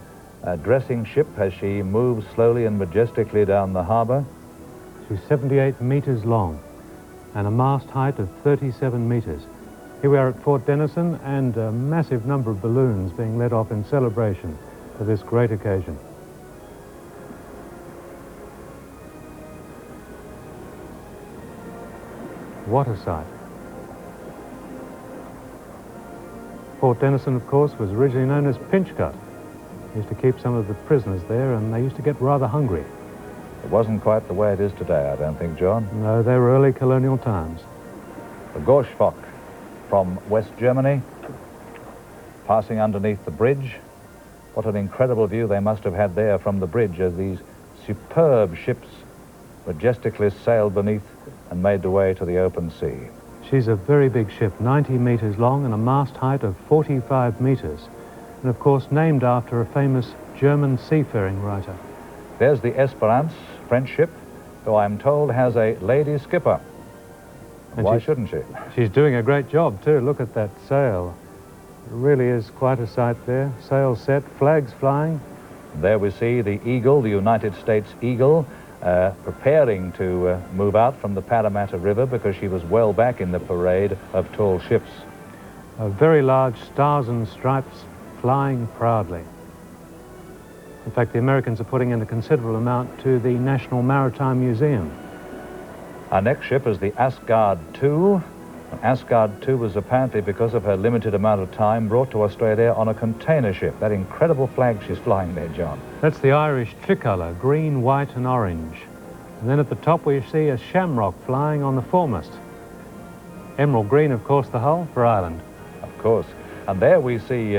Speaker 3: a dressing ship as she moves slowly and majestically down the harbour.
Speaker 5: She's 78 metres long and a mast height of 37 metres. Here we are at Fort Denison and a massive number of balloons being let off in celebration for this great occasion. What a sight. Fort Denison, of course, was originally known as Pinchgut. Used to keep some of the prisoners there, and they used to get rather hungry.
Speaker 3: It wasn't quite the way it is today, I don't think, John.
Speaker 5: No, they were early colonial times.
Speaker 3: The Gorschfock from West Germany, passing underneath the bridge. What an incredible view they must have had there from the bridge as these superb ships majestically sailed beneath and made their way to the open sea.
Speaker 5: She's a very big ship, 90 metres long and a mast height of 45 metres. And of course named after a famous German seafaring writer.
Speaker 3: There's the Esperance, French ship, who I'm told has a lady skipper. And why shouldn't she?
Speaker 5: She's doing a great job too. Look at that sail. It really is quite a sight there. Sails set, flags flying.
Speaker 3: There we see the Eagle, the United States Eagle, preparing to move out from the Parramatta River because she was well back in the parade of tall ships.
Speaker 5: Very large stars and stripes flying proudly. In fact, the Americans are putting in a considerable amount to the National Maritime Museum.
Speaker 3: Our next ship is the Asgard II. Asgard II was apparently, because of her limited amount of time, brought to Australia on a container ship. That incredible flag she's flying there, John.
Speaker 5: That's the Irish tricolour, green, white and orange. And then at the top we see a shamrock flying on the foremast. Emerald green, of course, the hull for Ireland.
Speaker 3: Of course. And there we see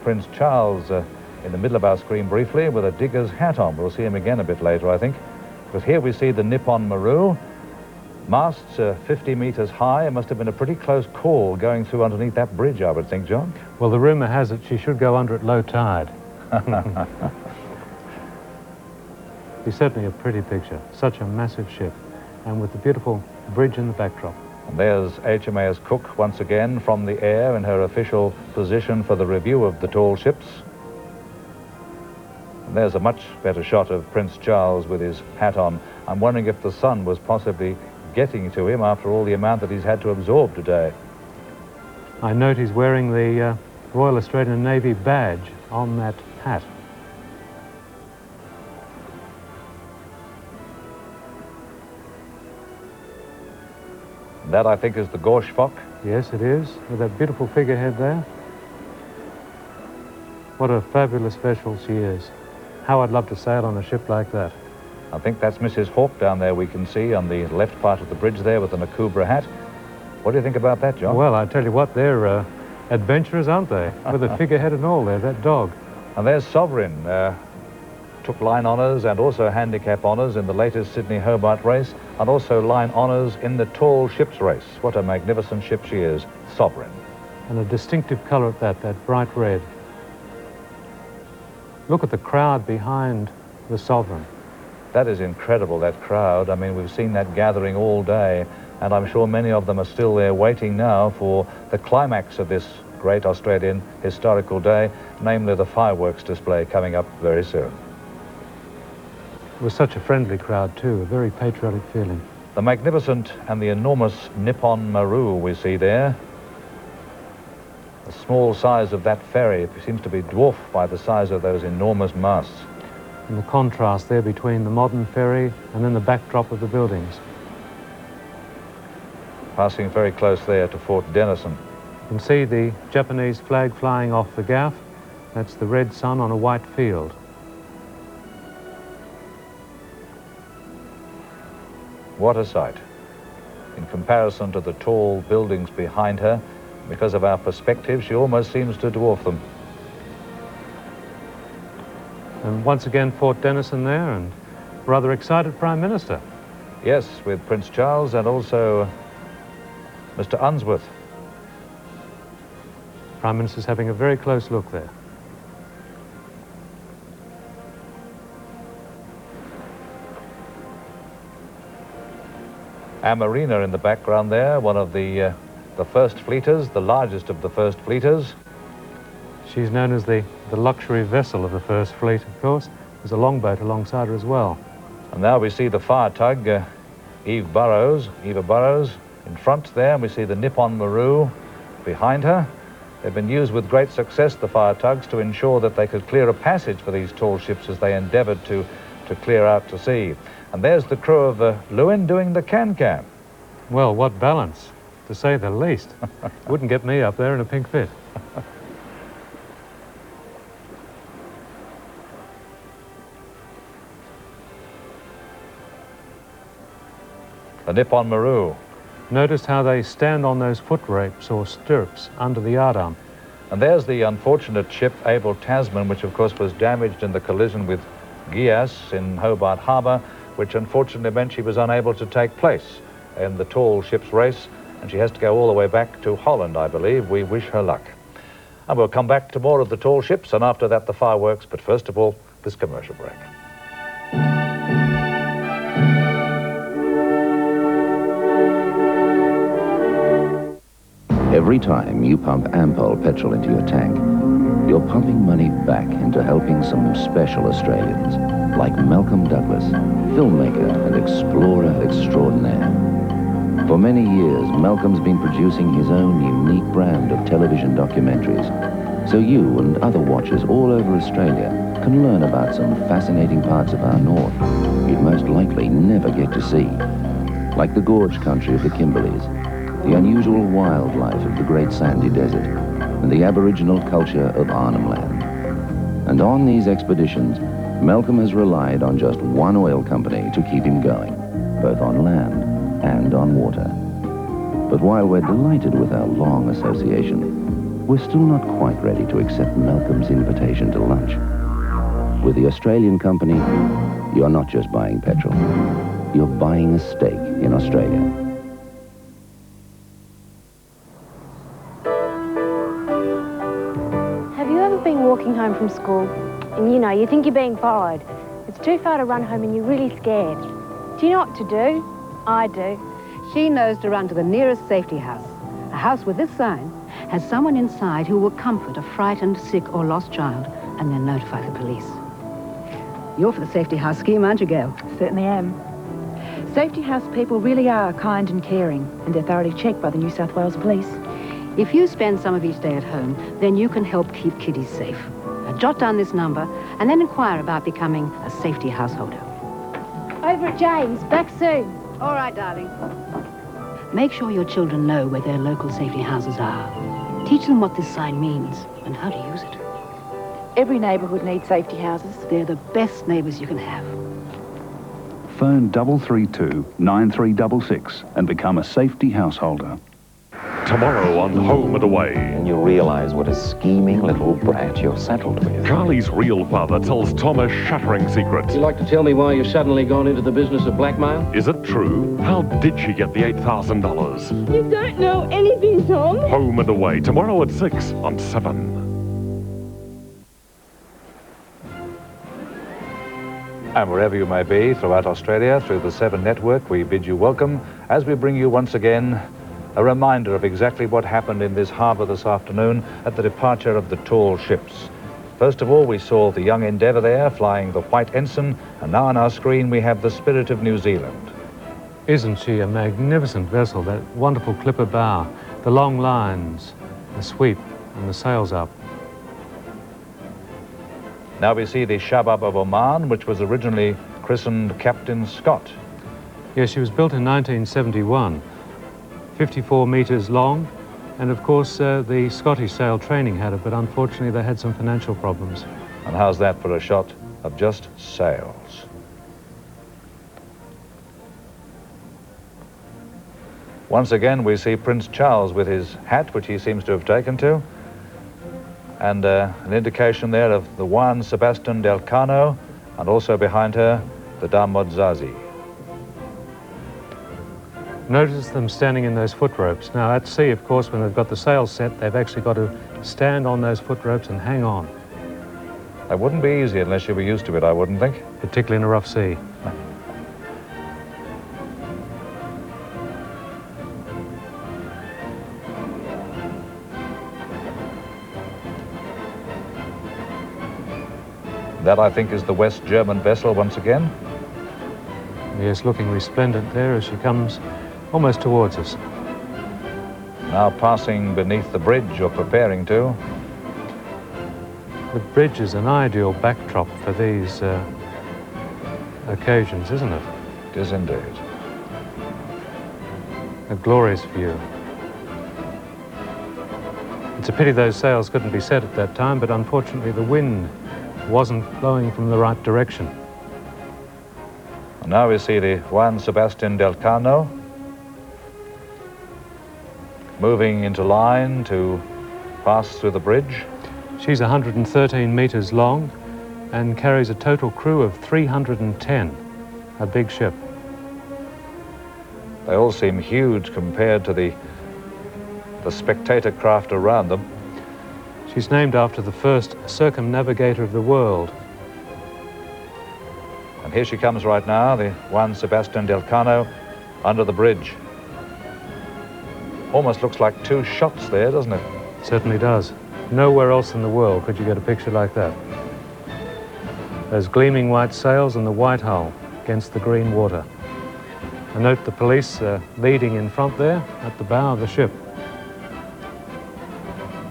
Speaker 3: Prince Charles in the middle of our screen briefly with a digger's hat on. We'll see him again a bit later, I think. Because here we see the Nippon Maru. Masts 50 metres high. It must have been a pretty close call going through underneath that bridge, I would think, John.
Speaker 5: Well, the rumour has it she should go under at low tide. It's certainly a pretty picture. Such a massive ship. And with the beautiful bridge in the backdrop.
Speaker 3: And there's HMAS Cook once again from the air in her official position for the review of the tall ships. And there's a much better shot of Prince Charles with his hat on. I'm wondering if the sun was possibly getting to him after all the amount that he's had to absorb today.
Speaker 5: I note he's wearing the Royal Australian Navy badge on that hat.
Speaker 3: That, I think, is the Gorschfock.
Speaker 5: Yes, it is, with that beautiful figurehead there. What a fabulous vessel she is. How I'd love to sail on a ship like that.
Speaker 3: I think that's Mrs. Hawke down there we can see on the left part of the bridge there with the Nakubra hat. What do you think about that, John?
Speaker 5: Well, I tell you what, they're adventurers, aren't they? With a figurehead and all there, that dog.
Speaker 3: And there's Sovereign. Took line honours and also handicap honours in the latest Sydney Hobart race, and also line honours in the tall ships race. What a magnificent ship she is, Sovereign.
Speaker 5: And a distinctive colour at that bright red. Look at the crowd behind the Sovereign.
Speaker 3: That is incredible, that crowd. I mean, we've seen that gathering all day, and I'm sure many of them are still there waiting now for the climax of this great Australian historical day, namely the fireworks display coming up very soon.
Speaker 5: It was such a friendly crowd too, a very patriotic feeling.
Speaker 3: The magnificent and the enormous Nippon Maru we see there. The small size of that ferry seems to be dwarfed by the size of those enormous masts.
Speaker 5: And the contrast there between the modern ferry and then the backdrop of the buildings.
Speaker 3: Passing very close there to Fort Denison.
Speaker 5: You can see the Japanese flag flying off the gaff. That's the red sun on a white field.
Speaker 3: What a sight. In comparison to the tall buildings behind her, because of our perspective, she almost seems to dwarf them.
Speaker 5: And once again, Fort Denison there, and rather excited Prime Minister.
Speaker 3: Yes, with Prince Charles and also Mr. Unsworth.
Speaker 5: Prime Minister's having a very close look there.
Speaker 3: Our marina in the background there, one of the first fleeters, the largest of the first fleeters.
Speaker 5: She's known as the luxury vessel of the First Fleet, of course. There's a longboat alongside her as well.
Speaker 3: And now we see the fire tug, Eva Burrows, in front there, and we see the Nippon Maru behind her. They've been used with great success, the fire tugs, to ensure that they could clear a passage for these tall ships as they endeavoured to clear out to sea. And there's the crew of Lewin doing the can-can.
Speaker 5: Well, what balance, to say the least. Wouldn't get me up there in a pink fit.
Speaker 3: The Nippon Maru.
Speaker 5: Notice how they stand on those foot rapes or stirrups under the yardarm.
Speaker 3: And there's the unfortunate ship Abel Tasman, which of course was damaged in the collision with Gias in Hobart Harbour, which unfortunately meant she was unable to take place in the tall ships race, and she has to go all the way back to Holland, I believe. We wish her luck. And we'll come back to more of the tall ships, and after that the fireworks, but first of all, this commercial break.
Speaker 4: Every time you pump Ampol petrol into your tank, you're pumping money back into helping some special Australians, like Malcolm Douglas, filmmaker and explorer extraordinaire. For many years, Malcolm's been producing his own unique brand of television documentaries, so you and other watchers all over Australia can learn about some fascinating parts of our north you'd most likely never get to see, like the gorge country of the Kimberleys, the unusual wildlife of the Great Sandy Desert, and the Aboriginal culture of Arnhem Land. And on these expeditions, Malcolm has relied on just one oil company to keep him going, both on land and on water. But while we're delighted with our long association, we're still not quite ready to accept Malcolm's invitation to lunch. With the Australian company, you're not just buying petrol, you're buying a stake in Australia.
Speaker 6: Walking home from school, and you know, you think you're being followed. It's too far to run home and you're really scared. Do you know what to do? I do.
Speaker 7: She knows to run to the nearest safety house. A house with this sign has someone inside who will comfort a frightened, sick or lost child and then notify the police. You're for the safety house scheme, aren't you, Gail?
Speaker 8: Certainly am. Safety house people really are kind and caring, and they're thoroughly checked by the New South Wales Police.
Speaker 7: If you spend some of each day at home, then you can help keep kiddies safe. Now, jot down this number and then inquire about becoming a safety householder.
Speaker 6: Over at Jay's, back soon.
Speaker 7: All right, darling. Make sure your children know where their local safety houses are. Teach them what this sign means and how to use it.
Speaker 8: Every neighbourhood needs safety houses.
Speaker 7: They're the best neighbours you can have.
Speaker 9: Phone 332 9366 and become a safety householder.
Speaker 1: Tomorrow on Home and Away.
Speaker 11: And you realise what a scheming little brat you're saddled with.
Speaker 1: Carly's real father tells Tom a shattering secret.
Speaker 13: Would you like to tell me why you've suddenly gone into the business of blackmail?
Speaker 1: Is it true? How did she get the $8,000?
Speaker 27: You don't know anything, Tom.
Speaker 1: Home and Away, tomorrow at 6 on 7.
Speaker 3: And wherever you may be throughout Australia, through the 7 network, we bid you welcome as we bring you once again a reminder of exactly what happened in this harbour this afternoon at the departure of the tall ships. First of all, we saw the young Endeavour there flying the white ensign, and now on our screen we have the Spirit of New Zealand.
Speaker 5: Isn't she a magnificent vessel, that wonderful clipper bow, the long lines, the sweep and the sails up.
Speaker 3: Now we see the Shabab of Oman, which was originally christened Captain Scott.
Speaker 5: Yes, she was built in 1971, 54 metres long, and of course the Scottish Sail Training had it, but unfortunately they had some financial problems.
Speaker 3: And how's that for a shot of just sails? Once again we see Prince Charles with his hat, which he seems to have taken to, and an indication there of the Juan Sebastian del Cano, and also behind her the Dame Zazi.
Speaker 5: Notice them standing in those foot ropes. Now at sea, of course, when they've got the sails set, they've actually got to stand on those foot ropes and hang on.
Speaker 3: That wouldn't be easy unless you were used to it, I wouldn't think.
Speaker 5: Particularly in a rough sea.
Speaker 3: That, I think, is the West German vessel once again.
Speaker 5: Yes, looking resplendent there as she comes almost towards us.
Speaker 3: Now passing beneath the bridge, or preparing to.
Speaker 5: The bridge is an ideal backdrop for these occasions, isn't it?
Speaker 3: It is indeed.
Speaker 5: A glorious view. It's a pity those sails couldn't be set at that time, but unfortunately the wind wasn't blowing from the right direction.
Speaker 3: And now we see the Juan Sebastian del Cano moving into line to pass through the bridge.
Speaker 5: She's 113 metres long and carries a total crew of 310, a big ship.
Speaker 3: They all seem huge compared to the spectator craft around them.
Speaker 5: She's named after the first circumnavigator of the world.
Speaker 3: And here she comes right now, the Juan Sebastian del Cano, under the bridge. Almost looks like two shots there, doesn't it?
Speaker 5: Certainly does. Nowhere else in the world could you get a picture like that. Those gleaming white sails and the white hull against the green water. And note the police leading in front there at the bow of the ship.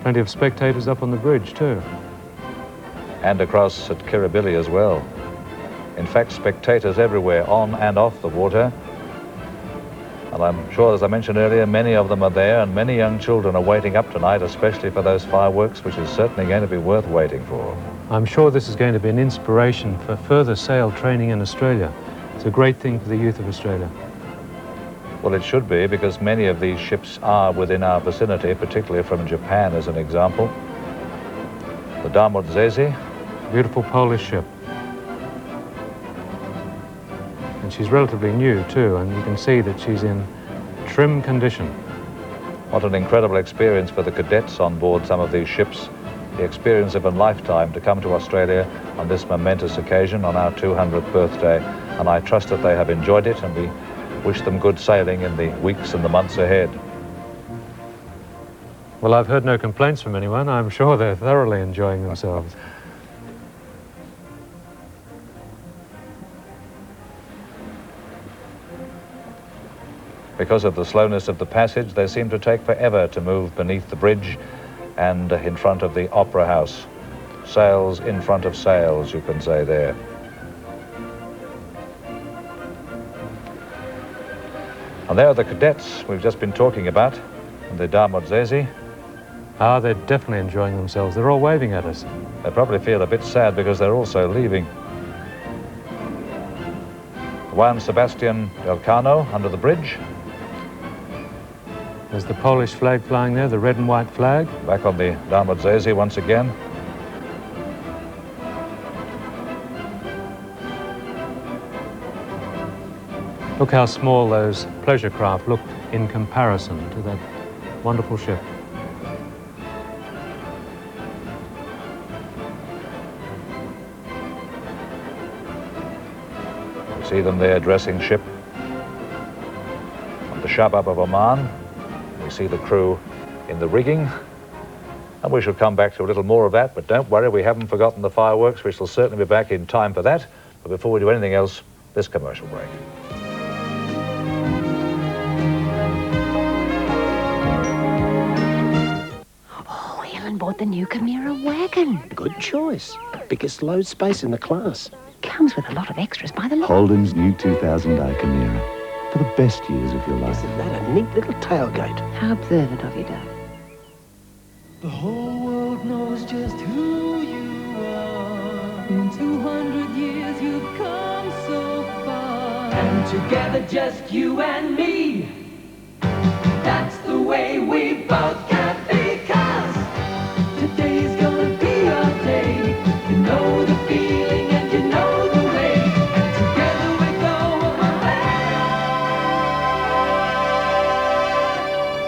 Speaker 5: Plenty of spectators up on the bridge too.
Speaker 3: And across at Kirribilli as well. In fact, spectators everywhere, on and off the water. And I'm sure, as I mentioned earlier, many of them are there, and many young children are waiting up tonight, especially for those fireworks, which is certainly going to be worth waiting for.
Speaker 5: I'm sure this is going to be an inspiration for further sail training in Australia. It's a great thing for the youth of Australia.
Speaker 3: Well, it should be, because many of these ships are within our vicinity, particularly from Japan as an example. The Dame Zazi.
Speaker 5: Beautiful Polish ship. And she's relatively new too, and you can see that she's in trim condition.
Speaker 3: What an incredible experience for the cadets on board some of these ships. The experience of a lifetime to come to Australia on this momentous occasion on our 200th birthday. And I trust that they have enjoyed it, and we wish them good sailing in the weeks and the months ahead.
Speaker 5: Well, I've heard no complaints from anyone. I'm sure they're thoroughly enjoying themselves.
Speaker 3: Because of the slowness of the passage, they seem to take forever to move beneath the bridge and in front of the Opera House. Sails in front of sails, you can say there. And there are the cadets we've just been talking about, the Dame Zazi.
Speaker 5: Ah, they're definitely enjoying themselves. They're all waving at us.
Speaker 3: They probably feel a bit sad because they're also leaving. Juan Sebastian del Cano under the bridge.
Speaker 5: There's the Polish flag flying there, the red and white flag.
Speaker 3: Back on the Dame Zazi once again.
Speaker 5: Look how small those pleasure craft look in comparison to that wonderful ship.
Speaker 3: You see them there dressing ship. On the Shabab of Oman, we see the crew in the rigging. And we shall come back to a little more of that, but don't worry, we haven't forgotten the fireworks. We shall certainly be back in time for that. But before we do anything else, this commercial break.
Speaker 10: Oh, Helen bought the new Chimera wagon.
Speaker 11: Good choice. Biggest load space in the class.
Speaker 10: Comes with a lot of extras by the look.
Speaker 12: Holden's new 2000i Chimera. For the best years of your life.
Speaker 11: Isn't that a neat little tailgate?
Speaker 10: How observant of you, Dad.
Speaker 14: The whole world knows just who you are. In 200 years you've come so far. And together just you and me. That's the way we both can be. 'Cause today's gonna be our day. You know the feeling and you know the way. And together we go on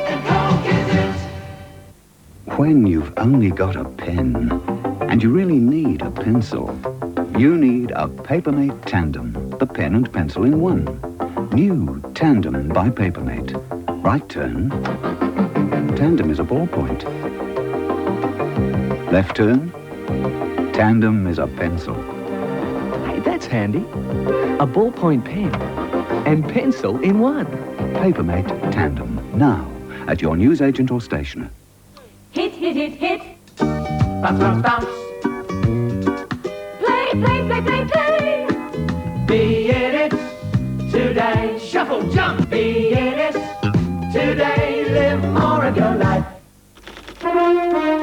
Speaker 14: and Coke is it.
Speaker 24: When you've only got a pen, and you really need a pencil, you need a VideoMate Tandem, the pen and pencil in one. New Tandem by VideoMate. Right turn. Tandem is a ballpoint. Left turn. Tandem is a pencil.
Speaker 15: Hey, that's handy. A ballpoint pen and pencil in one.
Speaker 24: VideoMate Tandem. Now, at your newsagent or stationer.
Speaker 14: Hit, hit, hit, hit. Bounce, bounce, bounce. Play, play, play, play, play. Be in it today. Shuffle, jump. Be in it today. Live more of your life.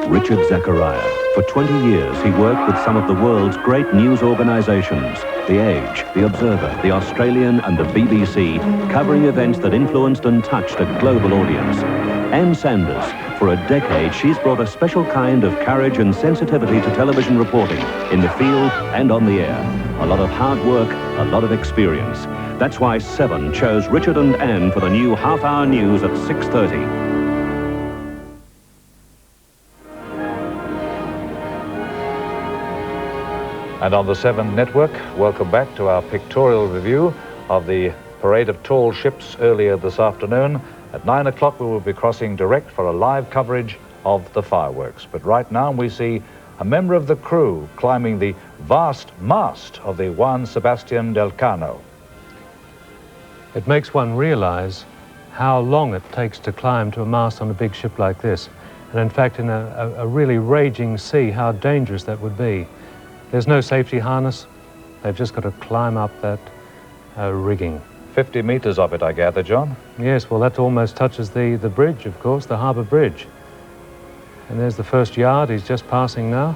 Speaker 16: Richard Zachariah. For 20 years, he worked with some of the world's great news organisations, The Age, The Observer, The Australian and the BBC, covering events that influenced and touched a global audience. Ann Sanders. For a decade, she's brought a special kind of courage and sensitivity to television reporting, in the field and on the air. A lot of hard work, a lot of experience. That's why 7 chose Richard and Ann for the new half-hour news at 6:30.
Speaker 3: And on the 7 network, welcome back to our pictorial review of the parade of tall ships earlier this afternoon. At 9 o'clock, we will be crossing direct for a live coverage of the fireworks. But right now, we see a member of the crew climbing the vast mast of the Juan Sebastian del Cano.
Speaker 5: It makes one realize how long it takes to climb to a mast on a big ship like this. And in fact, in a really raging sea, how dangerous that would be. There's no safety harness. They've just got to climb up that rigging.
Speaker 3: 50 metres of it, I gather, John?
Speaker 5: Yes, well, that almost touches the bridge, of course, the harbour bridge. And there's the first yard he's just passing now.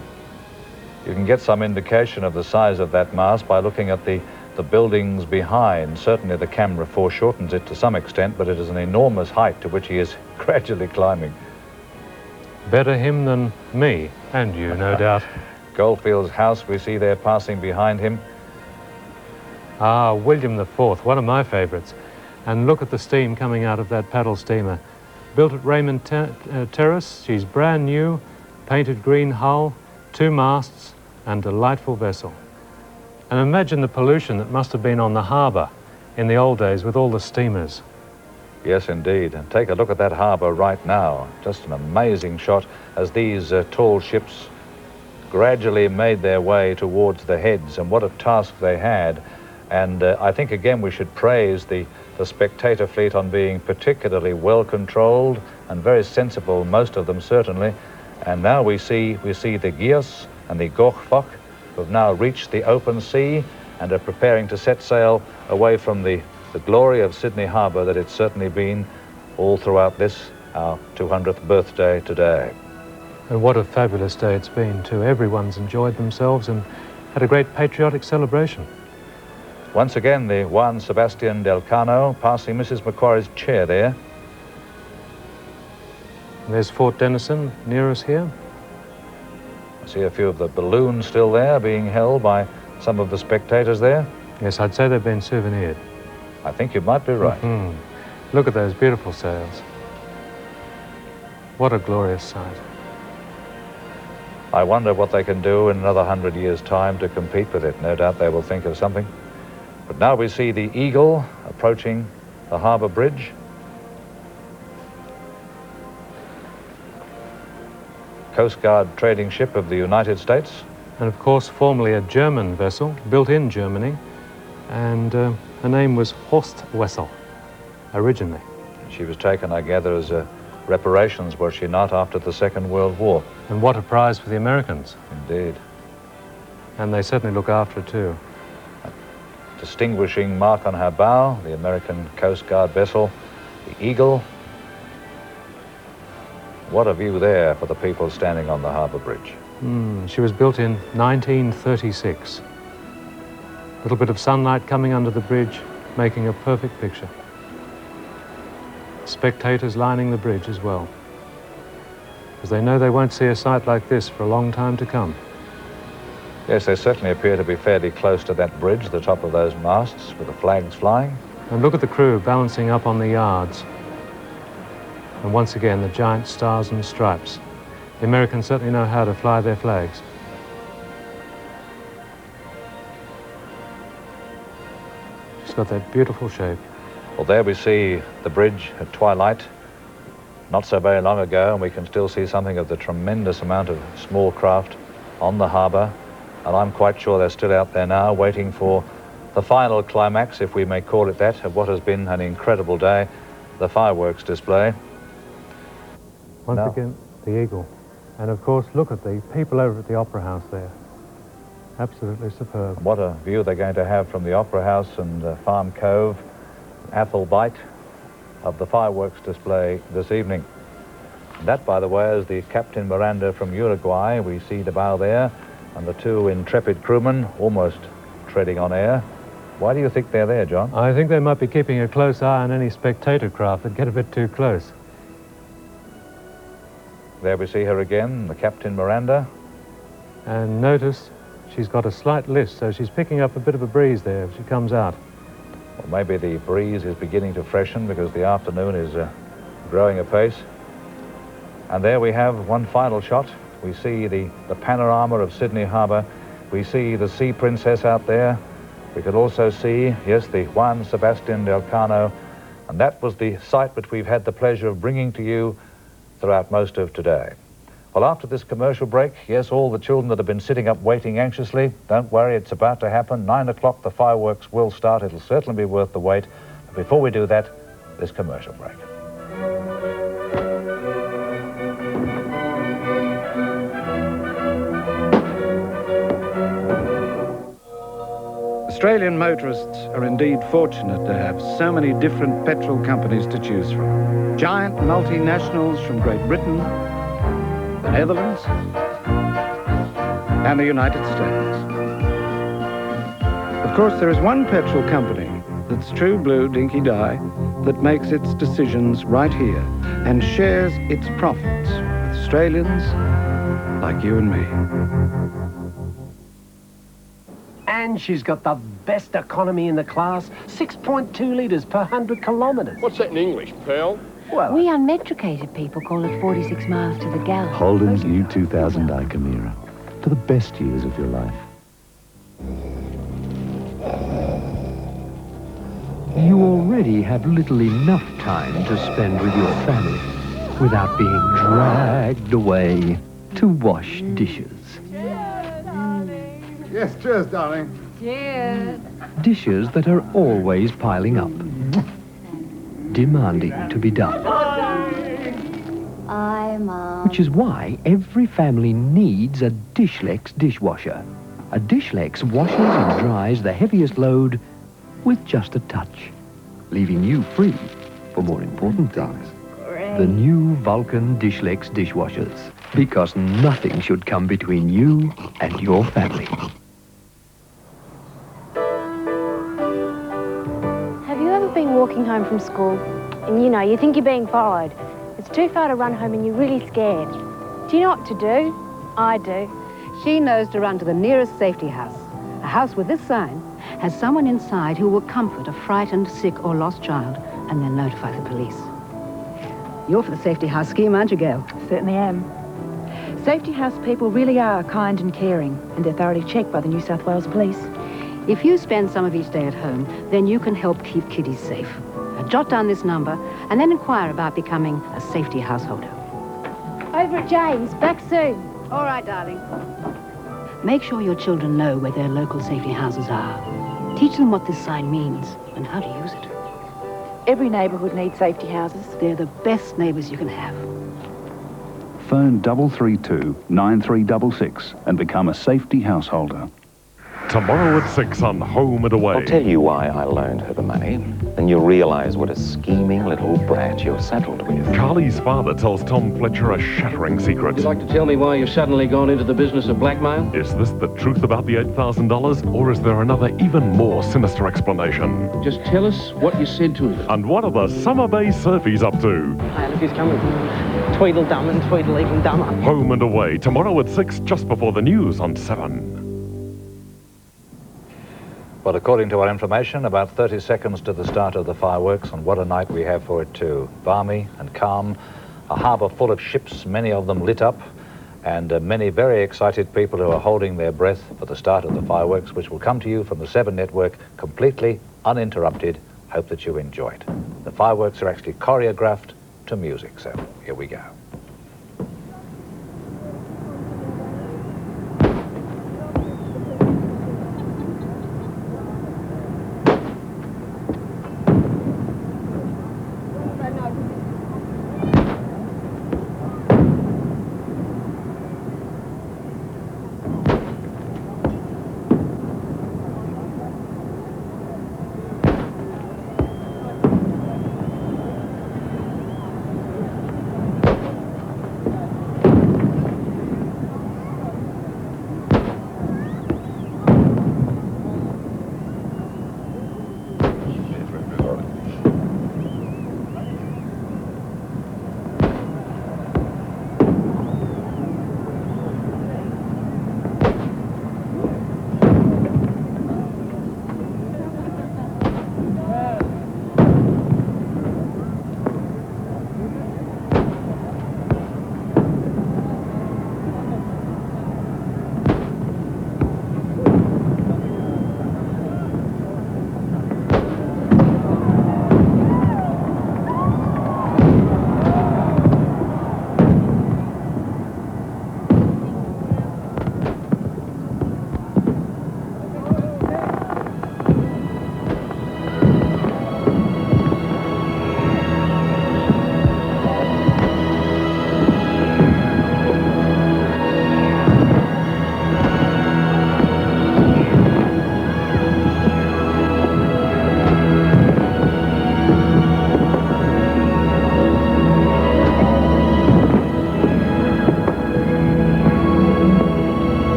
Speaker 3: You can get some indication of the size of that mast by looking at the buildings behind. Certainly the camera foreshortens it to some extent, but it is an enormous height to which he is gradually climbing.
Speaker 5: Better him than me, and you, no doubt.
Speaker 3: Goldfield's house we see there passing behind him.
Speaker 5: Ah, William IV, one of my favourites. And look at the steam coming out of that paddle steamer. Built at Raymond Terrace, she's brand new, painted green hull, 2 masts, and delightful vessel. And imagine the pollution that must have been on the harbour in the old days with all the steamers.
Speaker 3: Yes, indeed. And take a look at that harbour right now. Just an amazing shot as these tall ships gradually made their way towards the heads, and what a task they had. And I think, again, we should praise the spectator fleet on being particularly well controlled and very sensible, most of them certainly. And now we see the Gios and the Gorfok, who have now reached the open sea and are preparing to set sail away from the glory of Sydney Harbour that it's certainly been all throughout this, our 200th birthday today.
Speaker 5: And what a fabulous day it's been too. Everyone's enjoyed themselves and had a great patriotic celebration.
Speaker 3: Once again, the Juan Sebastian del Cano passing Mrs. Macquarie's chair there.
Speaker 5: There's Fort Denison near us here.
Speaker 3: I see a few of the balloons still there being held by some of the spectators there.
Speaker 5: Yes, I'd say they've been souvenired.
Speaker 3: I think you might be right.
Speaker 5: Look at those beautiful sails. What a glorious sight.
Speaker 3: I wonder what they can do in another 100 years' time to compete with it. No doubt they will think of something. But now we see the Eagle approaching the harbour bridge. Coast Guard trading ship of the United States.
Speaker 5: And of course, formerly a German vessel, built in Germany, and her name was Horstwessel, originally.
Speaker 3: She was taken, I gather, as reparations, was she not, after the Second World War?
Speaker 5: And what a prize for the Americans.
Speaker 3: Indeed.
Speaker 5: And they certainly look after it too.
Speaker 3: A distinguishing mark on her bow, the American Coast Guard vessel, the Eagle. What a view there for the people standing on the harbour bridge.
Speaker 5: She was built in 1936. A little bit of sunlight coming under the bridge, making a perfect picture. Spectators lining the bridge as well, because they know they won't see a sight like this for a long time to come.
Speaker 3: Yes, they certainly appear to be fairly close to that bridge, the top of those masts, with the flags flying.
Speaker 5: And look at the crew balancing up on the yards. And once again, the giant stars and stripes. The Americans certainly know how to fly their flags. She's got that beautiful shape.
Speaker 3: Well, there we see the bridge at twilight, not so very long ago, and we can still see something of the tremendous amount of small craft on the harbour. And I'm quite sure they're still out there now, waiting for the final climax, if we may call it that, of what has been an incredible day, the fireworks display.
Speaker 5: Once again, the Eagle. And of course, look at the people over at the Opera House there. Absolutely superb.
Speaker 3: What a view they're going to have from the Opera House and Farm Cove, Athelbite, of the fireworks display this evening. And that, by the way, is the Captain Miranda from Uruguay. We see the bow there, and the two intrepid crewmen almost treading on air. Why do you think they're there, John?
Speaker 5: I think they might be keeping a close eye on any spectator craft that get a bit too close.
Speaker 3: There we see her again, the Captain Miranda.
Speaker 5: And notice she's got a slight list, so she's picking up a bit of a breeze there as she comes out.
Speaker 3: Well, maybe the breeze is beginning to freshen because the afternoon is growing apace. And there we have one final shot. We see the panorama of Sydney Harbour. We see the Sea Princess out there. We could also see, yes, the Juan Sebastian del Cano. And that was the sight which we've had the pleasure of bringing to you throughout most of today. Well, after this commercial break, yes, all the children that have been sitting up waiting anxiously, don't worry, it's about to happen. 9 o'clock, the fireworks will start. It'll certainly be worth the wait. But before we do that, this commercial break.
Speaker 2: Australian motorists are indeed fortunate to have so many different petrol companies to choose from. Giant multinationals from Great Britain, the Netherlands, and the United States. Of course, there is one petrol company that's true blue dinky die that makes its decisions right here and shares its profits with Australians like you and me.
Speaker 17: And she's got the best economy in the class, 6.2 litres per 100 kilometres.
Speaker 18: What's that in English, pal?
Speaker 10: Well, we unmetricated people call it 46 miles to the gallon.
Speaker 12: Holden's new 2000i Chimera. For the best years of your life.
Speaker 19: You already have little enough time to spend with your family without being dragged away to wash dishes.
Speaker 20: Yes, cheers, darling.
Speaker 10: Cheers.
Speaker 19: Dishes that are always piling up, demanding to be done.
Speaker 10: Hi, Mum.
Speaker 19: Which is why every family needs a Dishlex dishwasher. A Dishlex washes and dries the heaviest load with just a touch, leaving you free for more important things. The new Vulcan Dishlex dishwashers, because nothing should come between you and your family.
Speaker 6: Have you ever been walking home from school and you think you're being followed? It's too far to run home and you're really scared. Do you know what to do? I do.
Speaker 7: She knows to run to the nearest safety house. A house with this sign has someone inside who will comfort a frightened, sick or lost child and then notify the police. You're for the safety house scheme, aren't you, Gail?
Speaker 8: Certainly am. Safety house people really are kind and caring, and they're thoroughly checked by the New South Wales Police.
Speaker 7: If you spend some of each day at home, then you can help keep kiddies safe. Now, jot down this number and then inquire about becoming a safety householder.
Speaker 6: Hi over at James. Back soon.
Speaker 7: All right, darling. Make sure your children know where their local safety houses are. Teach them what this sign means and how to use it.
Speaker 8: Every neighbourhood needs safety houses.
Speaker 7: They're the best neighbours you can have.
Speaker 9: Phone 332 9366 and become a safety householder.
Speaker 1: Tomorrow at 6 on Home and Away.
Speaker 11: I'll tell you why I loaned her the money, and you'll realize what a scheming little brat you're saddled with.
Speaker 1: Carly's father tells Tom Fletcher a shattering secret.
Speaker 13: Would you like to tell me why you've suddenly gone into the business of blackmail?
Speaker 1: Is this the truth about the $8,000, or is there another even more sinister explanation?
Speaker 13: Just tell us what you said to him.
Speaker 1: And what are the Summer Bay surfies up to?
Speaker 18: Hey, look who's coming. Tweedledum and Tweedle even dumber.
Speaker 1: Home and Away, tomorrow at 6, just before the news on 7.
Speaker 3: Well, according to our information, about 30 seconds to the start of the fireworks, and what a night we have for it too. Balmy and calm, a harbour full of ships, many of them lit up, and many very excited people who are holding their breath for the start of the fireworks, which will come to you from the 7 Network, completely uninterrupted. Hope that you enjoy it. The fireworks are actually choreographed to music, so here we go.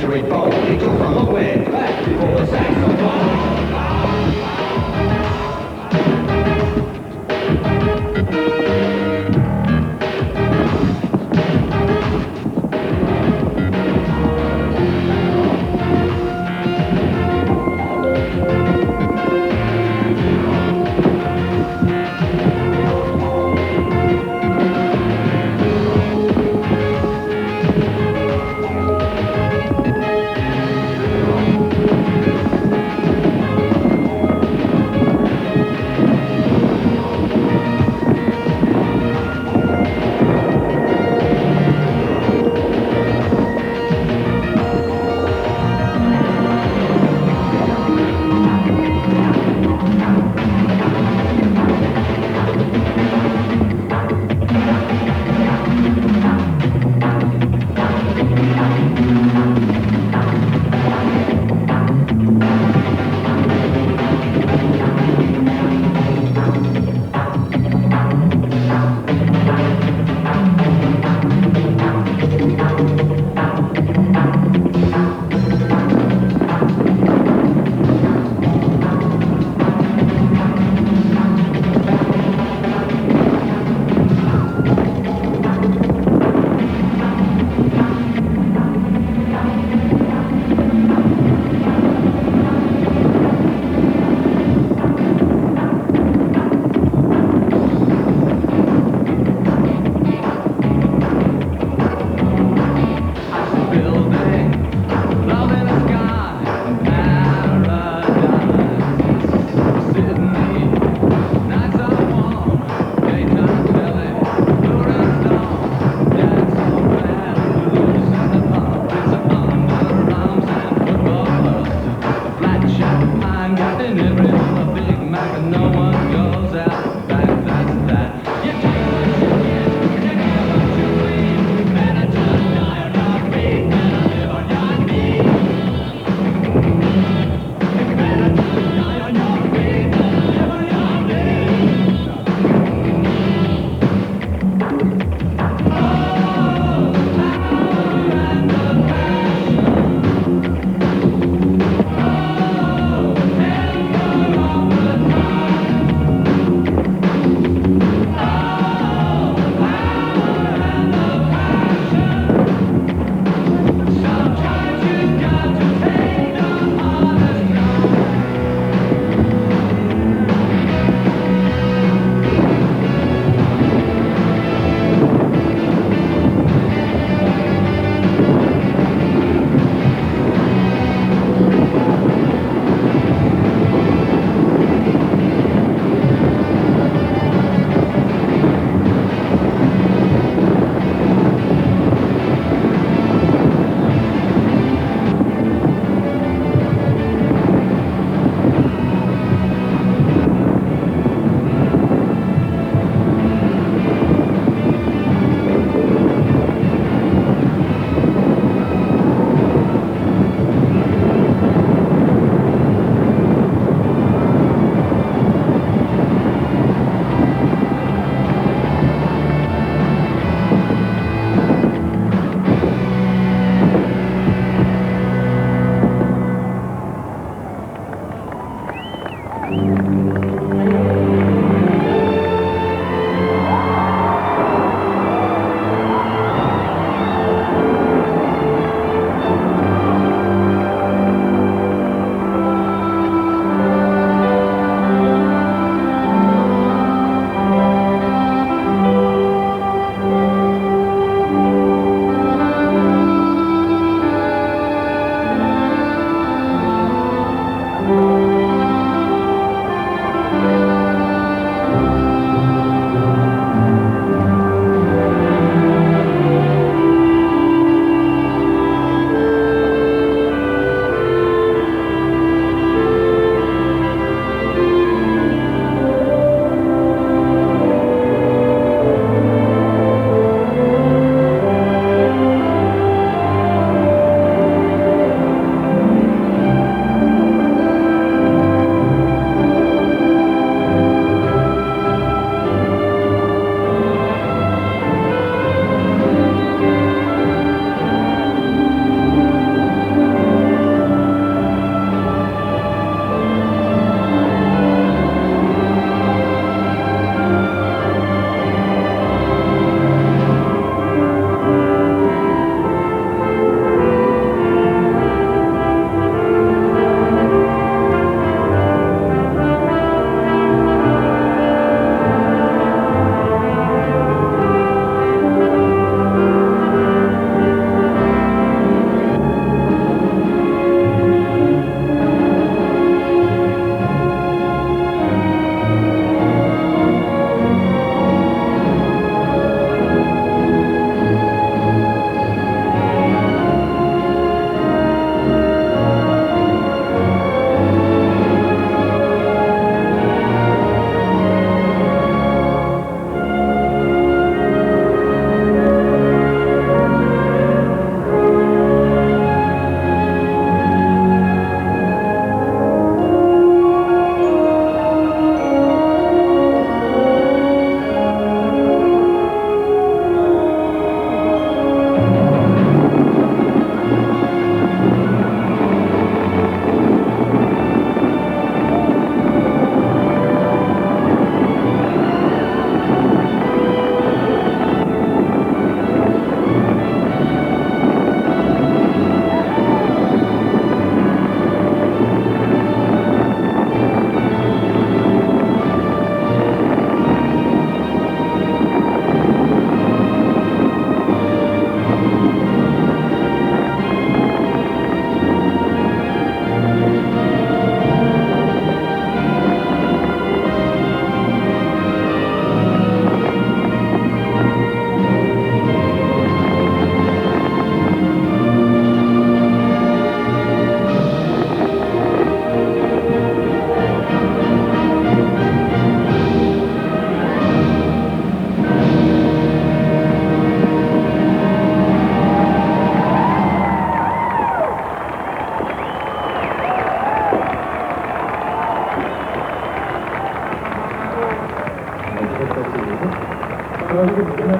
Speaker 14: victory bowl, eagle from the wind, back before the saxophone.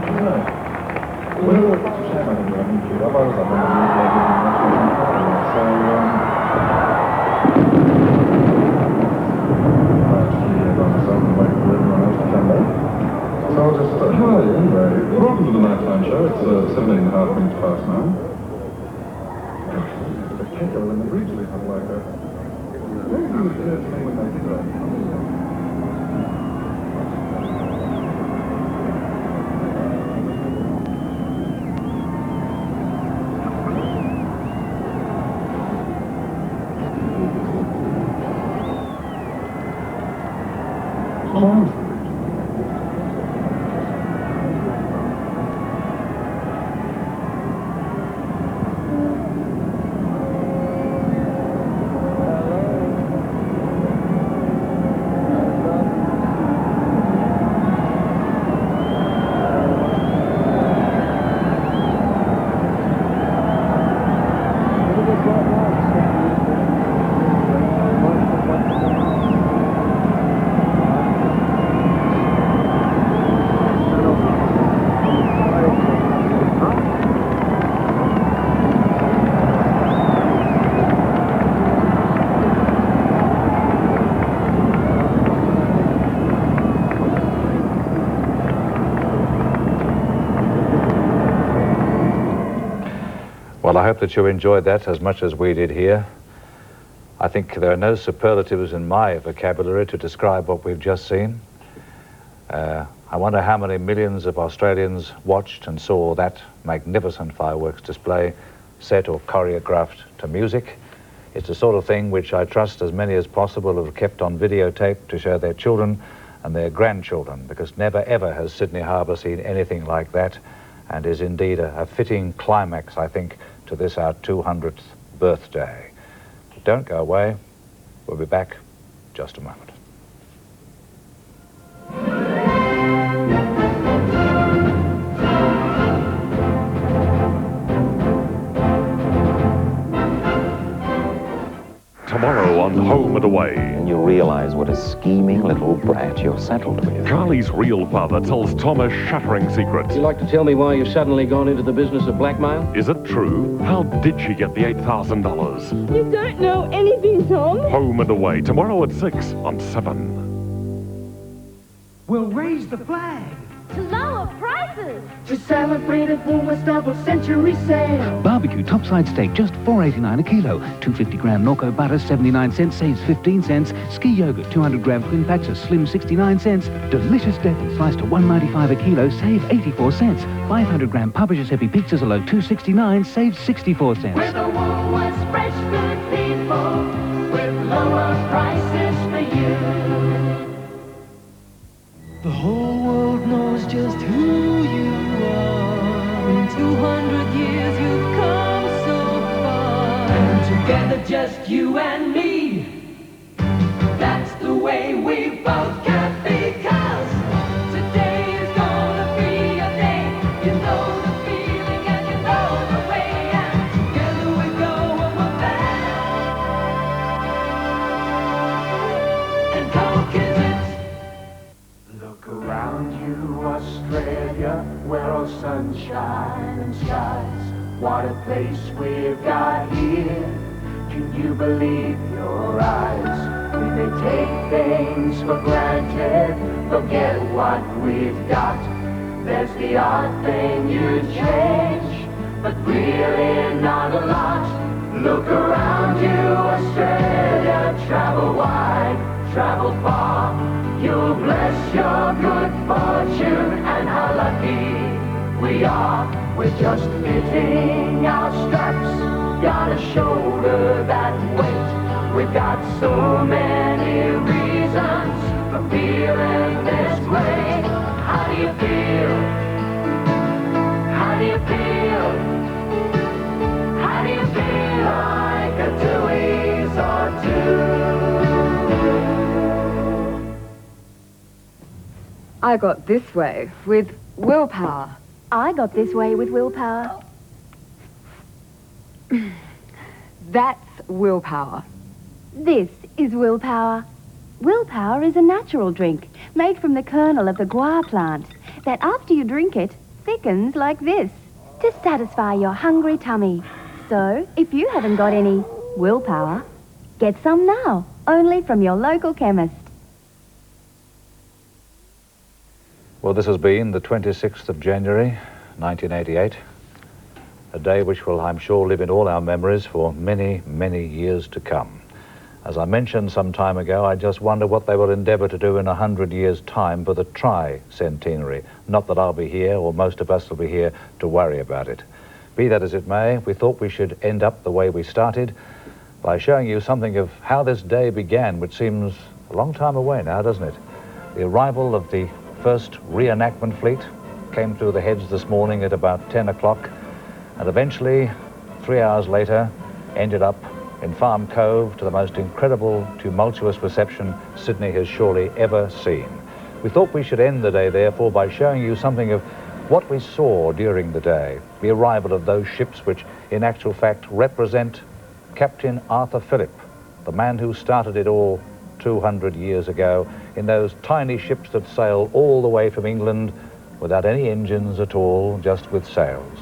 Speaker 4: Welcome to the nighttime show. It's 17.5 minutes past 9. The kicker when the bridge lit up like that. Maybe it occurred to me when they did that.
Speaker 3: Well, I hope that you enjoyed that as much as we did here. I think there are no superlatives in my vocabulary to describe what we've just seen. I wonder how many millions of Australians watched and saw that magnificent fireworks display, set or choreographed to music. It's the sort of thing which I trust as many as possible have kept on videotape to show their children and their grandchildren, because never ever has Sydney Harbour seen anything like that, and is indeed a fitting climax, I think, to this our 200th birthday. Don't go away. We'll be back just a moment.
Speaker 1: Tomorrow on Home and Away.
Speaker 11: And you realize what a scheming little brat you're settled with.
Speaker 1: Charlie's real father tells Tom a shattering secret.
Speaker 13: Would you like to tell me why you've suddenly gone into the business of blackmail?
Speaker 1: Is it true? How did she get the $8,000?
Speaker 27: You don't know anything, Tom.
Speaker 1: Home and Away, tomorrow at 6 on 7.
Speaker 14: We'll raise the flag
Speaker 27: To lower prices.
Speaker 14: to celebrate a Woolworths double century sale.
Speaker 15: Barbecue topside steak, just $4.89 a kilo. 250-gram Norco butter, 79 cents, saves 15 cents. Ski yogurt, 200-gram twin packs, a slim 69 cents. Delicious Devon sliced at $1.95 a kilo, save 84 cents. 500-gram Papa Giuseppe pizzas, a low $2.69, saves 64 cents.
Speaker 14: We're the Woolworths fresh food people with lower prices for you. The whole world knows just who you are. In 200 years you've come so far. And together just you and me. That's the way we both can be. 'Cause today is gonna be a day. You know the feeling and you know the way. And together we go and we're better. And Coke is it. Look around you, Australia, where all sunshine and skies. What a place we've got here. Can you believe your eyes? We may take things for granted, forget what we've got. There's the odd thing you change, but really not a lot. Look around you, Australia, travel wide, travel far. You'll bless your good fortune and how lucky we are. We're just fitting our straps, got a shoulder that weight. We've got so many reasons for feeling this way. How do you feel? How do you feel? How do you feel? Like a two-ease or two?
Speaker 20: I got this way with willpower.
Speaker 6: I got this way with willpower.
Speaker 20: That's willpower.
Speaker 6: This is willpower. Willpower is a natural drink made from the kernel of the guar plant that after you drink it,
Speaker 16: thick uns like this to satisfy your hungry tummy. So, if you haven't got any willpower, get some now, only from your local chemist.
Speaker 3: Well, this has been the 26th of January, 1988. A day which will, I'm sure, live in all our memories for many, many years to come. As I mentioned some time ago, I just wonder what they will endeavour to do in 100 years' time for the tri-centenary. Not that I'll be here, or most of us will be here, to worry about it. Be that as it may, we thought we should end up the way we started by showing you something of how this day began, which seems a long time away now, doesn't it? The arrival of the first reenactment fleet came through the heads this morning at about 10 o'clock, and eventually, 3 hours later, ended up in Farm Cove to the most incredible, tumultuous reception Sydney has surely ever seen. We thought we should end the day, therefore, by showing you something of what we saw during the day, the arrival of those ships which, in actual fact, represent Captain Arthur Phillip, the man who started it all 200 years ago, in those tiny ships that sail all the way from England without any engines at all, just with sails.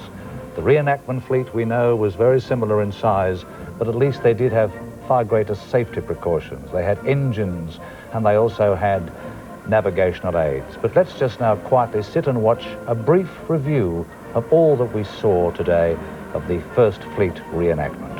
Speaker 3: The reenactment fleet, we know, was very similar in size, but at least they did have far greater safety precautions. They had engines, and they also had navigational aids. But let's just now quietly sit and watch a brief review of all that we saw today of the First Fleet reenactment.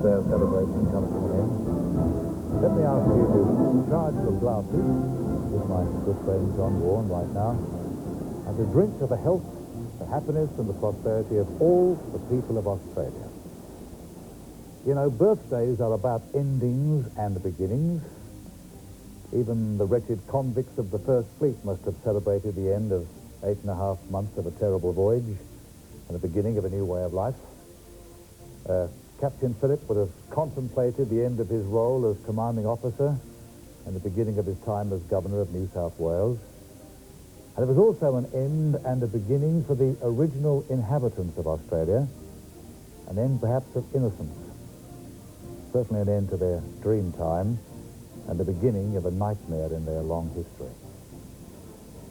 Speaker 3: Day of celebration comes to an end. Let me ask you to charge your glasses with my good friend John Warren right now, and to drink to the health, the happiness and the prosperity of all the people of Australia. You know, birthdays are about endings and beginnings. Even the wretched convicts of the First Fleet must have celebrated the end of 8.5 months of a terrible voyage and the beginning of a new way of life. Captain Phillip would have contemplated the end of his role as commanding officer and the beginning of his time as governor of New South Wales. And it was also an end and a beginning for the original inhabitants of Australia, an end perhaps of innocence, certainly an end to their dream time, and the beginning of a nightmare in their long history.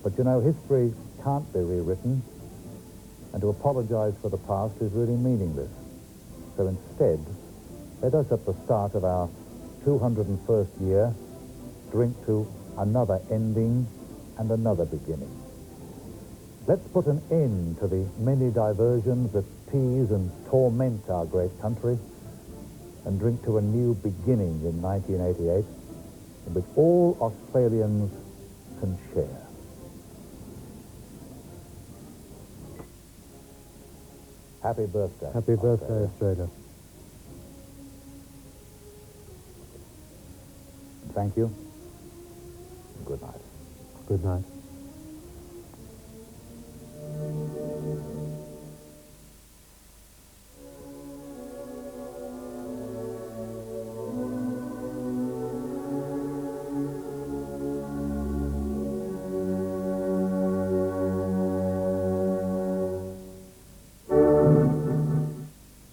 Speaker 3: But you know, history can't be rewritten, and to apologize for the past is really meaningless. So instead, let us at the start of our 201st year, drink to another ending and another beginning. Let's put an end to the many diversions that tease and torment our great country and drink to a new beginning in 1988 in which all Australians can share. Happy birthday.
Speaker 5: Happy birthday, Australia.
Speaker 3: Thank you. Good night.
Speaker 5: Good night.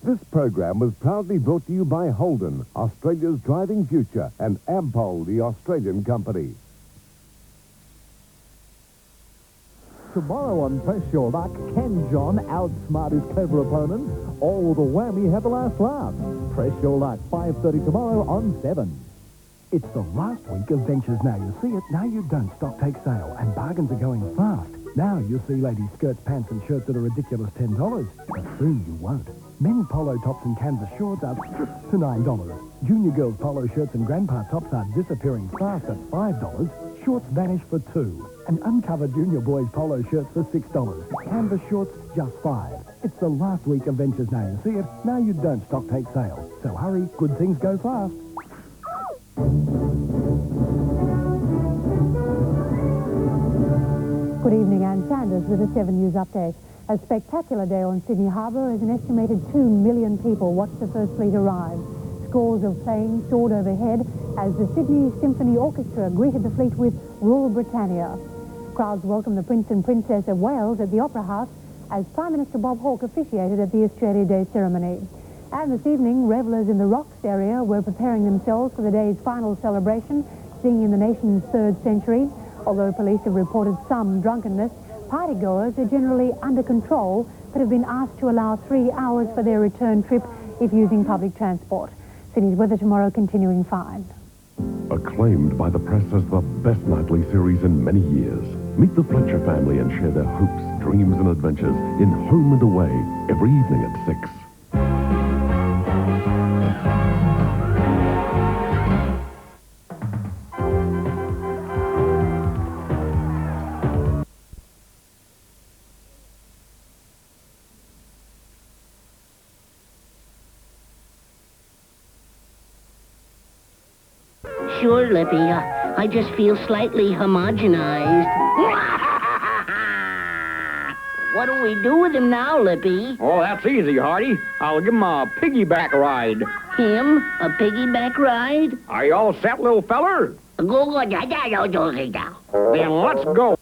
Speaker 21: This program was proudly brought to you by Holden, Australia's driving future, and Ampol, the Australian company.
Speaker 22: Tomorrow on Press Your Luck, can John outsmart his clever opponent, or will the whammy have the last laugh? Press Your Luck, 5:30 tomorrow on 7.
Speaker 23: It's the last week of Ventures. Now you see it, now you don't. Stock take sale, and bargains are going fast. Now you'll see ladies' skirts, pants and shirts at a ridiculous $10, but soon you won't. Men polo tops and canvas shorts are to $9. Junior girls' polo shirts and grandpa tops are disappearing fast at $5. Shorts vanish for $2. And uncovered junior boys' polo shirts for $6. Canvas shorts, just $5. It's the last week of Ventures. Now you see it, now you don't. Stock take sale. So hurry, good things go fast.
Speaker 24: Good evening, Ann Sanders with a 7 News update. A spectacular day on Sydney Harbour as an estimated 2 million people watched the first fleet arrive. Scores of planes soared overhead as the Sydney Symphony Orchestra greeted the fleet with Rule Britannia. Crowds welcomed the Prince and Princess of Wales at the Opera House as Prime Minister Bob Hawke officiated at the Australia Day ceremony. And this evening, revellers in the Rocks area were preparing themselves for the day's final celebration, singing in the nation's 3rd century. Although police have reported some drunkenness, partygoers are generally under control, but have been asked to allow 3 hours for their return trip if using public transport. Sydney's weather tomorrow continuing fine.
Speaker 1: Acclaimed by the press as the best nightly series in many years. Meet the Fletcher family and share their hopes, dreams and adventures in Home and Away every evening at 6.
Speaker 25: Sure, Lippy. I just feel slightly homogenized. What do we do with him now, Lippy?
Speaker 13: Oh, that's easy, Hardy. I'll give him a piggyback ride.
Speaker 25: Him? A piggyback ride?
Speaker 13: Are you all set, little feller? Then let's go.